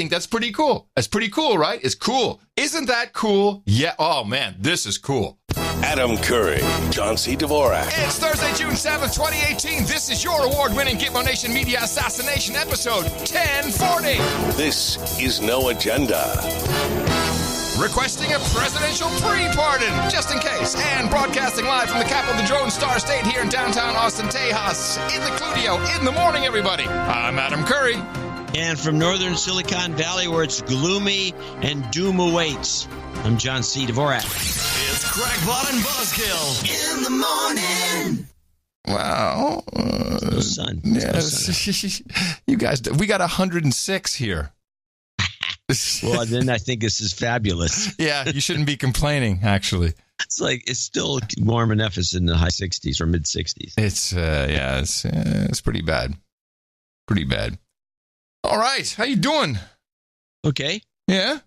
think that's pretty cool. That's pretty cool, right? It's cool. Isn't that cool? Yeah. Oh, man, this is cool. Adam Curry, John C. Dvorak. It's Thursday, June 7th, 2018. This is your award-winning Gitmo Nation Media Assassination episode 1040. This is No Agenda. Requesting a presidential pre-pardon, just in case, and broadcasting live from the capital of the Drone Star State here in downtown Austin, Tejas, in the Cludio, in the morning, everybody. I'm Adam Curry. And from northern Silicon Valley, where it's gloomy and doom awaits, I'm John C. Dvorak. It's Crackpot and Buzzkill in the morning. Wow. No sun. Yes. You guys, we got 106 here. Well, then I think this is fabulous. Yeah, you shouldn't be complaining, actually. It's still warm enough. It's in the high 60s or mid 60s. It's pretty bad. Pretty bad. All right, how you doing? Okay. Yeah.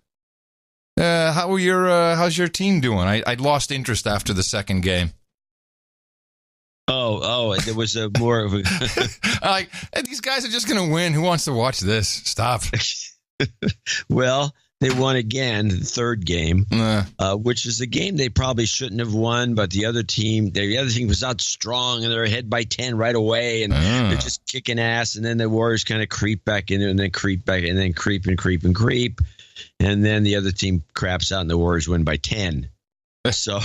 How's your team doing? I lost interest after the second game. Oh, there was a more of a like, hey, these guys are just gonna win. Who wants to watch this? Stop. Well, they won again, the third game, which is a game they probably shouldn't have won, but the other team was out strong, and they're ahead by 10 right away, and they're just kicking ass, and then the Warriors kind of creep back in, and then creep back, and then creep, and then the other team craps out, and the Warriors win by 10. So,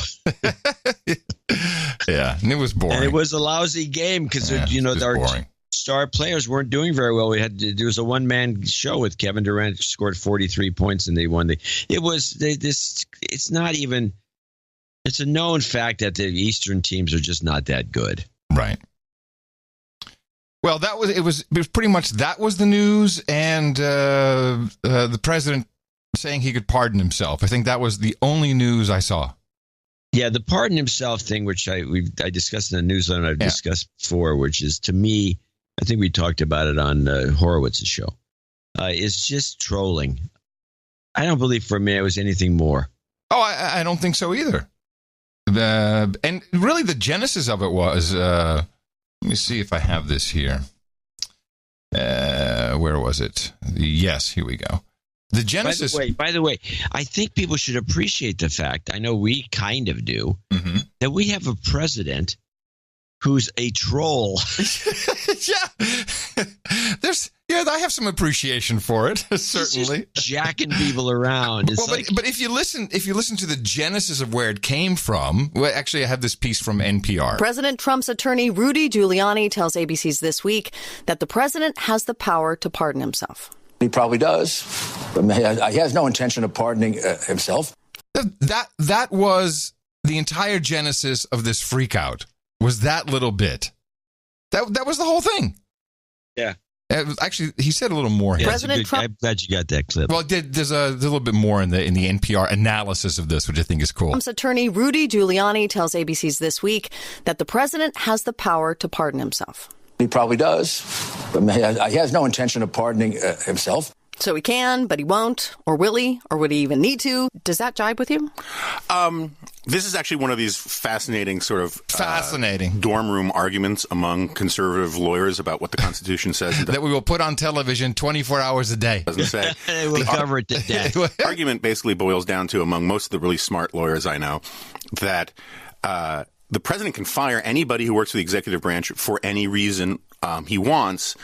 yeah, and it was boring. And it was a lousy game because our star players weren't doing very well. There was a one-man show with Kevin Durant, scored 43 points, and they won. It's not even. It's a known fact that the Eastern teams are just not that good. Right. Well, it was pretty much that was the news, and the president saying he could pardon himself. I think that was the only news I saw. Yeah, the pardon himself thing, which I discussed in the newsletter, and I've discussed before, which is, to me, I think we talked about it on Horowitz's show, is just trolling. I don't believe for me it was anything more. Oh, I don't think so either. And really the genesis of it was, let me see if I have this here. Where was it? Yes, here we go. The genesis. By the way, I think people should appreciate the fact, I know we kind of do, that we have a president who's a troll. Yeah. I have some appreciation for it, certainly. He's just jacking people around. But if you listen to the genesis of where it came from, well, actually, I have this piece from NPR. President Trump's attorney Rudy Giuliani tells ABC's This Week that the president has the power to pardon himself. He probably does. But he has no intention of pardoning himself. That was the entire genesis of this freakout. Was that little bit? That was the whole thing. Yeah. Actually, he said a little more. Yeah, President Trump. I'm glad you got that clip. Well, there's a little bit more in the NPR analysis of this, which I think is cool. Trump's attorney Rudy Giuliani tells ABC's This Week that the president has the power to pardon himself. He probably does. But he has no intention of pardoning himself. So he can, but he won't, or will he, or would he even need to? Does that jibe with you? This is actually one of these fascinating dorm room arguments among conservative lawyers about what the Constitution says. That we will put on television 24 hours a day. Doesn't say. We'll cover it to death. The argument basically boils down to, among most of the really smart lawyers I know, that the president can fire anybody who works for the executive branch for any reason he wants.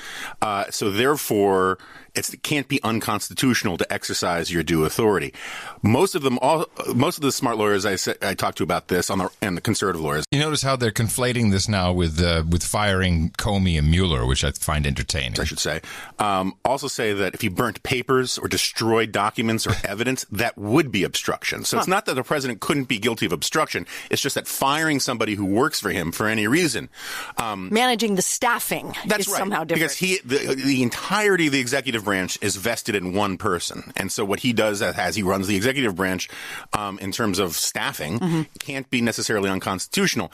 So therefore, it can't be unconstitutional to exercise your due authority. Most of the smart lawyers I talked to about this and the conservative lawyers. You notice how they're conflating this now with firing Comey and Mueller, which I find entertaining. I should say. Also say that if he burnt papers or destroyed documents or evidence, that would be obstruction. So it's not that the president couldn't be guilty of obstruction. It's just that firing somebody who works for him for any reason. Managing the staffing is somehow different. Because the entirety of the executive branch is vested in one person. And so what he does as he runs the executive branch in terms of staffing can't be necessarily unconstitutional.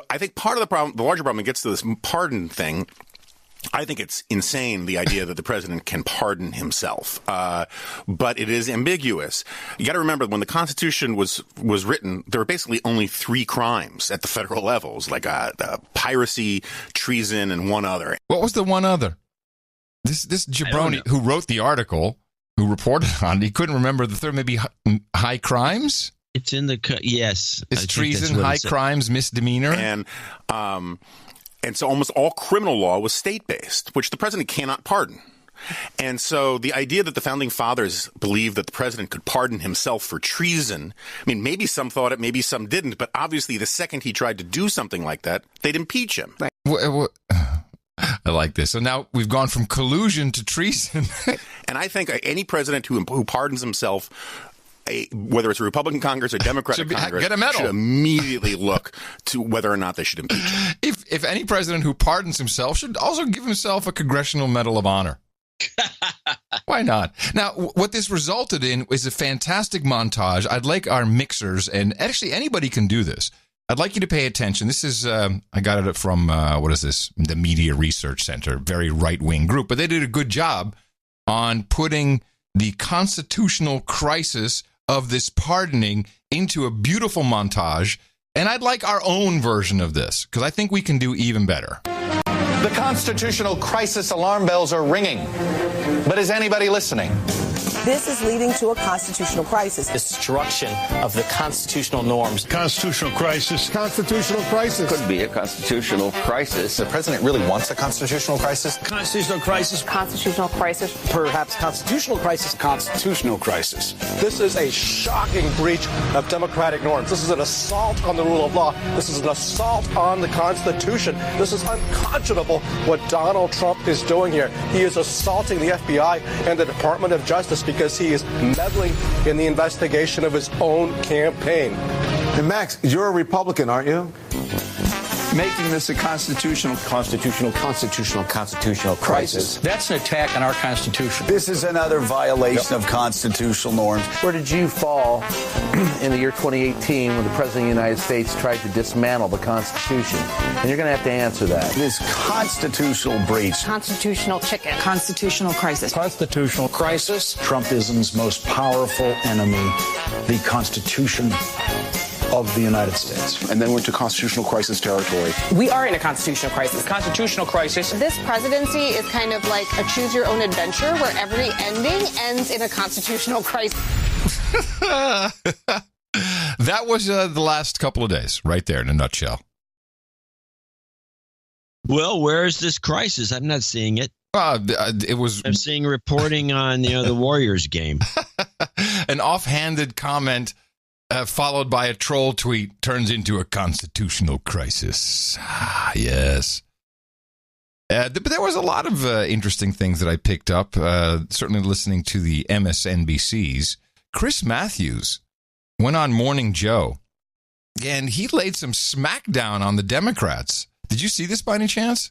I think part of the problem, the larger problem, it gets to this pardon thing. I think it's insane, the idea that the president can pardon himself. But it is ambiguous. You got to remember, when the Constitution was written, there were basically only 3 crimes at the federal levels, like piracy, treason, and one other. What was the one other? This jabroni who wrote the article, who reported on it. He couldn't remember the third, maybe high crimes? It's in the yes. It's treason, high crimes, misdemeanor. And so almost all criminal law was state-based, which the president cannot pardon. And so the idea that the founding fathers believed that the president could pardon himself for treason, I mean, maybe some thought it, maybe some didn't, but obviously the second he tried to do something like that, they'd impeach him. Right. I like this. So now we've gone from collusion to treason. And I think any president who pardons himself, whether it's a Republican Congress or Democratic Congress, get a medal. Should immediately look to whether or not they should impeach him. If any president who pardons himself should also give himself a Congressional Medal of Honor. Why not? Now, what this resulted in is a fantastic montage. I'd like our mixers, and actually anybody can do this. I'd like you to pay attention. This is, I got it from, what is this? The Media Research Center, very right-wing group. But they did a good job on putting the constitutional crisis of this pardoning into a beautiful montage. And I'd like our own version of this, because I think we can do even better. The constitutional crisis alarm bells are ringing. But is anybody listening? This is leading to a constitutional crisis. Destruction of the constitutional norms. Constitutional crisis. Constitutional crisis. Could be a constitutional crisis. The president really wants a constitutional crisis? Constitutional crisis. Constitutional crisis. Perhaps constitutional crisis. Constitutional crisis. This is a shocking breach of democratic norms. This is an assault on the rule of law. This is an assault on the Constitution. This is unconscionable what Donald Trump is doing here. He is assaulting the FBI and the Department of Justice because he is meddling in the investigation of his own campaign. And Max, you're a Republican, aren't you? Making this a constitutional crisis. That's an attack on our Constitution. This is another violation of constitutional norms. Where did you fall in the year 2018 when the President of the United States tried to dismantle the Constitution? And you're going to have to answer that. This constitutional breach. Constitutional chicken. Constitutional crisis. Constitutional crisis. Trumpism's most powerful enemy, the Constitution of the United States. And then we're into constitutional crisis territory. We are in a constitutional crisis. Constitutional crisis. This presidency is kind of like a choose-your-own-adventure where every ending ends in a constitutional crisis. That was the last couple of days, right there in a nutshell. Well, where is this crisis? I'm not seeing it. It was. I'm seeing reporting on the Warriors game. An offhanded comment followed by a troll tweet turns into a constitutional crisis. Yes. But there was a lot of interesting things that I picked up, certainly listening to the MSNBCs. Chris Matthews went on Morning Joe, and he laid some smackdown on the Democrats. Did you see this by any chance?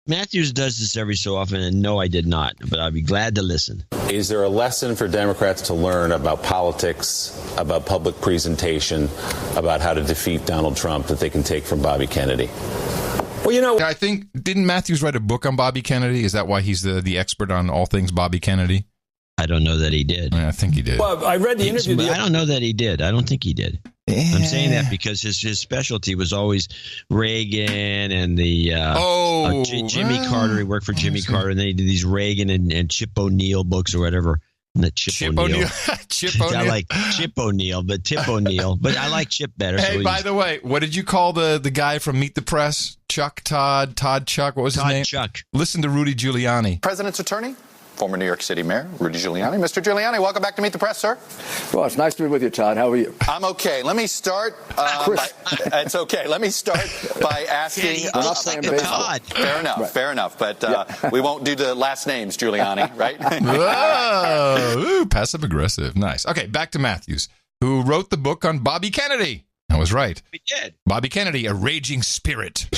Matthews does this every so often, and no, I did not, but I'd be glad to listen. Is there a lesson for Democrats to learn about politics, about public presentation, about how to defeat Donald Trump that they can take from Bobby Kennedy? Well, you know, I think, didn't Matthews write a book on Bobby Kennedy? Is that why he's the expert on all things Bobby Kennedy? I don't know that he did. I think he did. Well, I read the interview. I don't know that he did. I don't think he did. Yeah. I'm saying that because his specialty was always Reagan and the Jimmy Carter. He worked for Jimmy Carter, and then he did these Reagan and Chip O'Neill books or whatever. Not Chip O'Neill. Chip O'Neill. I like Chip O'Neill, but Tip O'Neill. But I like Chip better. Hey, so by the way, what did you call the guy from Meet the Press? Todd Chuck? What was his name? Chuck. Listen to Rudy Giuliani. President's attorney? Former New York City Mayor Rudy Giuliani. Mr. Giuliani, welcome back to Meet the Press, sir. Well, it's nice to be with you, Todd. How are you? I'm okay. Let me start. It's okay. Let me start by asking. We're not saying Todd. Fair enough. Right. Fair enough. But we won't do the last names, Giuliani, right? Whoa, passive aggressive. Nice. Okay, back to Matthews, who wrote the book on Bobby Kennedy. I was right. We did. Bobby Kennedy, a raging spirit.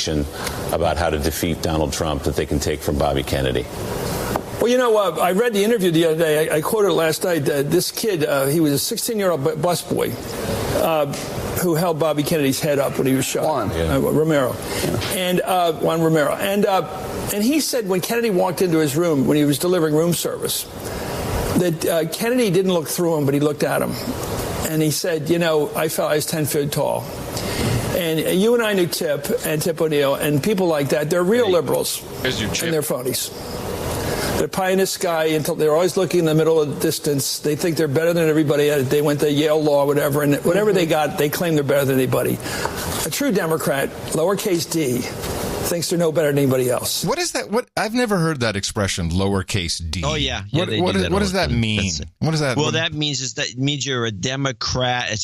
About how to defeat Donald Trump that they can take from Bobby Kennedy. Well, you know, I read the interview the other day. I quoted it last night. This kid, he was a 16-year-old busboy who held Bobby Kennedy's head up when he was shot. Juan Romero. Yeah. Juan Romero. And he said when Kennedy walked into his room, when he was delivering room service, that Kennedy didn't look through him, but he looked at him. And he said, you know, I felt I was 10 feet tall. And you and I knew Tip O'Neill and people like that. They're real liberals. Here's your Chip. And they're phonies. They're pie in the sky until they're always looking in the middle of the distance. They think they're better than everybody. They went to Yale Law, whatever, and whatever they got, they claim they're better than anybody. A true Democrat, lowercase d, thinks they're no better than anybody else. What is that? What I've never heard that expression, lowercase d. Oh yeah. What does that mean? What does that? Well, that means you're a Democrat.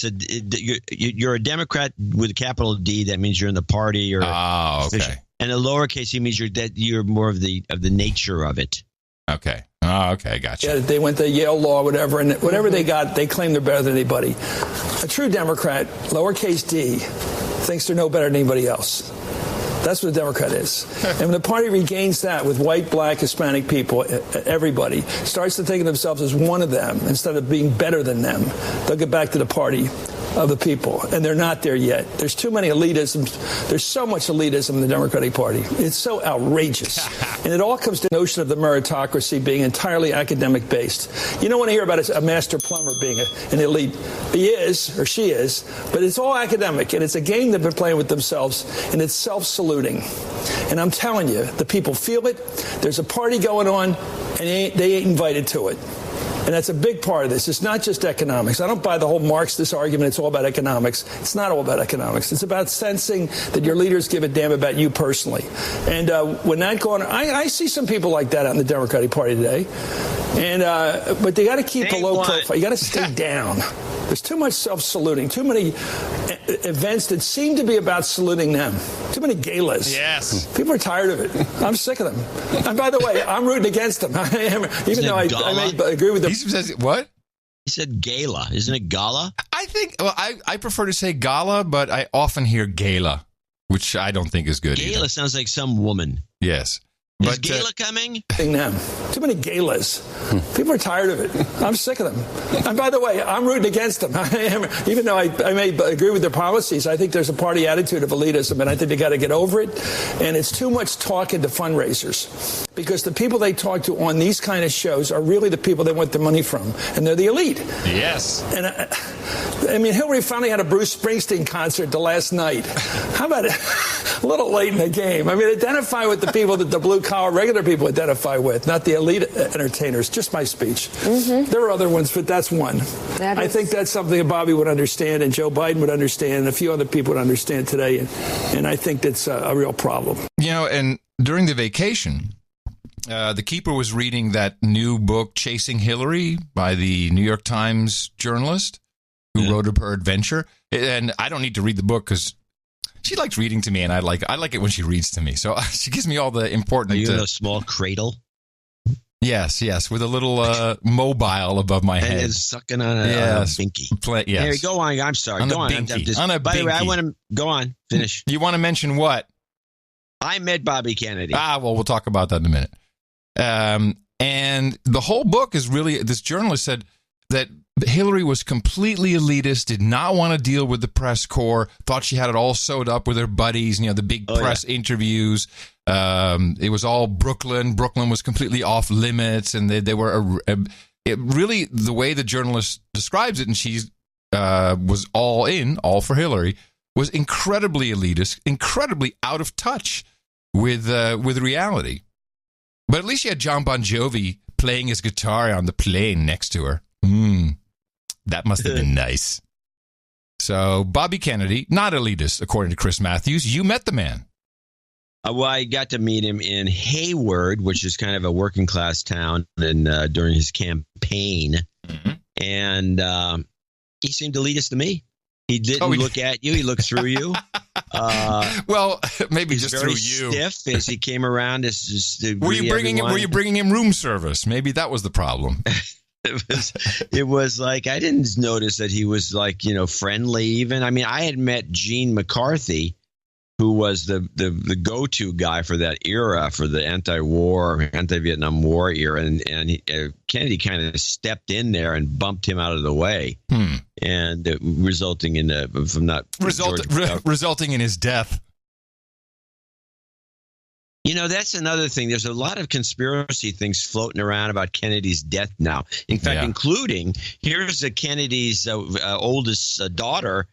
You're a Democrat with a capital D. That means you're in the party. Or okay. And the lowercase D means you're more of the nature of it. Okay. Oh, okay. Gotcha. Yeah, they went to Yale Law, whatever, and whatever they got, they claim they're better than anybody. A true Democrat, lowercase d, thinks they're no better than anybody else. That's what a Democrat is. And when the party regains that with white, black, Hispanic people, everybody starts to think of themselves as one of them instead of being better than them, they'll get back to the party of the people. And they're not there yet. There's too many elitisms. There's so much elitism in the Democratic Party. It's so outrageous. And it all comes to the notion of the meritocracy being entirely academic based. You don't want to hear about a master plumber being an elite. He is, or she is, but it's all academic. And it's a game they've been playing with themselves, and it's self-saluting. And I'm telling you, the people feel it. There's a party going on, and they ain't invited to it. And that's a big part of this. It's not just economics. I don't buy the whole Marxist argument. It's all about economics. It's not all about economics. It's about sensing that your leaders give a damn about you personally. And when that going on, I see some people like that out in the Democratic Party today. And but they got to keep a low profile. You got to stay down. There's too much self-saluting, too many events that seem to be about saluting them, too many galas. Yes. People are tired of it. I'm sick of them. And by the way, I'm rooting against them. I am, even though I may agree with them. He says, what? He said gala. Isn't it gala? I think, well, I prefer to say gala, but I often hear gala, which I don't think is good. Gala sounds like some woman. Yes. Is gala coming? Too many galas. People are tired of it. I'm sick of them. And by the way, I'm rooting against them. I am, even though I may agree with their policies. I think there's a party attitude of elitism, and I think they got to get over it. And it's too much talking to fundraisers, because the people they talk to on these kind of shows are really the people they want their money from, and they're the elite. Yes. And I mean, Hillary finally had a Bruce Springsteen concert the last night. How about it? A little late in the game. I mean, identify with the people that the blue-collar regular people identify with, not the elite entertainers. Just my speech. Mm-hmm. There are other ones, but that's one. I think that's something that Bobby would understand, and Joe Biden would understand, and a few other people would understand today. And I think that's a real problem. You know, and during the vacation, the keeper was reading that new book, Chasing Hillary, by the New York Times journalist who wrote of her adventure. And I don't need to read the book because she likes reading to me, and I like it when she reads to me. So she gives me all the important. Are you in a small cradle? Yes, with a little mobile above my head. And sucking on a binky. Yes. Hey, go on. I'm sorry. On go on. By the way, I want to go on. Finish. You want to mention what? I met Bobby Kennedy. Well, we'll talk about that in a minute. And the whole book is really, this journalist said that Hillary was completely elitist, did not want to deal with the press corps, thought she had it all sewed up with her buddies, the big press interviews. It was all Brooklyn. Brooklyn was completely off limits, and they were really, the way the journalist describes it, and she was all for Hillary, was incredibly elitist, incredibly out of touch with reality. But at least she had John Bon Jovi playing his guitar on the plane next to her. That must have been nice. So, Bobby Kennedy, not elitist, according to Chris Matthews. You met the man. Well, I got to meet him in Hayward, which is kind of a working class town, and during his campaign. Mm-hmm. And he seemed elitist to me. He didn't look at you. He looked through you. Well, maybe just through you. Stiff as he came around. Were you bringing him room service? Maybe that was the problem. It was like, I didn't notice that he was like, friendly even. I mean, I had met Gene McCarthy, who was the go-to guy for that era, for the anti-Vietnam War era. And Kennedy kind of stepped in there and bumped him out of the way. And resulting in resulting in his death. That's another thing. There's a lot of conspiracy things floating around about Kennedy's death now. In fact, including, here's Kennedy's oldest daughter,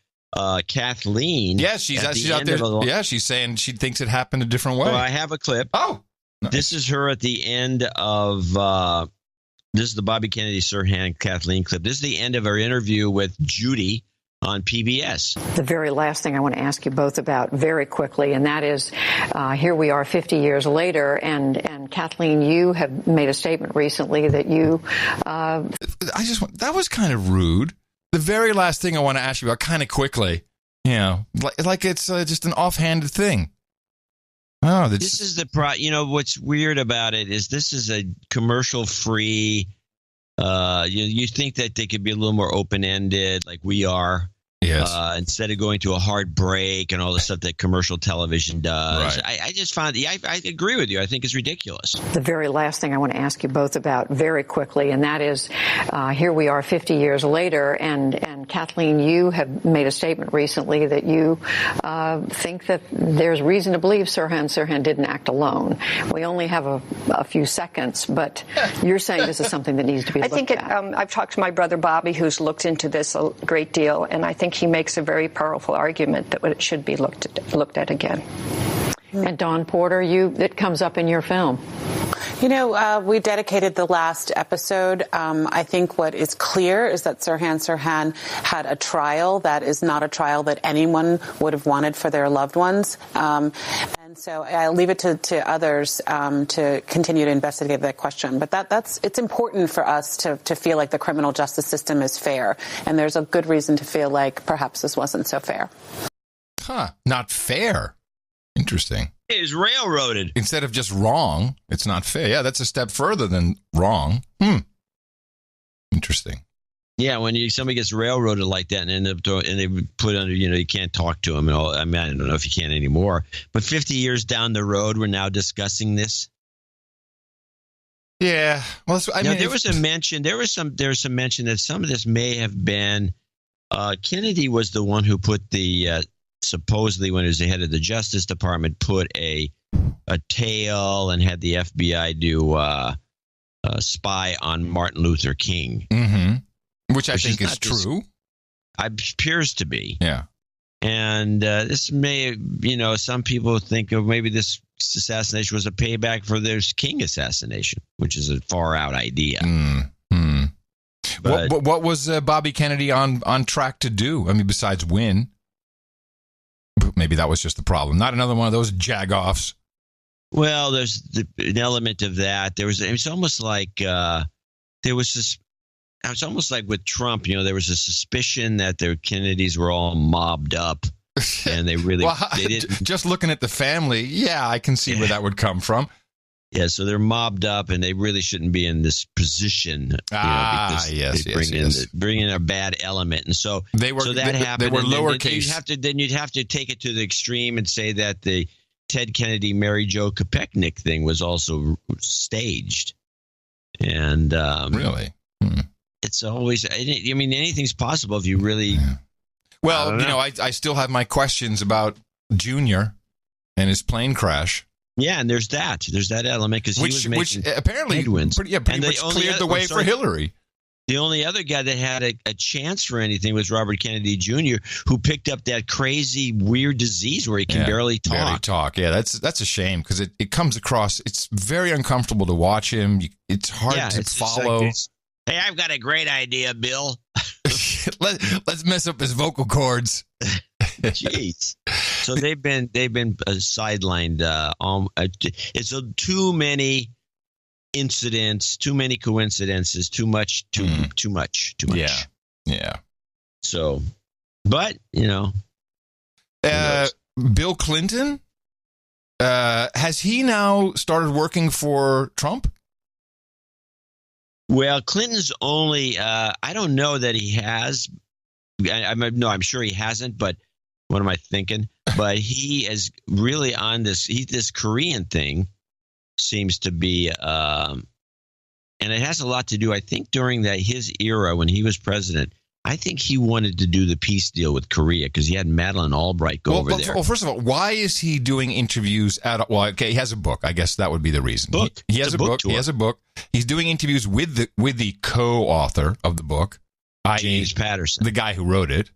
Kathleen. Yes, she's out there. She's saying she thinks it happened a different way. Well, I have a clip. Oh, This is her at the end of this is the Bobby Kennedy Sirhan Kathleen clip. This is the end of her interview with Judy on PBS. The very last thing I want to ask you both about very quickly, and that is, here we are 50 years later, and Kathleen, you have made a statement recently that you... that was kind of rude. The very last thing I want to ask you about, kind of quickly, like it's just an offhanded thing. Oh, this is the what's weird about it is this is a commercial-free. You think that they could be a little more open-ended, like we are. Yes. Instead of going to a hard break and all the stuff that commercial television does. Right. I just found I agree with you. I think it's ridiculous. The very last thing I want to ask you both about very quickly, and that is, here we are 50 years later, and Kathleen, you have made a statement recently that you think that there's reason to believe Sirhan didn't act alone. We only have a few seconds, but you're saying this is something that needs to be looked at. I've talked to my brother Bobby, who's looked into this a great deal, and I think he makes a very powerful argument that it should be looked at again. And Dawn Porter, it comes up in your film. We dedicated the last episode. I think what is clear is that Sirhan had a trial that is not a trial that anyone would have wanted for their loved ones. And so I'll leave it to others to continue to investigate that question. But it's important for us to feel like the criminal justice system is fair. And there's a good reason to feel like perhaps this wasn't so fair. Not fair. Interesting. It is railroaded. Instead of just wrong, it's not fair. Yeah, that's a step further than wrong. Interesting. Yeah, when somebody gets railroaded like that and they put under, you can't talk to them and all. I mean, I don't know if you can anymore. But 50 years down the road, we're now discussing this. Yeah. Well, there was some mention that some of this may have been Kennedy was the one who put the supposedly when he was the head of the Justice Department put a tail and had the FBI do spy on Martin Luther King. Mm-hmm. Which I think is true. Appears to be. Yeah. And this may, some people think maybe this assassination was a payback for their King assassination, which is a far out idea. But what was Bobby Kennedy on track to do? I mean, besides win. Maybe that was just the problem. Not another one of those jagoffs. Well, there's an element of that. It's almost like it's almost like with Trump, there was a suspicion that the Kennedys were all mobbed up, and they really they didn't. Just looking at the family, yeah, I can see where that would come from. Yeah, so they're mobbed up, and they really shouldn't be in this position. Because they bring in a bad element, and so that happened. They were lowercase. Then you'd have to take it to the extreme and say that the Ted Kennedy, Mary Jo Kopechne thing was also staged, and really. It's always, anything's possible if you really. Well, I still have my questions about Junior and his plane crash. Yeah, and there's that element because he was making apparently headwinds. Pretty much cleared the way for Hillary. The only other guy that had a chance for anything was Robert Kennedy Jr., who picked up that crazy, weird disease where he can barely talk. Yeah, that's a shame because it comes across. It's very uncomfortable to watch him. It's hard to follow. Hey, I've got a great idea, Bill. Let's mess up his vocal cords. Jeez. So they've been sidelined. It's too many incidents, too many coincidences, too much. Yeah. So, but Bill Clinton, has he now started working for Trump? Well, Clinton's only, I don't know that he has. I'm sure he hasn't, but what am I thinking? But he is really on this Korean thing seems to be, and it has a lot to do, I think, during his era when he was president. I think he wanted to do the peace deal with Korea because he had Madeleine Albright go over there. Well, first of all, why is he doing interviews he has a book. I guess that would be the reason. He has a book. He has a book. He's doing interviews with the co-author of the book, James Patterson, the guy who wrote it,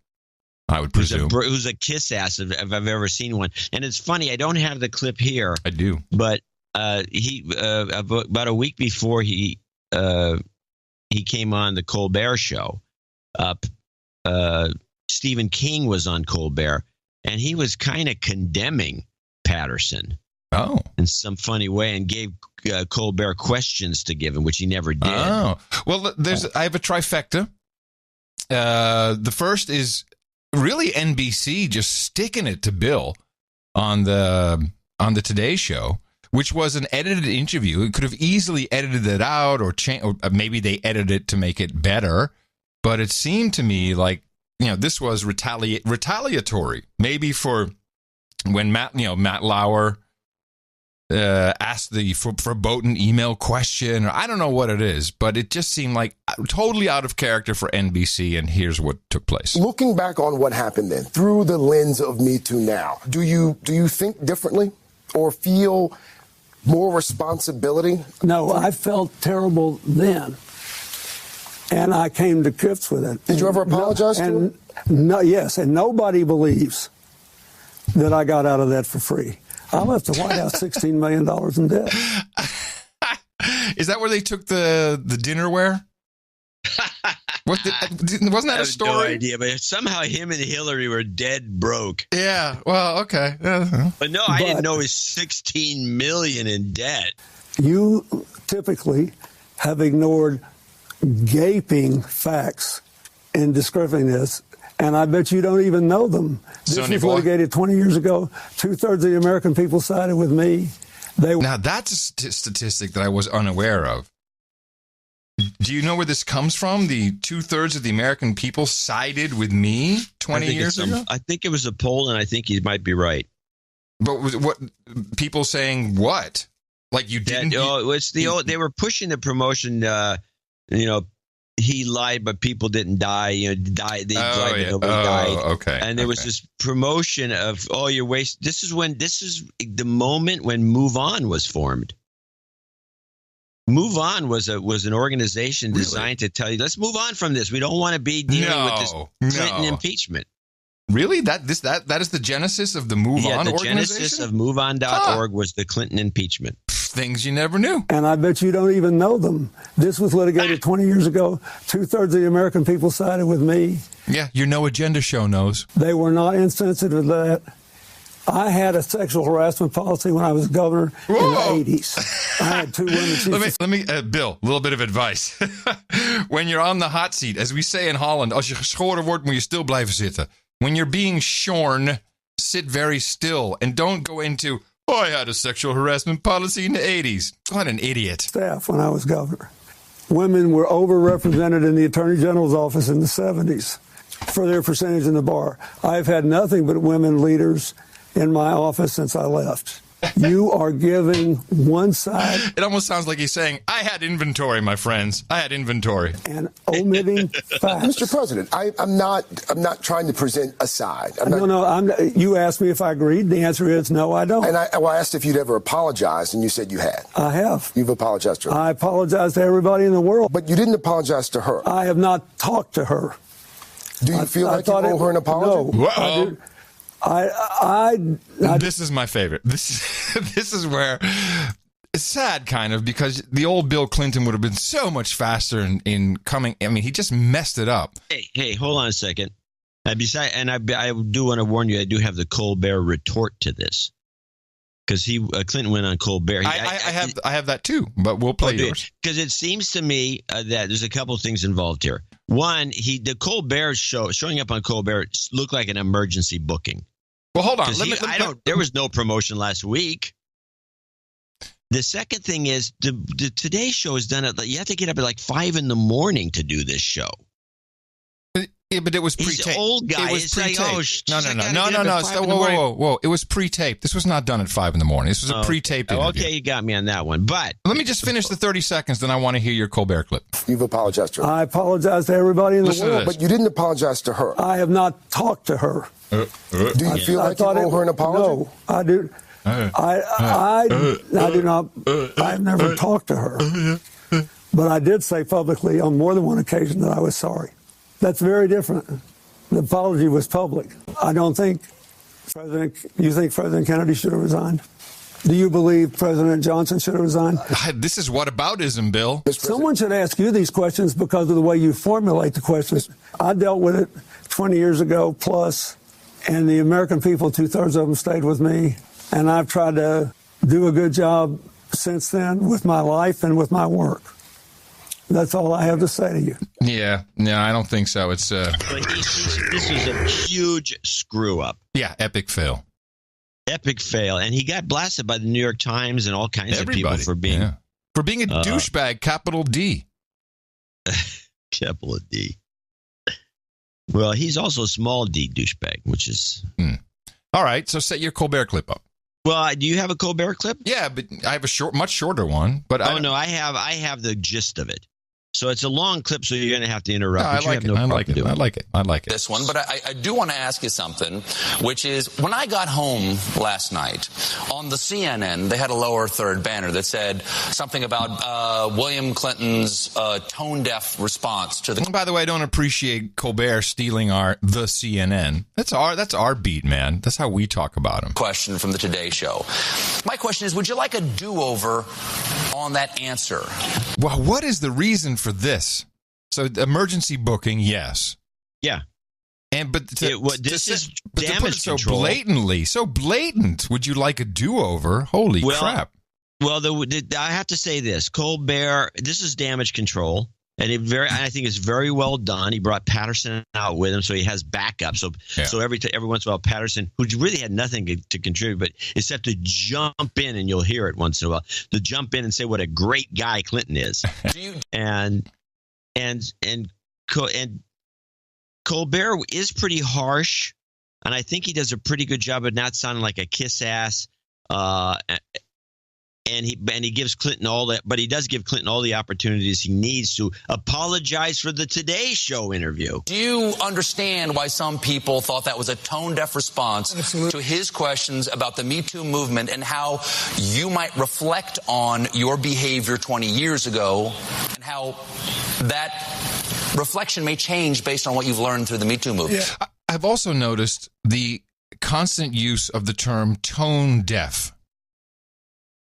I would presume. Who's a kiss ass if I've ever seen one. And it's funny, I don't have the clip here. I do. But he about a week before he came on the Colbert Show. Stephen King was on Colbert, and he was kind of condemning Patterson. Oh, in some funny way, and gave Colbert questions to give him, which he never did. Oh, well, I have a trifecta. The first is really NBC just sticking it to Bill on the Today Show, which was an edited interview. It could have easily edited it out, or maybe they edited it to make it better. But it seemed to me like, this was retaliatory, maybe for when Matt Lauer asked the verboten email question, or I don't know what it is, but it just seemed like totally out of character for NBC, and here's what took place. Looking back on what happened then, through the lens of Me Too now, do you think differently or feel more responsibility? No, I felt terrible then, and I came to grips with it. Did you ever apologize to him? No, yes, and nobody believes that I got out of that for free. I left the White House $16 million in debt. Is that where they took the dinnerware? Wasn't that a story? No idea, but somehow him and Hillary were dead broke. Yeah, well, okay. But no, I didn't know he was $16 million in debt. You typically have ignored gaping facts in describing this, and I bet you don't even know them. This was litigated 20 years ago. 2/3 of the American people sided with me. Now, that's a statistic that I was unaware of. Do you know where this comes from? The 2/3 of the American people sided with me 20 years ago? I think it was a poll, and I think you might be right. But what people saying what? Like you didn't? It's they were pushing the promotion, he lied, but people didn't die. They lied, but nobody died. Okay. And there was this promotion of, you're wasting. This is the moment when Move On was formed. Move On was an organization designed to tell you, let's move on from this. We don't want to be dealing with this Clinton impeachment. Really? That is the genesis of the Move On organization? The genesis of MoveOn.org was the Clinton impeachment. Things you never knew. And I bet you don't even know them. This was litigated 20 years ago. 2/3 of the American people sided with me. Yeah, your No Agenda show knows. They were not insensitive to that. I had a sexual harassment policy when I was governor in the 80s. I had 2 women. Let me, Bill, a little bit of advice. When you're on the hot seat, as we say in Holland, als je geschoren wordt, moet je stil blijven zitten. When you're being shorn, sit very still and don't go into, I had a sexual harassment policy in the 80s. What an idiot. Staff when I was governor. Women were overrepresented in the Attorney General's office in the 70s for their percentage in the bar. I've had nothing but women leaders in my office since I left. You are giving one side. It almost sounds like he's saying, I had inventory, my friends. I had inventory. And omitting facts. Mr. President, I'm not trying to present a side. You asked me if I agreed. The answer is no, I don't. And I asked if you'd ever apologized, and you said you had. I have. You've apologized to her. I apologize to everybody in the world. But you didn't apologize to her. I have not talked to her. Do you feel like you owe her an apology? No, I do. This is my favorite. This is where it's sad, kind of, because the old Bill Clinton would have been so much faster in coming. I mean, he just messed it up. Hey, hold on a second. I do want to warn you. I do have the Colbert retort to this, because Clinton went on Colbert. I have that too, but we'll play yours. Because it seems to me that there's a couple of things involved here. One, the Colbert show, showing up on Colbert, looked like an emergency booking. Well, hold on. There was no promotion last week. The second thing is the Today Show is done at, you have to get up at like 5 a.m. to do this show. Yeah, but it was pre-taped. He's an old guy. It was pre-taped. No. Whoa. It was pre-taped. This was not done at 5 a.m. This was a pre-taped interview. Okay, you got me on that one. But let me just finish the 30 seconds, then I want to hear your Colbert clip. You've apologized to her. I apologize to everybody in the world. But you didn't apologize to her. I have not talked to her. Do you feel like you owe her an apology? No, I do. I do not. I've never talked to her. But I did say publicly on more than one occasion that I was sorry. That's very different. The apology was public. I don't think you think President Kennedy should have resigned? Do you believe President Johnson should have resigned? This is whataboutism, Bill. Someone should ask you these questions because of the way you formulate the questions. I dealt with it 20 years ago plus, and the American people, 2/3 of them stayed with me, and I've tried to do a good job since then with my life and with my work. That's all I have to say to you. Yeah, no, I don't think so. It's this was a huge screw up. Yeah, epic fail. Epic fail, and he got blasted by the New York Times and all kinds of people for being a douchebag, capital D. Capital D. Well, he's also a small D douchebag, which is all right. So set your Colbert clip up. Well, do you have a Colbert clip? Yeah, but I have a much shorter one. But I have the gist of it. So it's a long clip, so you're going to have to interrupt. No, I like it. This one, but I do want to ask you something, which is when I got home last night, on the CNN, they had a lower third banner that said something about William Clinton's tone-deaf response to the... By the way, I don't appreciate Colbert stealing the CNN. That's our beat, man. That's how we talk about him. Question from the Today Show. My question is, would you like a do-over on that answer? Well, what is the reason for this? So emergency booking, yes. Yeah. This is damage so control. So blatant. Would you like a do-over? Holy crap. Well, I have to say this. Colbert, this is damage control. And I think it's very well done. He brought Patterson out with him, so he has backup. So every once in a while, Patterson, who really had nothing to contribute, but except to jump in, and you'll hear it once in a while, to jump in and say what a great guy Clinton is. and Colbert is pretty harsh, and I think he does a pretty good job of not sounding like a kiss ass. And he gives Clinton all that, but he does give Clinton all the opportunities he needs to apologize for the Today Show interview. Do you understand why some people thought that was a tone-deaf response to his questions about the Me Too movement and how you might reflect on your behavior 20 years ago and how that reflection may change based on what you've learned through the Me Too movement? Yeah. I've also noticed the constant use of the term tone-deaf,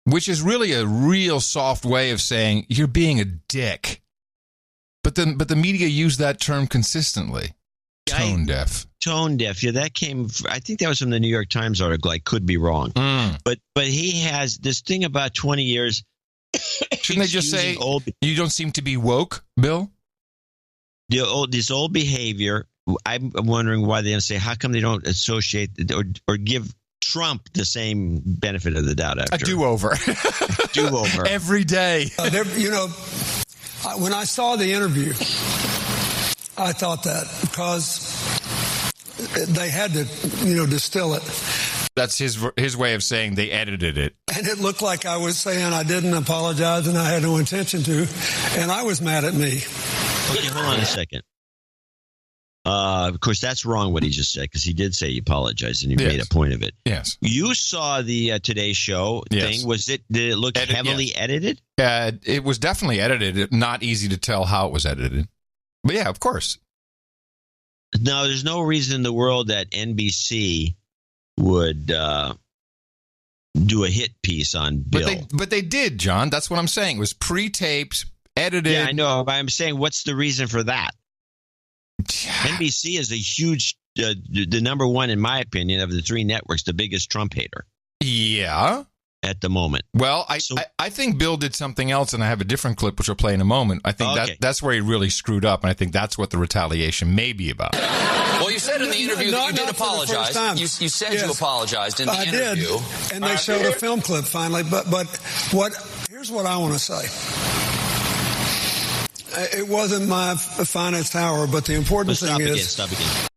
which is really a real soft way of saying you're being a dick. But the media use that term consistently. Tone deaf. Tone deaf. Yeah, that came. I think that was from the New York Times article. I could be wrong. But he has this thing about 20 years. Shouldn't they just say you don't seem to be woke, Bill? This old behavior. I'm wondering why they don't say, how come they don't associate or give Trump the same benefit of the doubt after. A do-over. Do-over. Every day. When I saw the interview, I thought that because they had to, distill it. That's his way of saying they edited it. And it looked like I was saying I didn't apologize and I had no intention to, and I was mad at me. Okay, hold on a second. Of course, that's wrong what he just said, because he did say he apologized and he made a point of it. Yes. You saw the Today Show thing. Did it look heavily edited? It was definitely edited. Not easy to tell how it was edited. But yeah, of course. No, there's no reason in the world that NBC would do a hit piece on Bill. But they did, John. That's what I'm saying. It was pre-taped, edited. Yeah, I know. But I'm saying, what's the reason for that? NBC is a huge, the number one, in my opinion, of the three networks, the biggest Trump hater. Yeah. At the moment. Well, I think Bill did something else, and I have a different clip, which we'll play in a moment. I think that's where he really screwed up, and I think that's what the retaliation may be about. Well, you said in the interview that you did apologize. You said you apologized in the interview. I did, and they showed a film clip finally. But here's what I want to say. It wasn't my finest hour, but the important thing is... Stop again.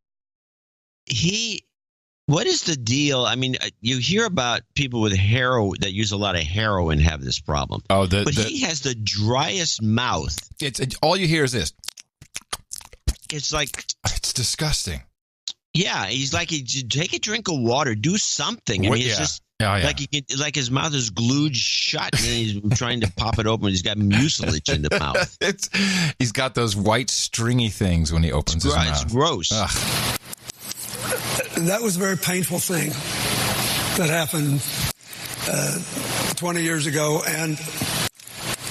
What is the deal? I mean, you hear about people with that use a lot of heroin have this problem. But he has the driest mouth. All you hear is this. It's like... It's disgusting. Yeah, he's like, take a drink of water, do something. I mean, it's just... Like his mouth is glued shut, and he's trying to pop it open. He's got mucilage in the mouth. He's got those white stringy things when he opens his mouth. It's gross. Ugh. That was a very painful thing that happened 20 years ago, and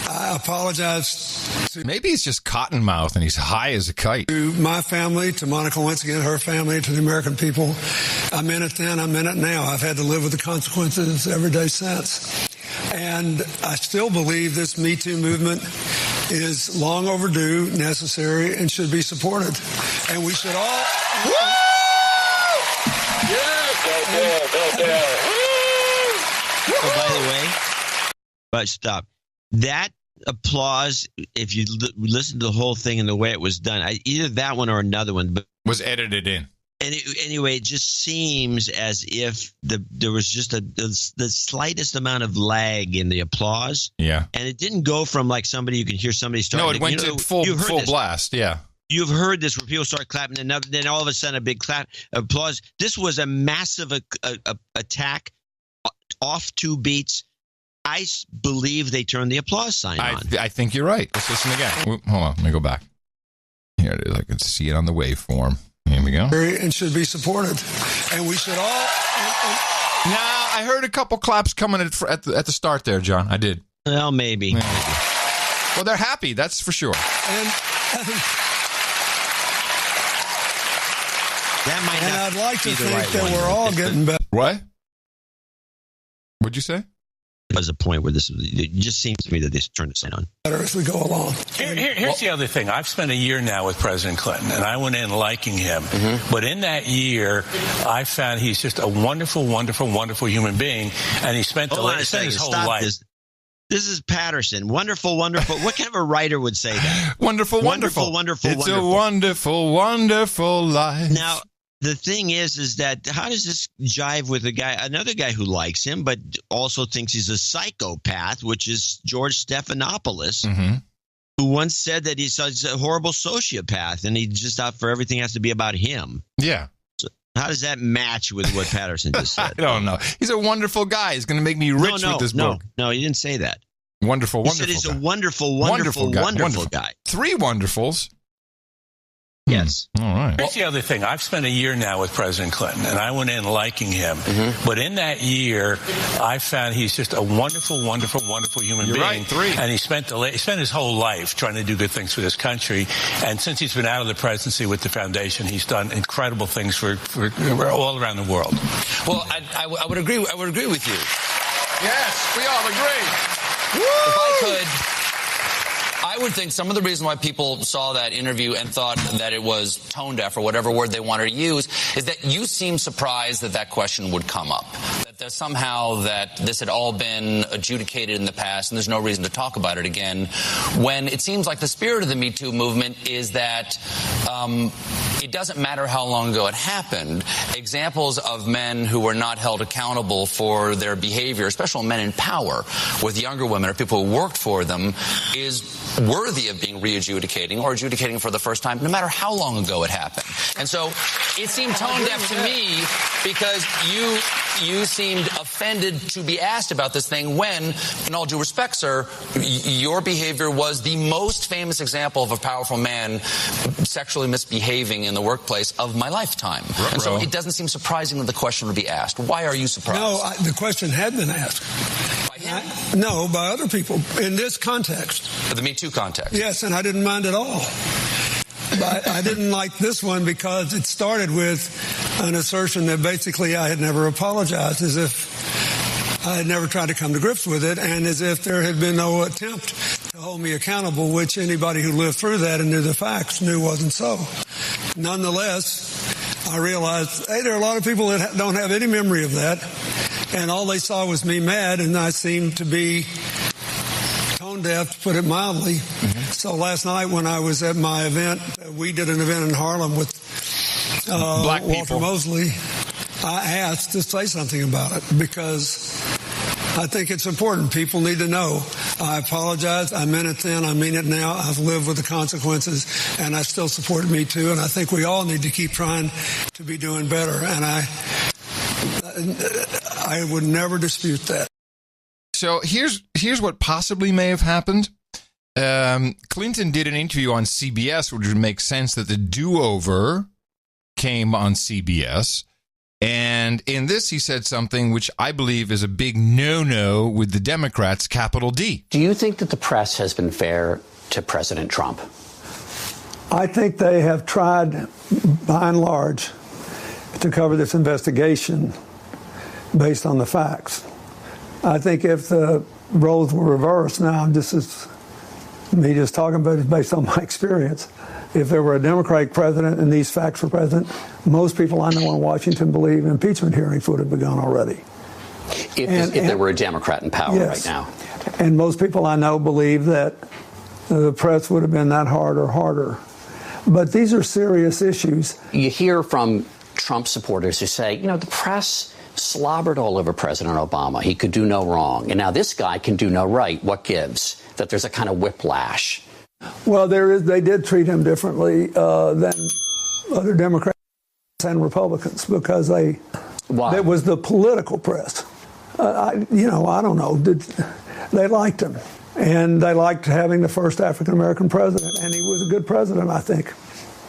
I apologize. Maybe he's just cottonmouth and he's high as a kite. To my family, to Monica Lewinsky and her family, to the American people. I meant it then, I meant it now. I've had to live with the consequences every day since. And I still believe this Me Too movement is long overdue, necessary, and should be supported. And we should all... Woo! Oh, by the way, but stop. That applause, if you listen to the whole thing and the way it was done, either that one or another one, but was edited in. Anyway, it just seems as if there was just the slightest amount of lag in the applause. Yeah. And it didn't go from like somebody, you can hear somebody starting. No, it went to full blast. Yeah. You've heard this where people start clapping, and then all of a sudden a big clap, applause. This was a massive attack off 2 beats. I believe they turned the applause sign on. I think you're right. Let's listen again. Hold on. Let me go back. Here it is. I can see it on the waveform. Here we go. And should be supported. And we should all... Nah, I heard a couple claps coming at the start there, John. I did. Well, maybe. Well, they're happy. That's for sure. And that might not I'd like to be the think right that one. we're all getting better. What? What'd you say? There was a point where it just seems to me that they turned the sign on. Better as we go along. Here's the other thing. I've spent a year now with President Clinton, and I went in liking him. But in that year, I found he's just a wonderful, wonderful, wonderful human being, and he spent his whole life. This is Patterson. Wonderful, wonderful. What kind of a writer would say that? Wonderful, wonderful. It's a wonderful, wonderful life. Now, the thing is that how does this jive with another guy who likes him, but also thinks he's a psychopath, which is George Stephanopoulos, who once said that he's a horrible sociopath and he just out for everything has to be about him. Yeah. So how does that match with what Patterson just said? I don't know. He's a wonderful guy. He's going to make me rich with this book. No, he didn't say that. Wonderful, wonderful. He said he's a wonderful, wonderful guy. 3 wonderfuls. Yes. All right. Here's the other thing. I've spent a year now with President Clinton, and I went in liking him. But in that year, I found he's just a wonderful, wonderful, wonderful human being. Right, 3. And he spent his whole life trying to do good things for this country. And since he's been out of the presidency with the foundation, he's done incredible things for all around the world. Well, I would agree. I would agree with you. Yes, we all agree. Woo! If I could, I would think some of the reason why people saw that interview and thought that it was tone deaf or whatever word they wanted to use is that you seem surprised that question would come up. That there's somehow that this had all been adjudicated in the past and there's no reason to talk about it again, when it seems like the spirit of the Me Too movement is that it doesn't matter how long ago it happened. Examples of men who were not held accountable for their behavior, especially men in power with younger women or people who worked for them, is worthy of being re-adjudicating or adjudicating for the first time, no matter how long ago it happened. And so it seemed tone deaf to me because you seemed offended to be asked about this thing when, in all due respect, sir, your behavior was the most famous example of a powerful man sexually misbehaving in the workplace of my lifetime. And so it doesn't seem surprising that the question would be asked. Why are you surprised? No, the question had been asked. By him? No, by other people in this context. The Me Too context? Yes, and I didn't mind at all. But I didn't like this one because it started with an assertion that basically I had never apologized, as if I had never tried to come to grips with it, and as if there had been no attempt to hold me accountable, which anybody who lived through that and knew the facts knew wasn't so. Nonetheless, I realized, hey, there are a lot of people that don't have any memory of that, and all they saw was me mad, and I seemed to be tone deaf, to put it mildly. So last night when I was at my event, we did an event in Harlem with Walter Mosley. I asked to say something about it because I think it's important. People need to know. I apologize. I meant it then. I mean it now. I've lived with the consequences, and I still support Me Too. And I think we all need to keep trying to be doing better. And I would never dispute that. So here's what possibly may have happened. Clinton did an interview on CBS, which would make sense that the do-over came on CBS. And in this, he said something which I believe is a big no-no with the Democrats, capital D. Do you think that the press has been fair to President Trump? I think they have tried, by and large, to cover this investigation based on the facts. I think if the roles were reversed, now this is me just talking about it based on my experience. If there were a Democratic president and these facts were present, most people I know in Washington believe impeachment hearings would have begun already. If there were a Democrat in power yes. right now. And most people I know believe that the press would have been that hard or harder. But these are serious issues. You hear from Trump supporters who say, the press slobbered all over President Obama. He could do no wrong. And now this guy can do no right. What gives? That there's a kind of whiplash. Well, they did treat him differently than other Democrats and Republicans because it was the political press. I don't know. They liked him. And they liked having the first African-American president. And he was a good president, I think.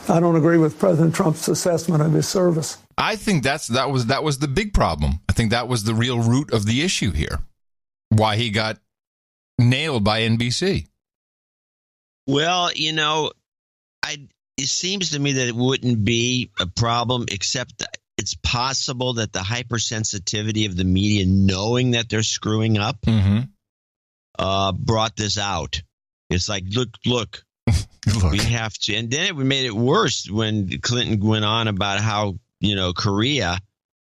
I don't agree with President Trump's assessment of his service. I think that was the big problem. I think that was the real root of the issue here. Why he got nailed by NBC. Well, it seems to me that it wouldn't be a problem, except that it's possible that the hypersensitivity of the media, knowing that they're screwing up, brought this out. It's like, look, we have to. And then it made it worse when Clinton went on about how, Korea,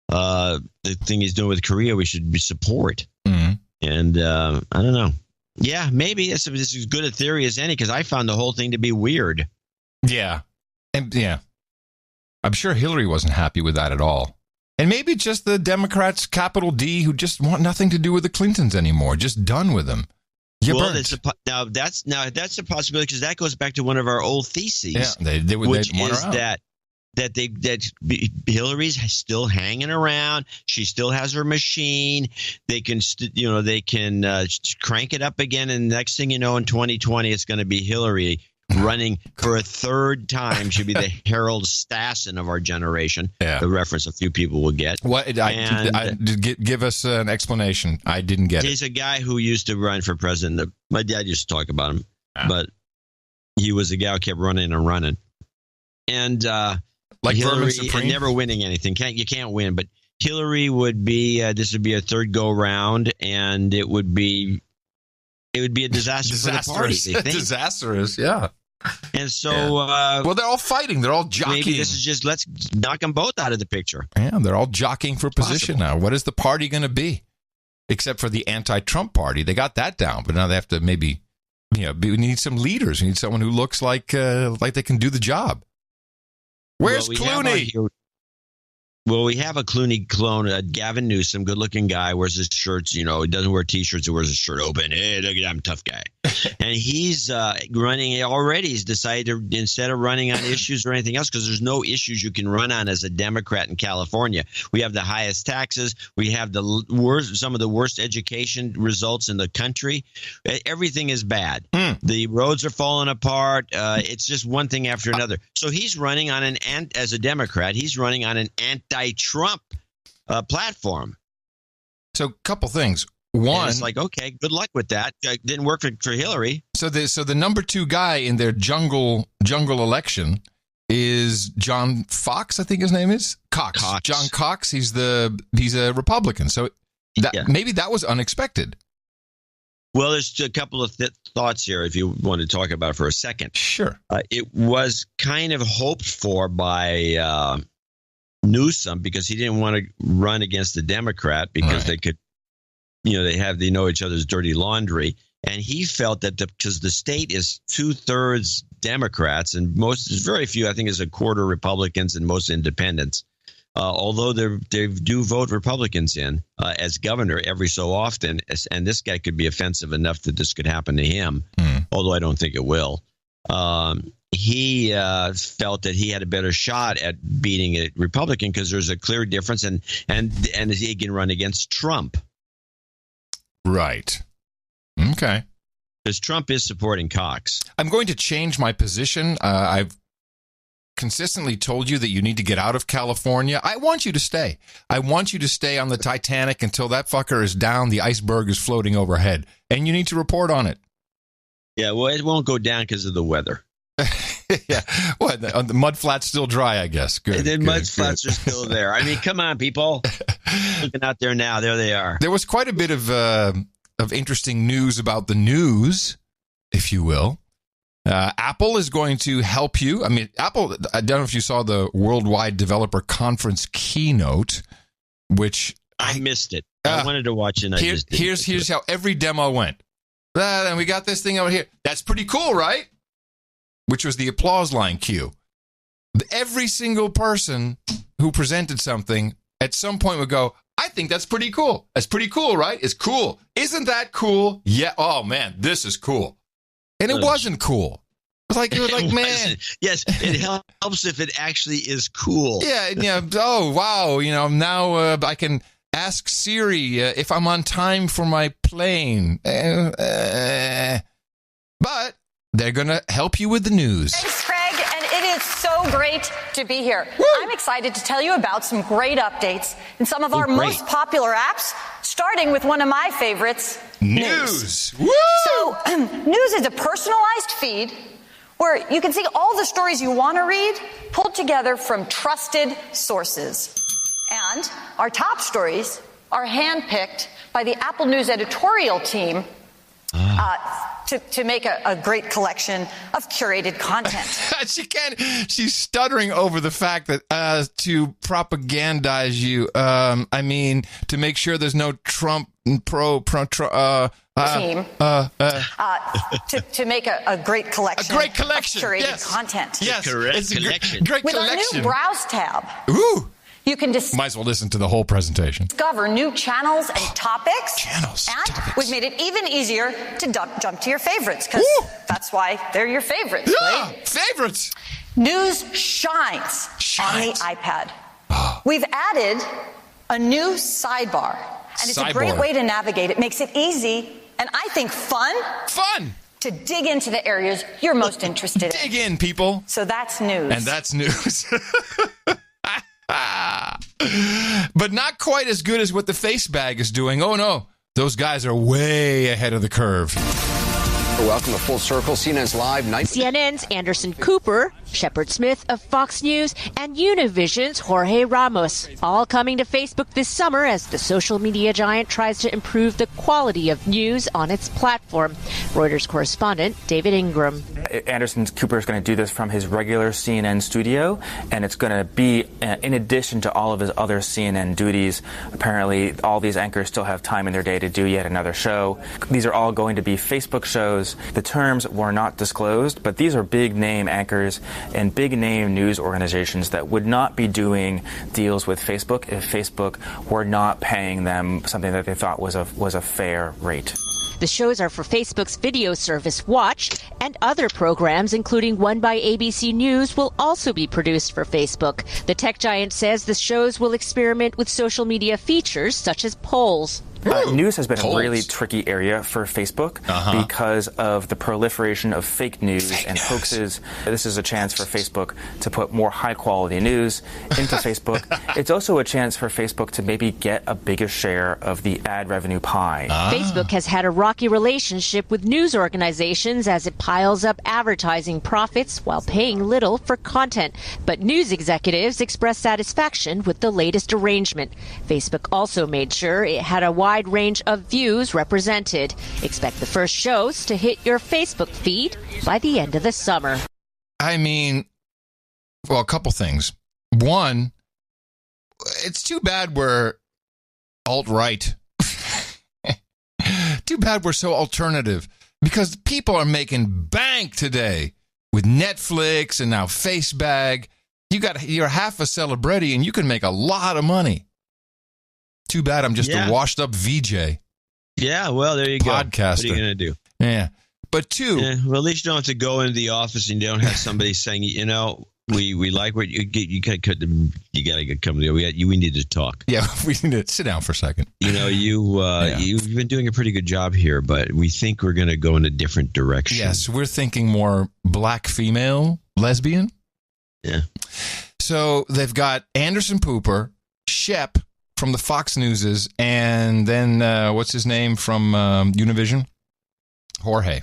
the thing he's doing with Korea, we should support. And I don't know. Yeah, maybe this is as good a theory as any, because I found the whole thing to be weird. Yeah. And I'm sure Hillary wasn't happy with that at all. And maybe just the Democrats, capital D, who just want nothing to do with the Clintons anymore. Just done with them. That's a possibility, because that goes back to one of our old theses, which is that Hillary's still hanging around. She still has her machine. They can crank it up again, and the next thing you know, in 2020, it's going to be Hillary running for a third time. She'll be the Harold Stassen of our generation. Yeah. The reference a few people will get. Give us an explanation. I didn't get it. He's a guy who used to run for president. My dad used to talk about him, but he was a guy who kept running and running. And like Hillary, and never winning anything. You can't win, but Hillary would be. This would be a third go round, and it would be a disaster for the party. They think. Disastrous, yeah. And so, they're all fighting. They're all jockeying. Maybe this is just let's knock them both out of the picture. Yeah, they're all jockeying for position now. What is the party going to be? Except for the anti-Trump party, they got that down, but now they have to maybe, we need some leaders. We need someone who looks like they can do the job. Where's Clooney? We have a Clooney clone, Gavin Newsom, good-looking guy, wears his shirts, he doesn't wear T-shirts, he wears his shirt open. Hey, look at that, I'm a tough guy. And he's running already. He's decided to, instead of running on issues or anything else, because there's no issues you can run on as a Democrat in California. We have the highest taxes. We have some of the worst education results in the country. Everything is bad. The roads are falling apart. It's just one thing after another. So he's running on as a Democrat, he's running on an anti-Trump platform. So, couple things. One, and it's like, okay, good luck with that. It didn't work for Hillary. So the number 2 guy in their jungle election is John Fox, I think his name is Cox. John Cox. He's a Republican. So maybe that was unexpected. Well, there's a couple of thoughts here, if you want to talk about it for a second. Sure. It was kind of hoped for by Newsom, because he didn't want to run against the Democrat because they could, they know each other's dirty laundry. And he felt that because the state is 2/3 Democrats and very few, I think, is a quarter Republicans and most independents. Although they do vote Republicans in as governor every so often, and this guy could be offensive enough that this could happen to him, although I don't think it will. He felt that he had a better shot at beating a Republican because there's a clear difference, and he can run against Trump. Right. Okay. Because Trump is supporting Cox. I'm going to change my position. consistently told you that you need to get out of California, I want you to stay. I want you to stay on the Titanic until that fucker is down, the iceberg is floating overhead, and you need to report on it. Yeah, well, it won't go down because of the weather. Yeah, what? The mud flats still dry, I guess. Good. The mud flats are still there. I mean, come on, people. Looking out there now, there they are. There was quite a bit of interesting news about the news, if you will. Apple is going to help you. I mean, Apple, I don't know if you saw the Worldwide Developer Conference keynote, which I missed it. I wanted to watch it. Here's how every demo went. And we got this thing over here. That's pretty cool, right? Which was the applause line cue. Every single person who presented something at some point would go, I think that's pretty cool. That's pretty cool, right? It's cool. Isn't that cool? Yeah. Oh, man, this is cool. And it wasn't cool. It was like, man. Yes, it helps if it actually is cool. Yeah. Oh, wow. Now I can ask Siri if I'm on time for my plane. But they're going to help you with the news. Thanks, Craig, and it is so great to be here. Woo! I'm excited to tell you about some great updates in some of our most popular apps, starting with one of my favorites, News. Woo! So, News is a personalized feed where you can see all the stories you want to read pulled together from trusted sources. And our top stories are handpicked by the Apple News editorial team to make a great collection of curated content. She's stuttering over the fact that to propagandize you, I mean, to make sure there's no Trump team to make a great collection. Of curated content. Yes, it's a great collection. With our new Browse tab. Ooh. You can might as well listen to the whole presentation. Discover new channels and topics. We've made it even easier to jump to your favorites, because that's why they're your favorites. Yeah, right? Favorites. News shines on the iPad. We've added a new sidebar, and it's a great way to navigate. It makes it easy and I think fun to dig into the areas you're most interested in. Dig in, people. So that's news. And that's news. But not quite as good as what the face bag is doing. Oh, no. Those guys are way ahead of the curve. Welcome to Full Circle, CNN's live night. CNN's Anderson Cooper, Shepard Smith of Fox News, and Univision's Jorge Ramos, all coming to Facebook this summer as the social media giant tries to improve the quality of news on its platform. Reuters correspondent David Ingram. Anderson Cooper is going to do this from his regular CNN studio, and it's going to be in addition to all of his other CNN duties. Apparently, all these anchors still have time in their day to do yet another show. These are all going to be Facebook shows. The terms were not disclosed, but these are big-name anchors and big-name news organizations that would not be doing deals with Facebook if Facebook were not paying them something that they thought was a fair rate. The shows are for Facebook's video service Watch, and other programs, including one by ABC News, will also be produced for Facebook. The tech giant says the shows will experiment with social media features such as polls. News has been a really tricky area for Facebook because of the proliferation of fake news and hoaxes. This is a chance for Facebook to put more high-quality news into Facebook. It's also a chance for Facebook to maybe get a bigger share of the ad revenue pie. Facebook has had a rocky relationship with news organizations as it piles up advertising profits while paying little for content. But news executives expressed satisfaction with the latest arrangement. Facebook also made sure it had a wide range of views represented. Expect the first shows to hit your Facebook feed by the end of the summer. I mean, well, a couple things. One, it's too bad we're alt-right. Too bad we're so alternative, because people are making bank today with Netflix and now Facebag. You're half a celebrity and you can make a lot of money. Too bad I'm just a washed-up VJ. Yeah, well, there you go. Podcaster. What are you going to do? Yeah. But two... Yeah, well, at least you don't have to go into the office and you don't have somebody saying, we like what you get. You got to come there. We need to talk. Yeah, we need to sit down for a second. You've been doing a pretty good job here, but we think we're going to go in a different direction. Yes, we're thinking more black female lesbian. Yeah. So they've got Anderson Pooper, Shep from the Fox Newses, and then what's his name from Univision? Jorge.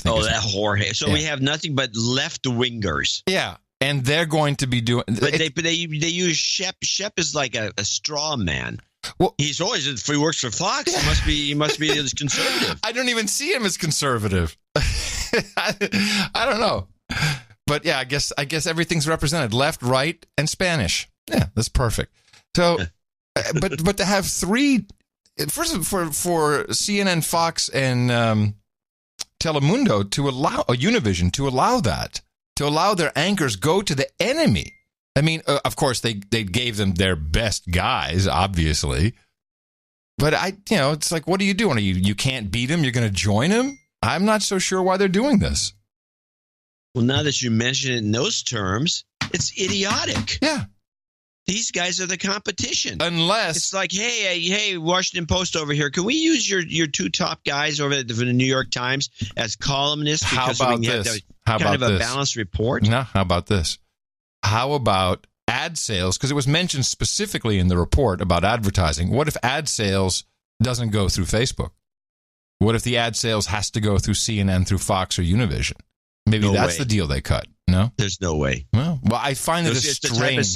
Oh, that Jorge. So we have nothing but left-wingers. Yeah. And they're going to be doing... But they use Shep. Shep is like a straw man. Well, he's always, if he works for Fox, he must be as conservative. I don't even see him as conservative. I don't know. But yeah, I guess everything's represented. Left, right, and Spanish. Yeah, that's perfect. So, but to have three... First, for CNN, Fox, and Telemundo to allow... Univision to allow that. To allow their anchors go to the enemy. I mean, of course, they gave them their best guys, obviously. But it's like, what are you doing? You can't beat him? You're going to join him? I'm not so sure why they're doing this. Well, now that you mention it in those terms, it's idiotic. Yeah. These guys are the competition. Unless it's like, hey, Washington Post over here, can we use your two top guys over at the New York Times as columnists? How about this? How about a balanced report? No, how about this? How about ad sales? Because it was mentioned specifically in the report about advertising. What if ad sales doesn't go through Facebook? What if the ad sales has to go through CNN, through Fox, or Univision? Maybe that's the deal they cut. No? There's no way. Well, I find it strange.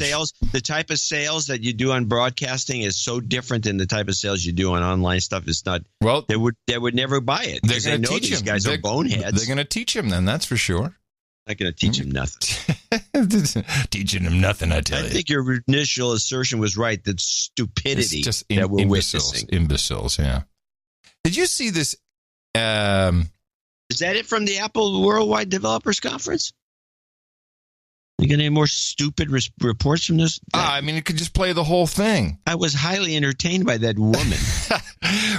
The type of sales that you do on broadcasting is so different than the type of sales you do on online stuff. It's not. Well, they would never buy it. They're going to teach these guys are boneheads. They're going to teach him then. That's for sure. Not going to teach him nothing. Teaching him nothing, I tell you. I think your initial assertion was right. That stupidity it's just that we're imbeciles, witnessing. Imbeciles, yeah. Did you see this? Is that it from the Apple Worldwide Developers Conference? You got any more stupid reports from this? I mean, it could just play the whole thing. I was highly entertained by that woman.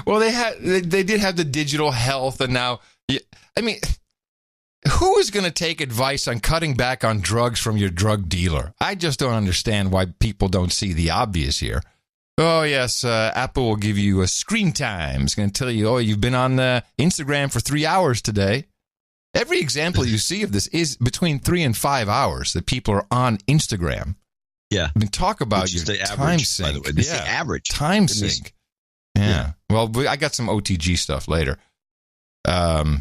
Well, they did have the digital health, and now, I mean, who is going to take advice on cutting back on drugs from your drug dealer? I just don't understand why people don't see the obvious here. Oh, yes, Apple will give you a screen time. It's going to tell you, you've been on Instagram for 3 hours today. Every example you see of this is between 3 and 5 hours that people are on Instagram. Yeah. I mean, talk about your time sink. By the way. This is the average. Time sink. Yeah. Well, I got some OTG stuff later. Oh,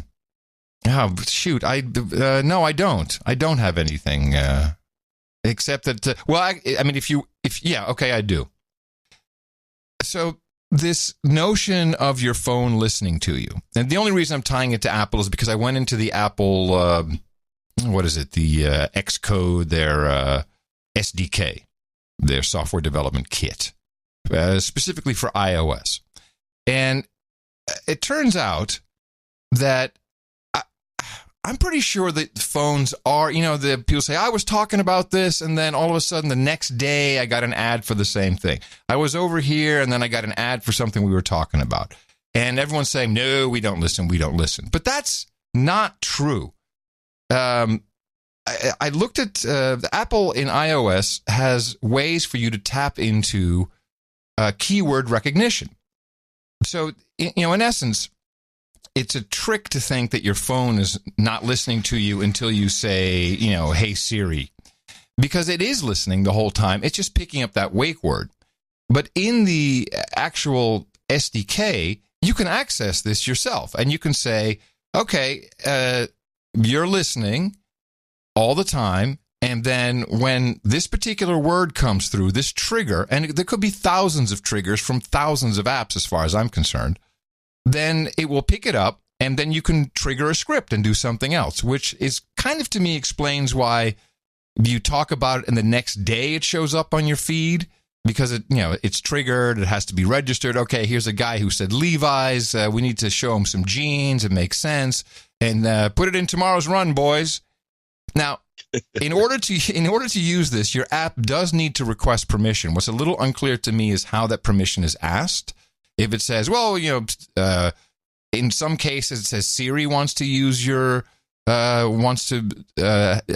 shoot. No, I don't. I don't have anything except that, I mean, I do. So this notion of your phone listening to you, and the only reason I'm tying it to Apple is because I went into the Apple, the Xcode, their SDK, their software development kit, specifically for iOS. And it turns out that I'm pretty sure that phones are, the people say, I was talking about this, and then all of a sudden the next day I got an ad for the same thing. I was over here, and then I got an ad for something we were talking about. And everyone's saying, no, we don't listen. But that's not true. I looked at the Apple in iOS has ways for you to tap into keyword recognition. So, in essence, it's a trick to think that your phone is not listening to you until you say, hey, Siri, because it is listening the whole time. It's just picking up that wake word. But in the actual SDK, you can access this yourself, and you can say, okay, you're listening all the time, and then when this particular word comes through, this trigger, and there could be thousands of triggers from thousands of apps as far as I'm concerned, then it will pick it up, and then you can trigger a script and do something else, which is kind of, to me, explains why you talk about it and the next day it shows up on your feed, because it's triggered, it has to be registered. Okay, here's a guy who said Levi's, we need to show him some jeans, it makes sense, and put it in tomorrow's run, boys. Now, in order to use this, your app does need to request permission. What's a little unclear to me is how that permission is asked. If it says, in some cases it says Siri wants to use wants to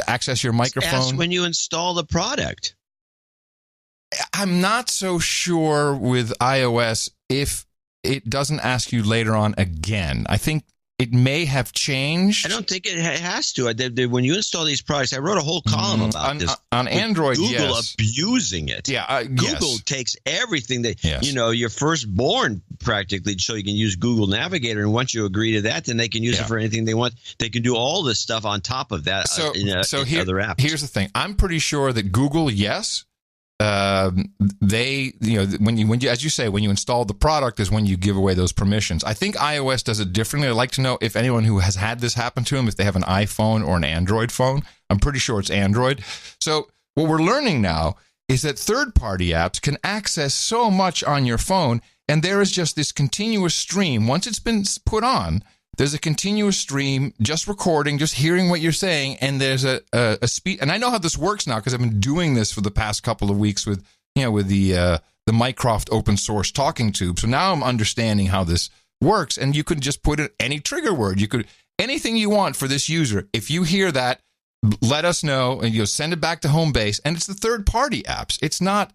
access your microphone. Ask when you install the product. I'm not so sure with iOS if it doesn't ask you later on again. I think it may have changed. I don't think it has to. When you install these products, I wrote a whole column about this. On Android, Google abusing it. Yeah, Google takes everything that, your firstborn practically, so you can use Google Navigator. And once you agree to that, then they can use it for anything they want. They can do all this stuff on top of that in other apps. Here's the thing. I'm pretty sure that Google, they, when you, as you say, when you install the product is when you give away those permissions. I think iOS does it differently. I'd like to know if anyone who has had this happen to them, if they have an iPhone or an Android phone. I'm pretty sure it's Android. So what we're learning now is that third-party apps can access so much on your phone, and there is just this continuous stream. Once it's been put on, there's a continuous stream, just recording, just hearing what you're saying, and there's a speed. And I know how this works now because I've been doing this for the past couple of weeks with the Mycroft open source talking tube. So now I'm understanding how this works, and you could just put in any trigger word. You could anything you want for this user. If you hear that, let us know, and you'll send it back to home base. And it's the third-party apps. It's not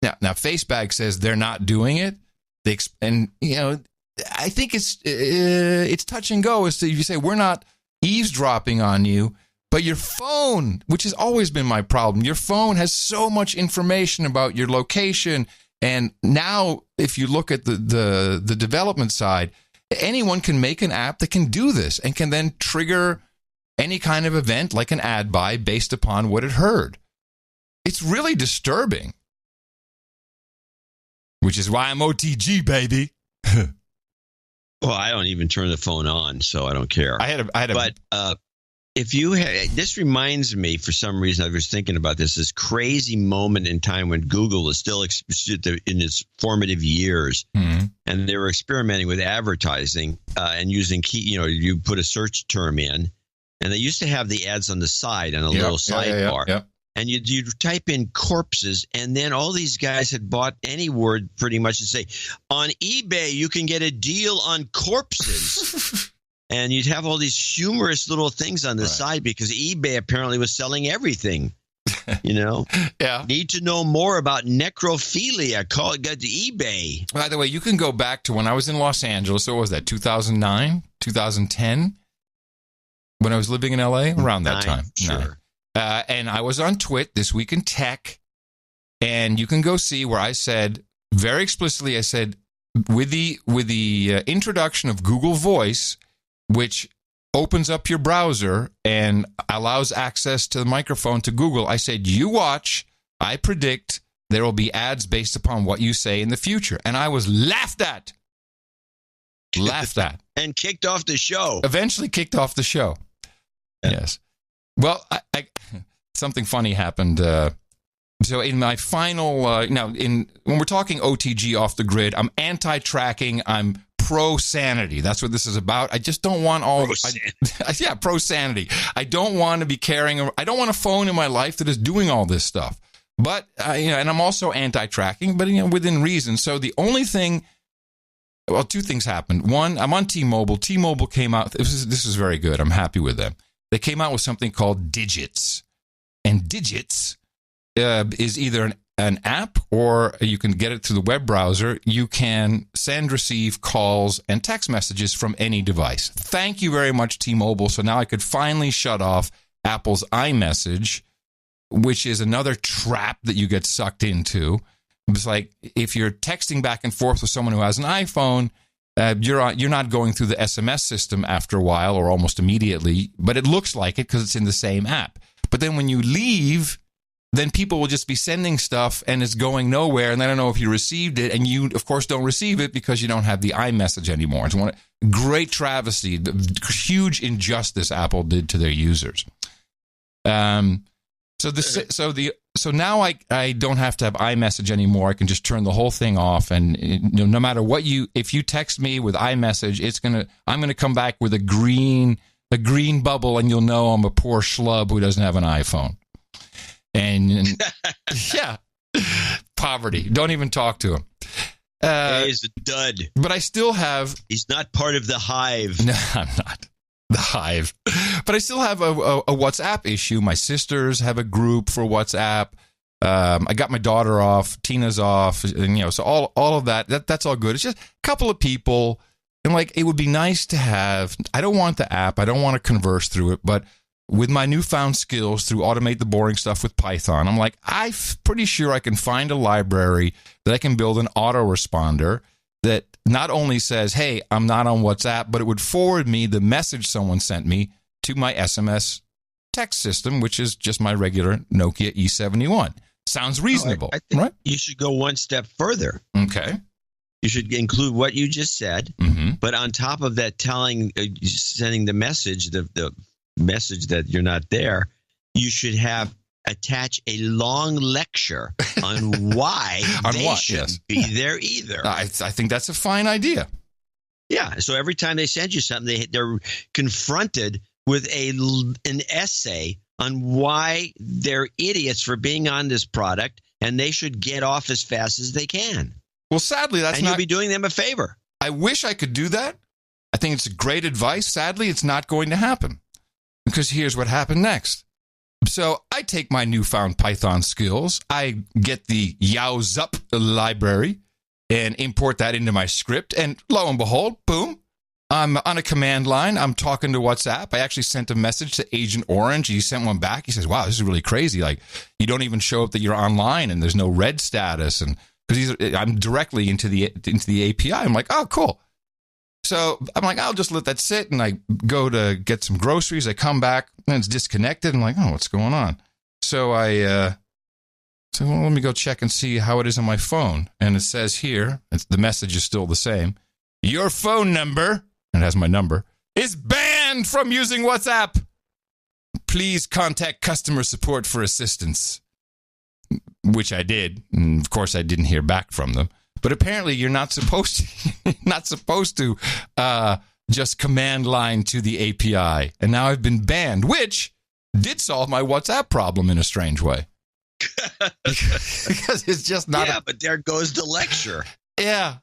now. Facebag says they're not doing it. I think it's touch and go. Is if you say we're not eavesdropping on you, but your phone, which has always been my problem, your phone has so much information about your location. And now, if you look at the development side, anyone can make an app that can do this and can then trigger any kind of event like an ad buy based upon what it heard. It's really disturbing. Which is why I'm OTG, baby. Well, I don't even turn the phone on, so I don't care. But if you this reminds me, for some reason, I was thinking about this crazy moment in time when Google is still in its formative years, and they were experimenting with advertising and using you put a search term in, and they used to have the ads on the side on a little sidebar. And you'd type in corpses, and then all these guys had bought any word pretty much and say, on eBay, you can get a deal on corpses. And you'd have all these humorous little things on the side because eBay apparently was selling everything. Need to know more about necrophilia? Go to eBay. By the way, you can go back to when I was in Los Angeles. So what was that, 2009, 2010? When I was living in LA? Around that time. Sure. And I was on Twit, This Week in Tech, and you can go see where I said, very explicitly, I said, with the introduction of Google Voice, which opens up your browser and allows access to the microphone to Google, I said, you watch, I predict there will be ads based upon what you say in the future. And I was laughed at. And kicked off the show. Eventually kicked off the show. Yes. Well, something funny happened. So in my final, when we're talking OTG off the grid, I'm anti-tracking. I'm pro-sanity. That's what this is about. I just don't want pro-sanity. I don't want to be I don't want a phone in my life that is doing all this stuff. But, and I'm also anti-tracking, but, within reason. So the only thing, two things happened. One, I'm on T-Mobile. T-Mobile came out. This is very good. I'm happy with them. They came out with something called Digits. And Digits is either an app or you can get it through the web browser. You can send, receive calls and text messages from any device. Thank you very much, T-Mobile. So now I could finally shut off Apple's iMessage, which is another trap that you get sucked into. It's like if you're texting back and forth with someone who has an iPhone, you're not going through the SMS system after a while or almost immediately, but it looks like it because it's in the same app. But then when you leave, then people will just be sending stuff and it's going nowhere, and they don't know if you received it, and you, of course, don't receive it because you don't have the iMessage anymore. It's one great travesty, the huge injustice Apple did to their users. So now I don't have to have iMessage anymore. I can just turn the whole thing off, and no matter what if you text me with iMessage, I'm gonna come back with a green bubble, and you'll know I'm a poor schlub who doesn't have an iPhone. And yeah, poverty. Don't even talk to him. He's a dud. But I still have. He's not part of the hive. No, I'm not. The hive. But I still have a WhatsApp issue. My sisters have a group for WhatsApp. I got my daughter off. Tina's off. And, so all of that's all good. It's just a couple of people And like, it would be nice to have, I don't want the app, I don't want to converse through it, but with my newfound skills through automate the boring stuff with Python, I'm like, I'm pretty sure I can find a library that I can build an autoresponder that not only says, hey, I'm not on WhatsApp, but it would forward me the message someone sent me to my SMS text system, which is just my regular Nokia E71. Sounds reasonable, I think right? You should go one step further. Okay. You should include what you just said, but on top of that, sending the message, the message that you're not there, you should attach a long lecture on why they shouldn't be there either. I think that's a fine idea. Yeah. So every time they send you something, they're confronted with an essay on why they're idiots for being on this product, and they should get off as fast as they can. Well, sadly, you'll be doing them a favor. I wish I could do that. I think it's great advice. Sadly, it's not going to happen, because here's what happened next. So I take my newfound Python skills. I get the Yowzup library and import that into my script. And lo and behold, boom, I'm on a command line. I'm talking to WhatsApp. I actually sent a message to Agent Orange. He sent one back. He says, wow, this is really crazy. Like, you don't even show up that you're online, and there's no red status. And because I'm directly into the API. I'm like, oh, cool. So I'm like, I'll just let that sit, and I go to get some groceries. I come back, and it's disconnected. I'm like, oh, what's going on? So I said, well, let me go check and see how it is on my phone. And it says here, the message is still the same. Your phone number, and it has my number, is banned from using WhatsApp. Please contact customer support for assistance. Which I did. And of course, I didn't hear back from them. But apparently, you're not supposed to just command line to the API. And now I've been banned, which did solve my WhatsApp problem in a strange way. Because it's just not. Yeah, but there goes the lecture. Yeah,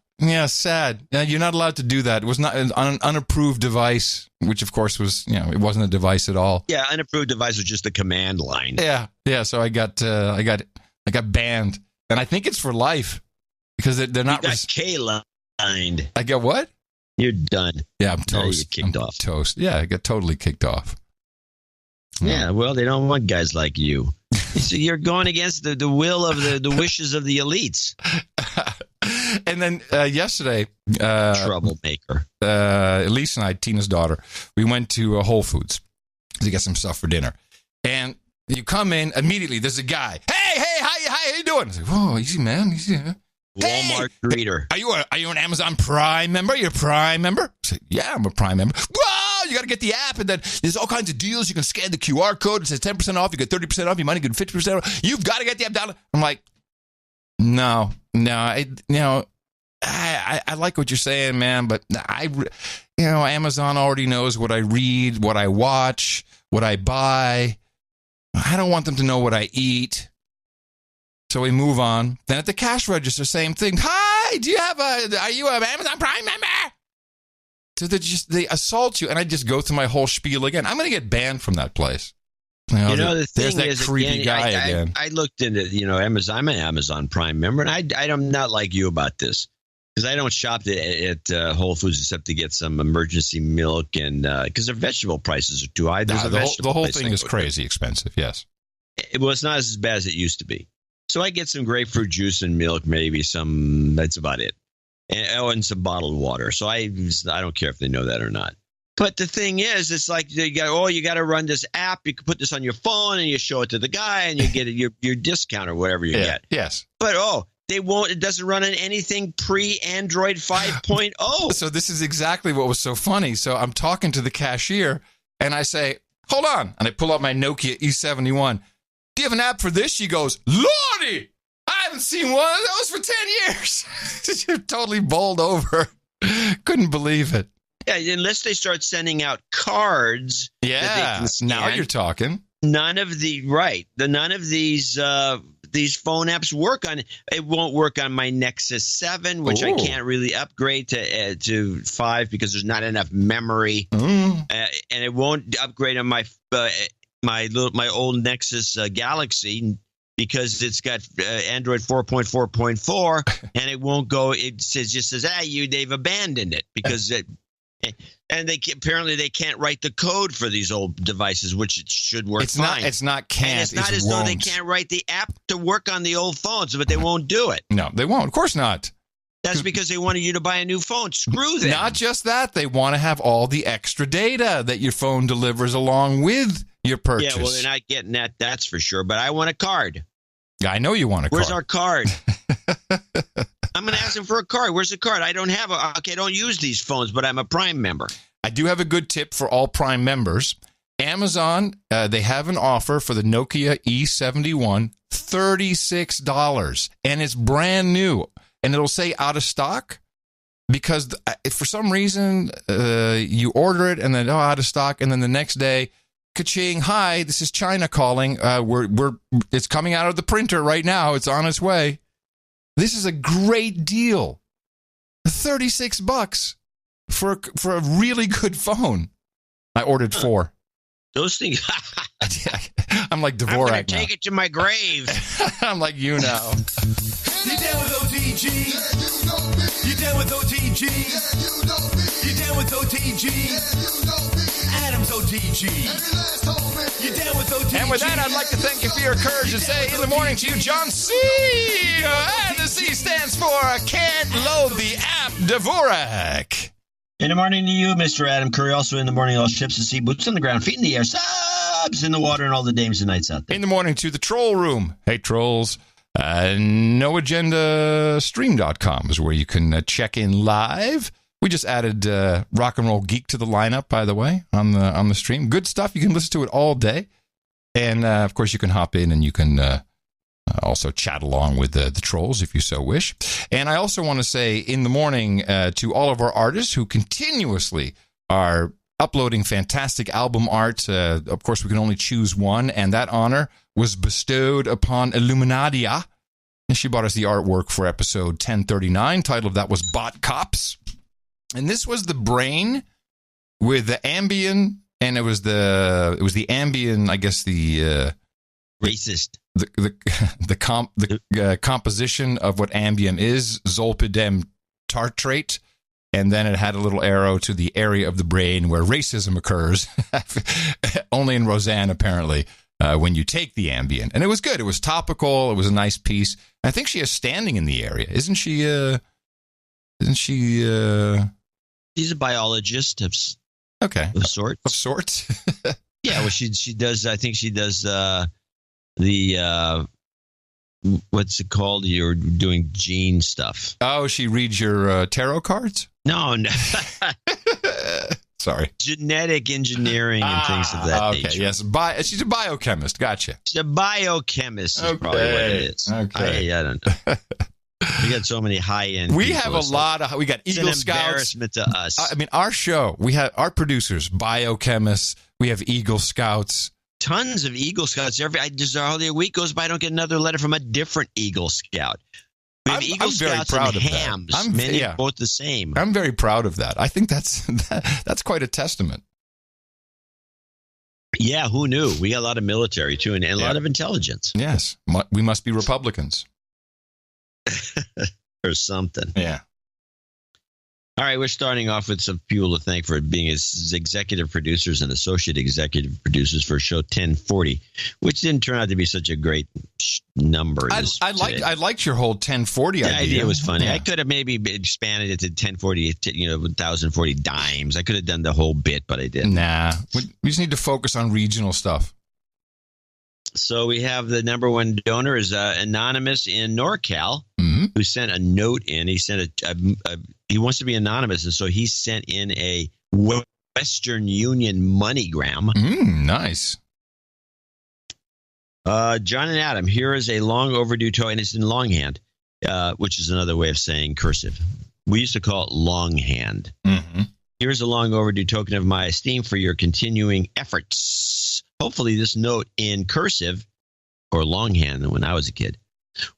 sad. You're not allowed to do that. It was not an unapproved device, which of course was, it wasn't a device at all. Yeah, unapproved device was just a command line. Yeah. So I got banned, and I think it's for life. Because they're not. You got K-lined. I get what? You're done. Yeah, I'm toast. You're kicked off. Toast. Yeah, I got totally kicked off. Yeah, well, they don't want guys like you. So you're going against the will of the wishes of the elites. And then yesterday, troublemaker. Elise and I, Tina's daughter, we went to Whole Foods to get some stuff for dinner. And you come in immediately. There's a guy. Hey, how you doing? I was like, whoa, easy, man, easy. Walmart greeter. Are you an Amazon Prime member? You're a Prime member? I said, yeah, I'm a Prime member. Whoa, you got to get the app, and then there's all kinds of deals. You can scan the QR code. It says 10% off. You get 30% off. You might get 50% off. You've got to get the app down. I'm like, no. I like what you're saying, man, but Amazon already knows what I read, what I watch, what I buy. I don't want them to know what I eat. So we move on. Then at the cash register, same thing. Hi, are you an Amazon Prime member? So they assault you, and I just go through my whole spiel again. I'm going to get banned from that place. The there's thing that is, creepy guy again. I looked into, Amazon. I'm an Amazon Prime member, and I'm not like you about this, because I don't shop at Whole Foods except to get some emergency milk, and because their vegetable prices are too high. The whole thing is crazy expensive. Yes. Well, it's not as bad as it used to be. So I get some grapefruit juice and milk, maybe some. That's about it, and some bottled water. So I don't care if they know that or not. But the thing is, it's like you got to run this app. You can put this on your phone, and you show it to the guy, and you get your discount or whatever you get. Yes. But they won't. It doesn't run on anything pre-Android 5.0. So this is exactly what was so funny. So I'm talking to the cashier, and I say, "Hold on," and I pull out my Nokia E71. Do you have an app for this? She goes, Lordy, I haven't seen one of those for 10 years. She's totally bowled over. Couldn't believe it. Yeah, unless they start sending out cards. Yeah, that they can scan, now you're talking. None of these phone apps work on it. It won't work on my Nexus 7, which I can't really upgrade to 5 because there's not enough memory. And it won't upgrade on my old Nexus Galaxy because it's got Android 4.4.4, and it won't go. It just says, they've abandoned it because and apparently they can't write the code for these old devices, which it should work fine. It's not can't. And it's not as though they can't write the app to work on the old phones, but they won't do it. No, they won't. Of course not. That's because they wanted you to buy a new phone. Screw them. Not just that. They want to have all the extra data that your phone delivers along with your purchase. Yeah, well, they're not getting that. That's for sure. But I want a card. I know you want a Where's card. Where's our card? I'm going to ask them for a card. Where's the card? I don't have a. Okay, I don't use these phones, but I'm a Prime member. I do have a good tip for all Prime members. Amazon, they have an offer for the Nokia E71, $36, and it's brand new. And it'll say out of stock because if for some reason you order it and then out of stock, and then the next day, ka-ching, hi, this is China calling. It's coming out of the printer right now. It's on its way. This is a great deal. $36 for a really good phone. I ordered 4. Those things. I'm like Dvorak I'm going to now. take it to my grave. I'm like you now. You down with OTG? You down with OTG? You down with OTG? Adam's OTG. You down with OTG? And with that, I'd like to thank you for your courage and say in the morning to you, John C. And the C stands for Can't Load the App, Dvorak. In the morning to you, Mr. Adam Curry. Also in the morning, all ships and sea boots on the ground, feet in the air, subs in the water, and all the dames and knights out there. In the morning to the troll room. Hey, trolls. NoAgendaStream.com is where you can check in live. We just added Rock and Roll Geek to the lineup, by the way, on the stream. Good stuff. You can listen to it all day. And, of course, you can hop in and you can also chat along with the trolls if you so wish. And I also want to say in the morning to all of our artists who continuously are uploading fantastic album art. Of course, we can only choose one, and that honor was bestowed upon Illuminadia. And she brought us the artwork for episode 1039. Title of that was Bot Cops. And this was the brain with the Ambien, and it was the Ambien, I guess the racist. The composition of what Ambien is, zolpidem tartrate, and then it had a little arrow to the area of the brain where racism occurs, only in Roseanne, apparently, when you take the Ambien. And it was good. It was topical. It was a nice piece. I think she is standing in the area. Isn't she? She's a biologist of sorts. Of sorts? Yeah, well, she does, I think she does the what's it called? You're doing gene stuff. Oh, she reads your tarot cards? No. Sorry. Genetic engineering and things of that nature. Yes. She's a biochemist. Gotcha. She's a biochemist is probably what it is. Okay. I don't know. We got so many high-end We people, have a lot of... We got Eagle Scouts. It's an embarrassment to us. I mean, our show, we have our producers, biochemists. We have Eagle Scouts. Tons of Eagle Scouts. Just hardly a week goes by, I don't get another letter from a different Eagle Scout. We have Eagle Scouts and hams. Both the same. I'm very proud of that. I think that's quite a testament. Yeah, who knew? We got a lot of military, too, and a lot of intelligence. Yes. We must be Republicans. Or something. Yeah. All right, we're starting off with some people to thank for being as executive producers and associate executive producers for show 1040, which didn't turn out to be such a great number. I liked your whole 1040 idea. The idea was funny. Yeah. I could have maybe expanded it to 1040, 1040 dimes. I could have done the whole bit, but I didn't. Nah, we just need to focus on regional stuff. So we have the number one donor is Anonymous in NorCal, who sent a note in. He sent he wants to be anonymous, and so he sent in a Western Union MoneyGram. Nice. John and Adam, here is a long overdue token. It's in longhand, which is another way of saying cursive. We used to call it longhand. Mm-hmm. Here's a long overdue token of my esteem for your continuing efforts. Hopefully this note in cursive or longhand when I was a kid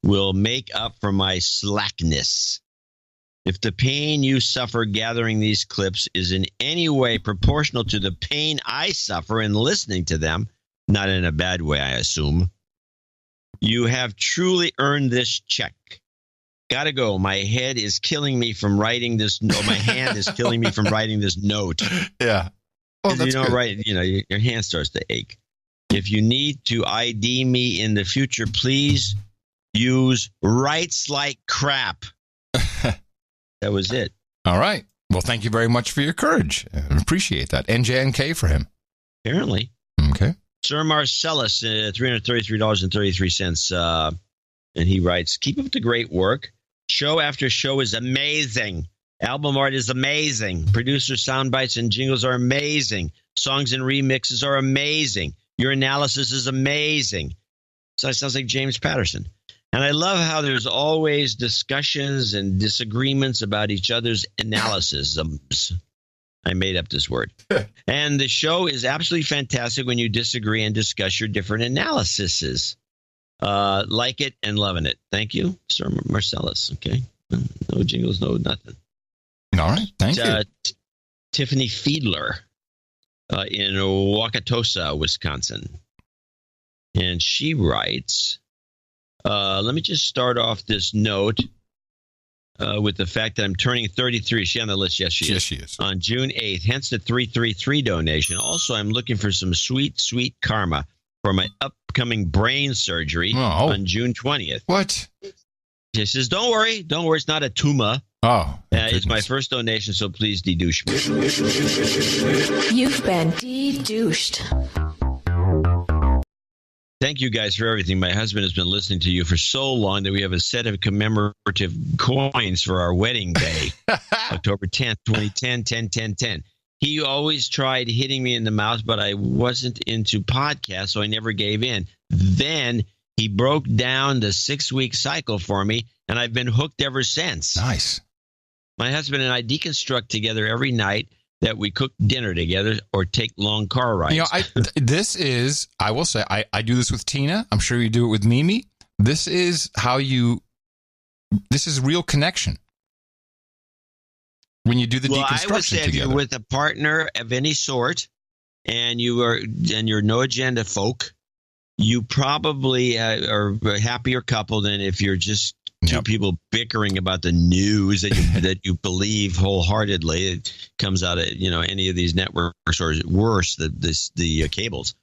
will make up for my slackness. If the pain you suffer gathering these clips is in any way proportional to the pain I suffer in listening to them, not in a bad way, I assume, You have truly earned this check. Gotta go. My head is killing me from writing this. No, my hand is killing me from writing this note. Yeah. Oh, that's good. Right. Your hand starts to ache. If you need to ID me in the future, please use writes like crap. That was it. All right. Well, thank you very much for your courage. I appreciate that. NJNK for him. Apparently. Okay. Sir Marcellus, $333.33. And he writes, keep up the great work. Show after show is amazing. Album art is amazing. Producer sound bites and jingles are amazing. Songs and remixes are amazing. Your analysis is amazing. So it sounds like James Patterson. And I love how there's always discussions and disagreements about each other's analysis. I made up this word. And the show is absolutely fantastic when you disagree and discuss your different analyses. Like it and loving it. Thank you, Sir Marcellus. Okay. No jingles, no nothing. All right. Thank you. Tiffany Fiedler in Wauwatosa, Wisconsin. And she writes, let me just start off this note with the fact that I'm turning 33. Is she on the list? Yes, she is. Yes, she is. On June 8th, hence the 333 donation. Also, I'm looking for some sweet, sweet karma for my upcoming brain surgery on June 20th. What? She says, don't worry. It's not a tumor. Oh. It's my first donation, so please de-douche me. You've been de-douched. Thank you guys for everything. My husband has been listening to you for so long that we have a set of commemorative coins for our wedding day, October 10th, 2010, 10-10-10. He always tried hitting me in the mouth, but I wasn't into podcasts, so I never gave in. Then he broke down the 6-week cycle for me, and I've been hooked ever since. Nice. My husband and I deconstruct together every night that we cook dinner together or take long car rides. I will say, I do this with Tina. I'm sure you do it with Mimi. This is real connection. When you do the deconstruction I would say together. if you're with a partner of any sort and you're no agenda folk, you probably are a happier couple than if you're just two people bickering about the news that you believe wholeheartedly. It comes out of any of these networks, or worse, the cables.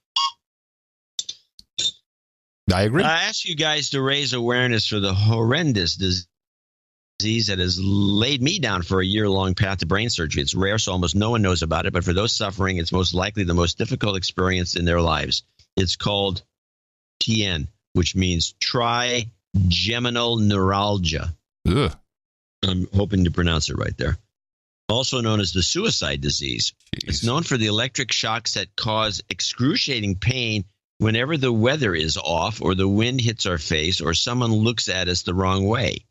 I agree. I ask you guys to raise awareness for the horrendous disease that has laid me down for a year-long path to brain surgery. It's rare, so almost no one knows about it. But for those suffering, it's most likely the most difficult experience in their lives. It's called TN, which means trigeminal neuralgia. Ugh. I'm hoping to pronounce it right there. Also known as the suicide disease. Jeez. It's known for the electric shocks that cause excruciating pain whenever the weather is off or the wind hits our face or someone looks at us the wrong way.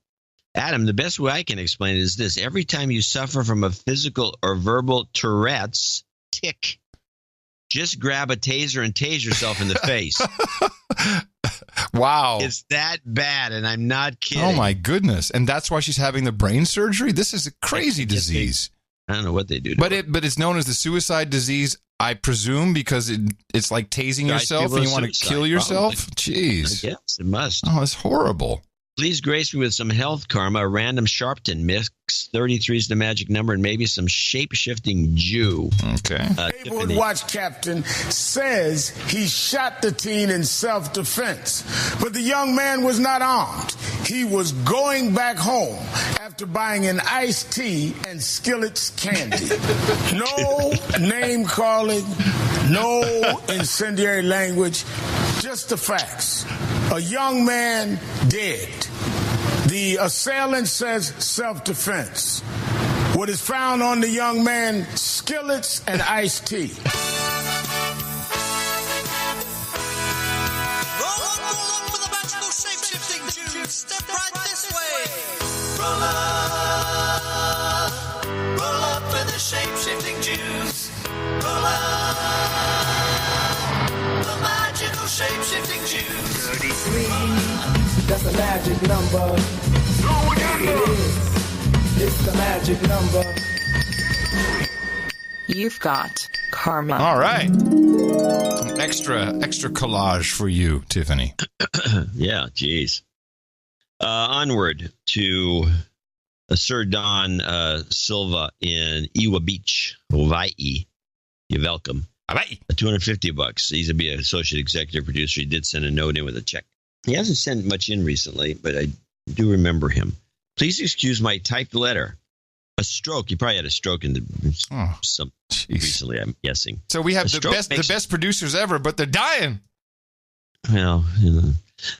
Adam, the best way I can explain it is this. Every time you suffer from a physical or verbal Tourette's tick, just grab a taser and tase yourself in the face. Wow. It's that bad, and I'm not kidding. Oh, my goodness. And that's why she's having the brain surgery? This is a crazy disease. I don't know what they do. But it's known as the suicide disease, I presume, because it's like tasing yourself and you want to kill yourself? Probably. Jeez. I guess it must. Oh, it's horrible. Please grace me with some health karma, a random Sharpton mix, 33 is the magic number, and maybe some shape-shifting Jew. Okay. Neighborhood Watch captain says he shot the teen in self-defense, but the young man was not armed. He was going back home after buying an iced tea and Skillet's candy. No name-calling, no incendiary language, just the facts. A young man dead. The assailant says self-defense. What is found on the young man, skillets and iced tea. Roll up with the magical shape-shifting Jews. Step right this way. Roll up with the shape-shifting Jews. Roll up. The magical shape-shifting Jews. 33, that's the magic number. It's the magic number. You've got karma. All right. Extra collage for you, Tiffany. Yeah, geez. Onward to Sir Don Silva in Iwa Beach, Hawaii. You're welcome. Hawaii. $250. He's an associate executive producer. He did send a note in with a check. He hasn't sent much in recently, but I do remember him. Please excuse my typed letter. A stroke. He probably had a stroke recently, I'm guessing. So we have the best producers ever, but they're dying. Well,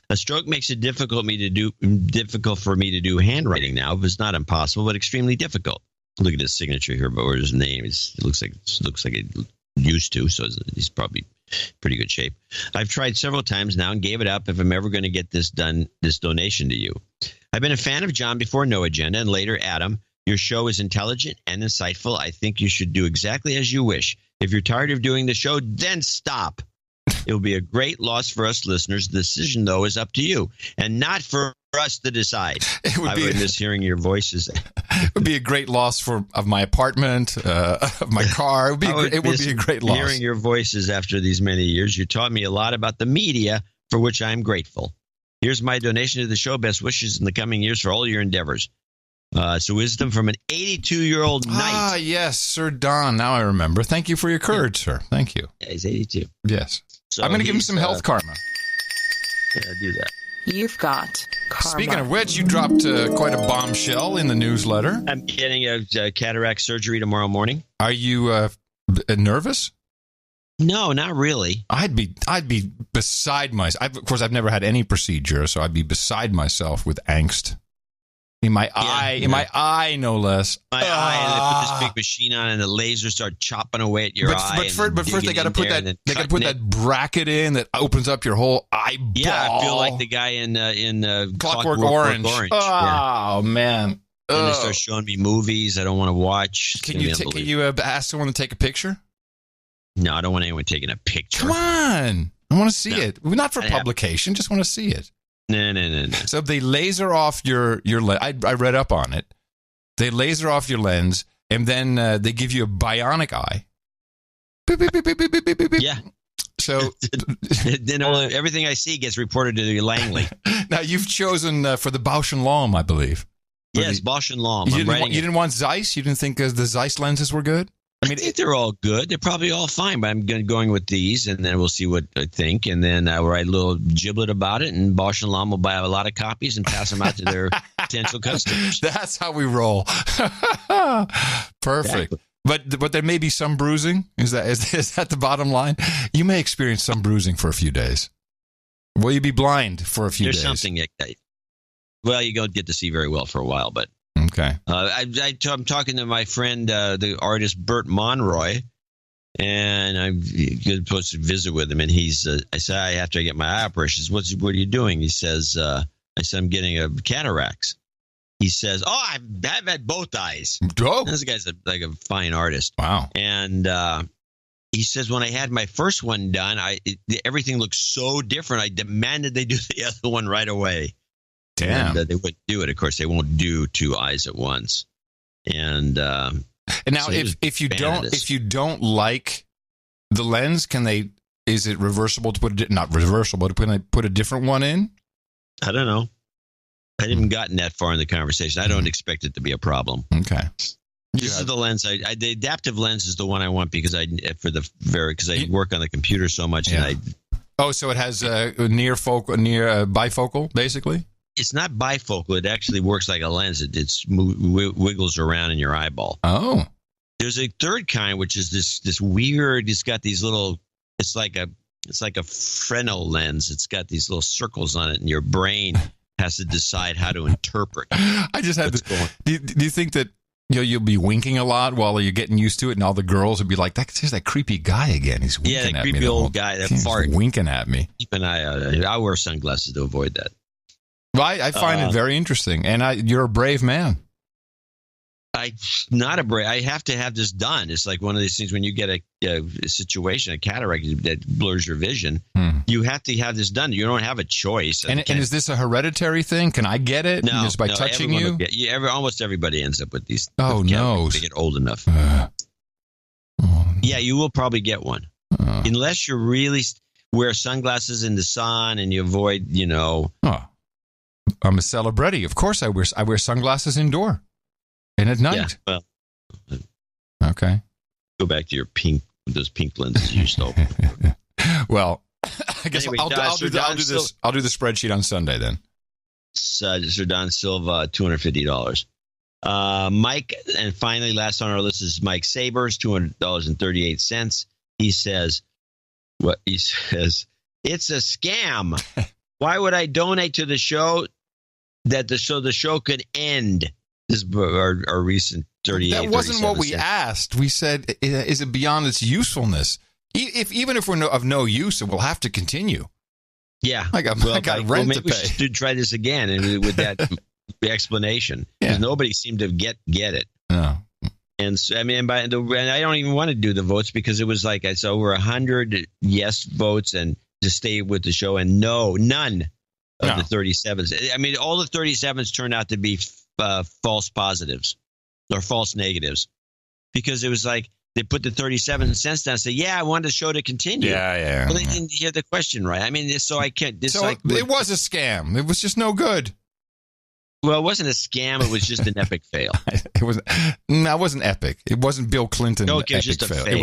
a stroke makes it difficult for me to do handwriting now. It's not impossible, but extremely difficult. Look at his signature here, but where's his name? It looks like it used to, so he's probably pretty good shape. I've tried several times now and gave it up if I'm ever going to get this donation to you. I've been a fan of John before No Agenda and later Adam. Your show is intelligent and insightful. I think you should do exactly as you wish. If you're tired of doing the show, then stop. It will be a great loss for us listeners. The decision, though, is up to you and not for us to decide. I would miss hearing your voices. It would be a great loss of my apartment, of my car. It would be a great loss. Hearing your voices after these many years, you taught me a lot about the media, for which I am grateful. Here's my donation to the show. Best wishes in the coming years for all your endeavors. So wisdom from an 82-year-old knight. Ah, yes, Sir Don. Now I remember. Thank you for your courage, sir. Thank you. Yeah, he's 82. Yes. So I'm going to give him some health karma. Yeah, do that. You've got karma. Speaking of which, you dropped quite a bombshell in the newsletter. I'm getting a cataract surgery tomorrow morning. Are you nervous? No, not really. I'd be beside myself. Of course, I've never had any procedure, so I'd be beside myself with angst. In my eye, no less. My eye, and they put this big machine on, and the lasers start chopping away at your eye. But first, they got to put that bracket in that opens up your whole eyeball. Yeah, I feel like the guy in Clockwork Orange. Oh man! And they start showing me movies I don't want to watch. Can you ask someone to take a picture? No, I don't want anyone taking a picture. Come on, I want to see it. Not for publication, just want to see it. No. So they laser off your lens. I read up on it. They laser off your lens, and then they give you a bionic eye. Beep, beep, beep, beep, beep, beep, beep. Yeah. So then everything I see gets reported to Langley. Now you've chosen for the Bausch & Lomb, I believe. Yes, Bausch & Lomb. You didn't want Zeiss? You didn't think the Zeiss lenses were good? I think they're all good. They're probably all fine, but I'm going with these, and then we'll see what I think, and then I'll write a little giblet about it, and Bausch & Lomb will buy a lot of copies and pass them out to their potential customers. That's how we roll. Perfect. Exactly. But there may be some bruising. Is that the bottom line? You may experience some bruising for a few days. Will you be blind for a few days? There's something that, well, you don't get to see very well for a while, but. Okay. I'm talking to my friend, the artist Bert Monroy, and I'm supposed to visit with him. And I said, after I get my eye operation, what are you doing? He says, I said, I'm getting a cataracts. He says, I've had both eyes. Oh. This guy's like a fine artist. Wow. And he says, when I had my first one done, everything looked so different. I demanded they do the other one right away. Damn. And they wouldn't do it. Of course, they won't do two eyes at once. And now, so if you don't like the lens, is it reversible to put not reversible to put a different one in? I don't know. I haven't gotten that far in the conversation. I don't expect it to be a problem. Okay. This is the lens. The adaptive lens is the one I want because I work on the computer so much. Yeah. So it has a near bifocal, basically. It's not bifocal. It actually works like a lens. It wiggles around in your eyeball. Oh. There's a third kind, which is this weird. It's got these little. It's like a Fresnel lens. It's got these little circles on it, and your brain has to decide how to interpret. I just had do you think that you'll be winking a lot while you're getting used to it, and all the girls will be like, "There's that creepy guy again. He's winking at me." Yeah, that creepy old guy that fart winking at me. Keep an eye out. I wear sunglasses to avoid that. Well, I find it very interesting, and you're a brave man. I'm not a brave. I have to have this done. It's like one of these things when you get a situation, a cataract that blurs your vision. You have to have this done. You don't have a choice. And is this a hereditary thing? Can I get it just by touching you? Almost everybody ends up with these. Oh, no. They get old enough. Yeah, you will probably get one. Unless you really wear sunglasses in the sun and you avoid, Oh, I'm a celebrity. Of course I wear sunglasses indoor and at night. Yeah, well, okay. Go back to those pink lenses you stole. Well, I guess anyway, I'll do this. I'll do the spreadsheet on Sunday then. Sir Don Silva, $250. Mike, and finally, last on our list is Mike Sabers, $200.38. He says, it's a scam. Why would I donate to the show the show could end? This is our recent 38. That wasn't what we asked. We said, is it beyond its usefulness? Even if we're of no use, it will have to continue. Yeah. I got rent to pay. We should try this again and with that explanation. Because nobody seemed to get it. No. And so, I mean, and I don't even want to do the votes because it was like it's over 100 yes votes and to stay with the show and none of the 37s. I mean, all the 37s turned out to be false positives or false negatives because it was like they put the 37 cents down and say, I want the show to continue. Yeah. Well, they didn't hear the question right. I mean, so I can't. It was a scam. It was just no good. Well, it wasn't a scam. It was just an epic fail. It wasn't epic. It wasn't Bill Clinton. No, it was just a fail. It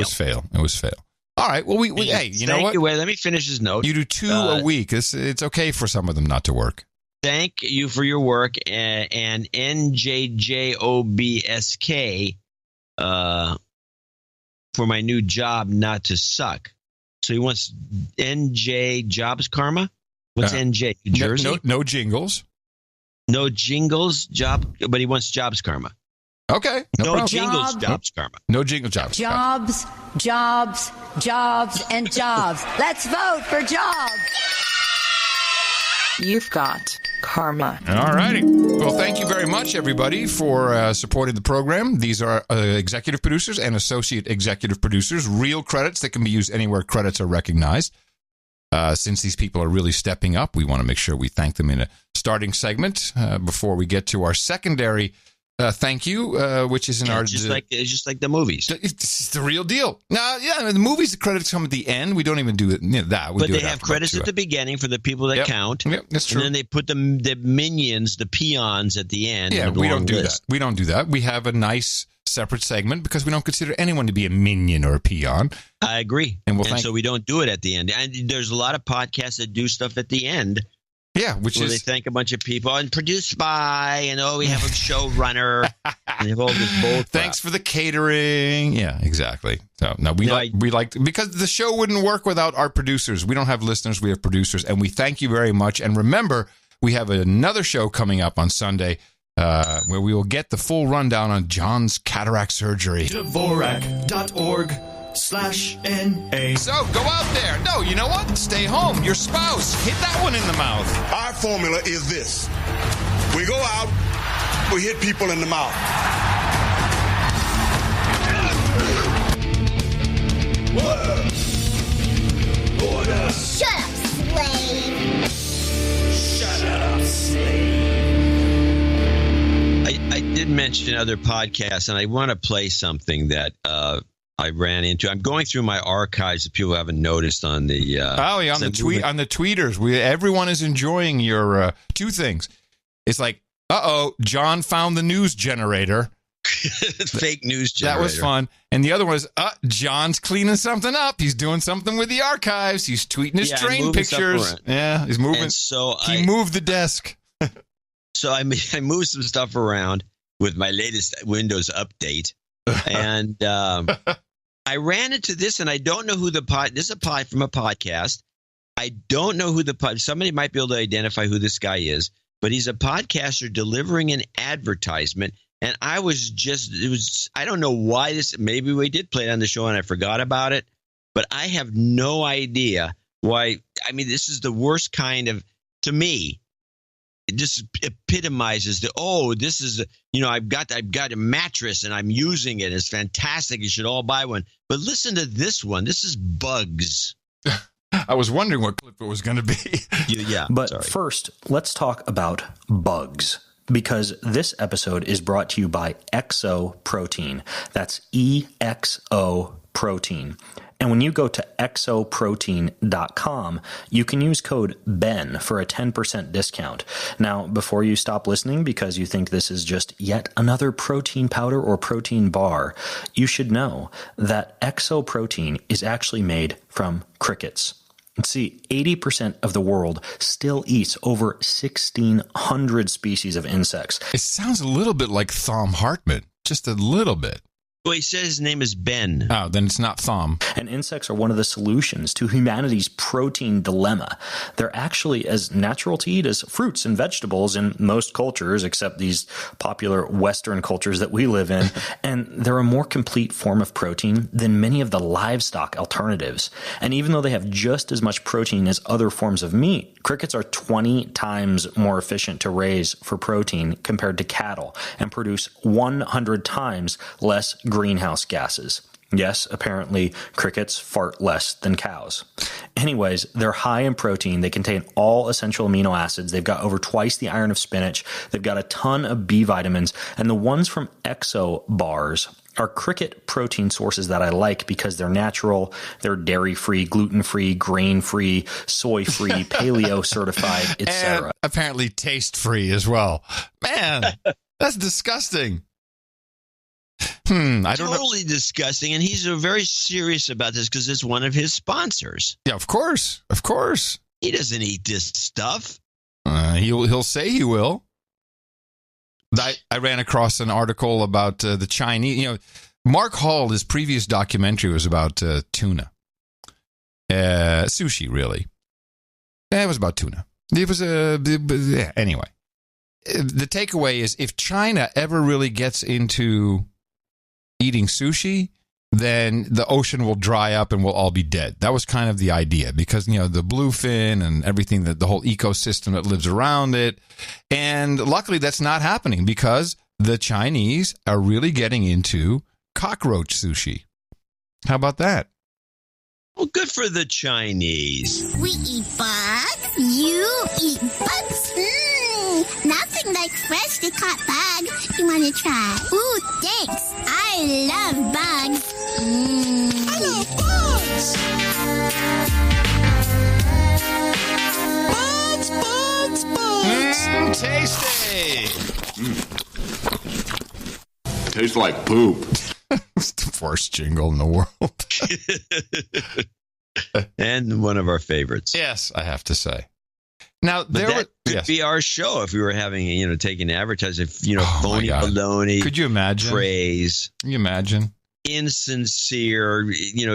was fail. All right. Well, hey, you know what? Wait, let me finish his note. You do 2 a week. It's okay for some of them not to work. Thank you for your work and NJJOBSK for my new job not to suck. So he wants NJ Jobs Karma. What's NJ? New Jersey? No jingles. No jingles but he wants Jobs Karma. Okay. No jingles Jobs Karma. No jingle jobs. Jobs, and jobs. Let's vote for jobs. You've got karma. All righty. Well, thank you very much, everybody, for supporting the program. These are executive producers and associate executive producers, real credits that can be used anywhere credits are recognized. Since these people are really stepping up, we want to make sure we thank them in a starting segment before we get to our secondary thank you, which is in our... just like the movies. It's the real deal. Now, the movies, the credits come at the end. We don't even do it, that. But they have credits at the beginning for the people that count. Yep, that's true. And then they put the minions, the peons at the end. Yeah, we don't do that. We don't do that. We have a nice separate segment because we don't consider anyone to be a minion or a peon. I agree. And so we don't do it at the end. And there's a lot of podcasts that do stuff at the end. Yeah, where they thank a bunch of people and produced by, we have a showrunner. And all this bull crap. Thanks for the catering. Yeah, exactly. So we like because the show wouldn't work without our producers. We don't have listeners, we have producers, and we thank you very much. And remember, we have another show coming up on Sunday where we will get the full rundown on John's cataract surgery. Dvorak.org/NA. So go out there. No, you know what? Stay home. Your spouse. Hit that one in the mouth. Our formula is this. We go out, we hit people in the mouth. Order. Shut up, slave. Shut up, slave. I did mention other podcasts, and I want to play something that I ran into. I'm going through my archives if people haven't noticed on the on the tweeters. Everyone is enjoying your 2 things. It's like, John found the news generator. Fake news generator. That was fun. And the other one was, John's cleaning something up. He's doing something with the archives. He's tweeting his train pictures. Yeah, he's moving. And so he moved the desk. So I moved some stuff around with my latest Windows update. And I ran into this, and I don't know who this is from a podcast. I don't know who somebody might be able to identify who this guy is, but he's a podcaster delivering an advertisement. And I don't know why maybe we did play it on the show and I forgot about it, but I have no idea why. I mean, this is the worst kind of, to me, it just epitomizes this is, I've got a mattress and I'm using it. It's fantastic. You should all buy one. But listen to this one. This is Bugs. I was wondering what clip it was going to be. But first, let's talk about bugs. Because this episode is brought to you by Exo Protein. That's EXO protein. And when you go to exoprotein.com, you can use code BEN for a 10% discount. Now, before you stop listening because you think this is just yet another protein powder or protein bar, you should know that exoprotein is actually made from crickets. See, 80% of the world still eats over 1,600 species of insects. It sounds a little bit like Thom Hartman, just a little bit. Well, he says his name is Ben. Oh, then it's not Thom. And insects are one of the solutions to humanity's protein dilemma. They're actually as natural to eat as fruits and vegetables in most cultures, except these popular Western cultures that we live in. And they're a more complete form of protein than many of the livestock alternatives. And even though they have just as much protein as other forms of meat, crickets are 20 times more efficient to raise for protein compared to cattle and produce 100 times less greenhouse gases. Yes, apparently crickets fart less than cows. Anyways, they're high in protein. They contain all essential amino acids. They've got over twice the iron of spinach. They've got a ton of B vitamins. And the ones from Exo bars are cricket protein sources that I like because they're natural, they're dairy-free, gluten-free, grain-free, soy-free, paleo-certified, etc. And apparently taste-free as well. Man, that's disgusting. I don't totally know. Disgusting, and he's very serious about this because it's one of his sponsors. Yeah, of course. He doesn't eat this stuff. He'll say he will. I ran across an article about the Chinese. You know, Mark Hall, his previous documentary was about tuna, sushi. Really, it was about tuna. It was anyway. The takeaway is if China ever really gets into eating sushi, then the ocean will dry up and we'll all be dead. That was kind of the idea because, you know, the bluefin and everything, the whole ecosystem that lives around it. And luckily that's not happening because the Chinese are really getting into cockroach sushi. How about that? Well, good for the Chinese. We eat bugs. You eat bugs. Nothing like freshly caught bugs. You want to try? Ooh, thanks. I love bugs. I love bugs. Bugs. Tasty. Tastes like poop. It's the worst jingle in the world. And one of our favorites. Yes, I have to say. Now, that could be our show if we were having, taking advertising, phony baloney. Could you imagine? Praise. Can you imagine? Insincere,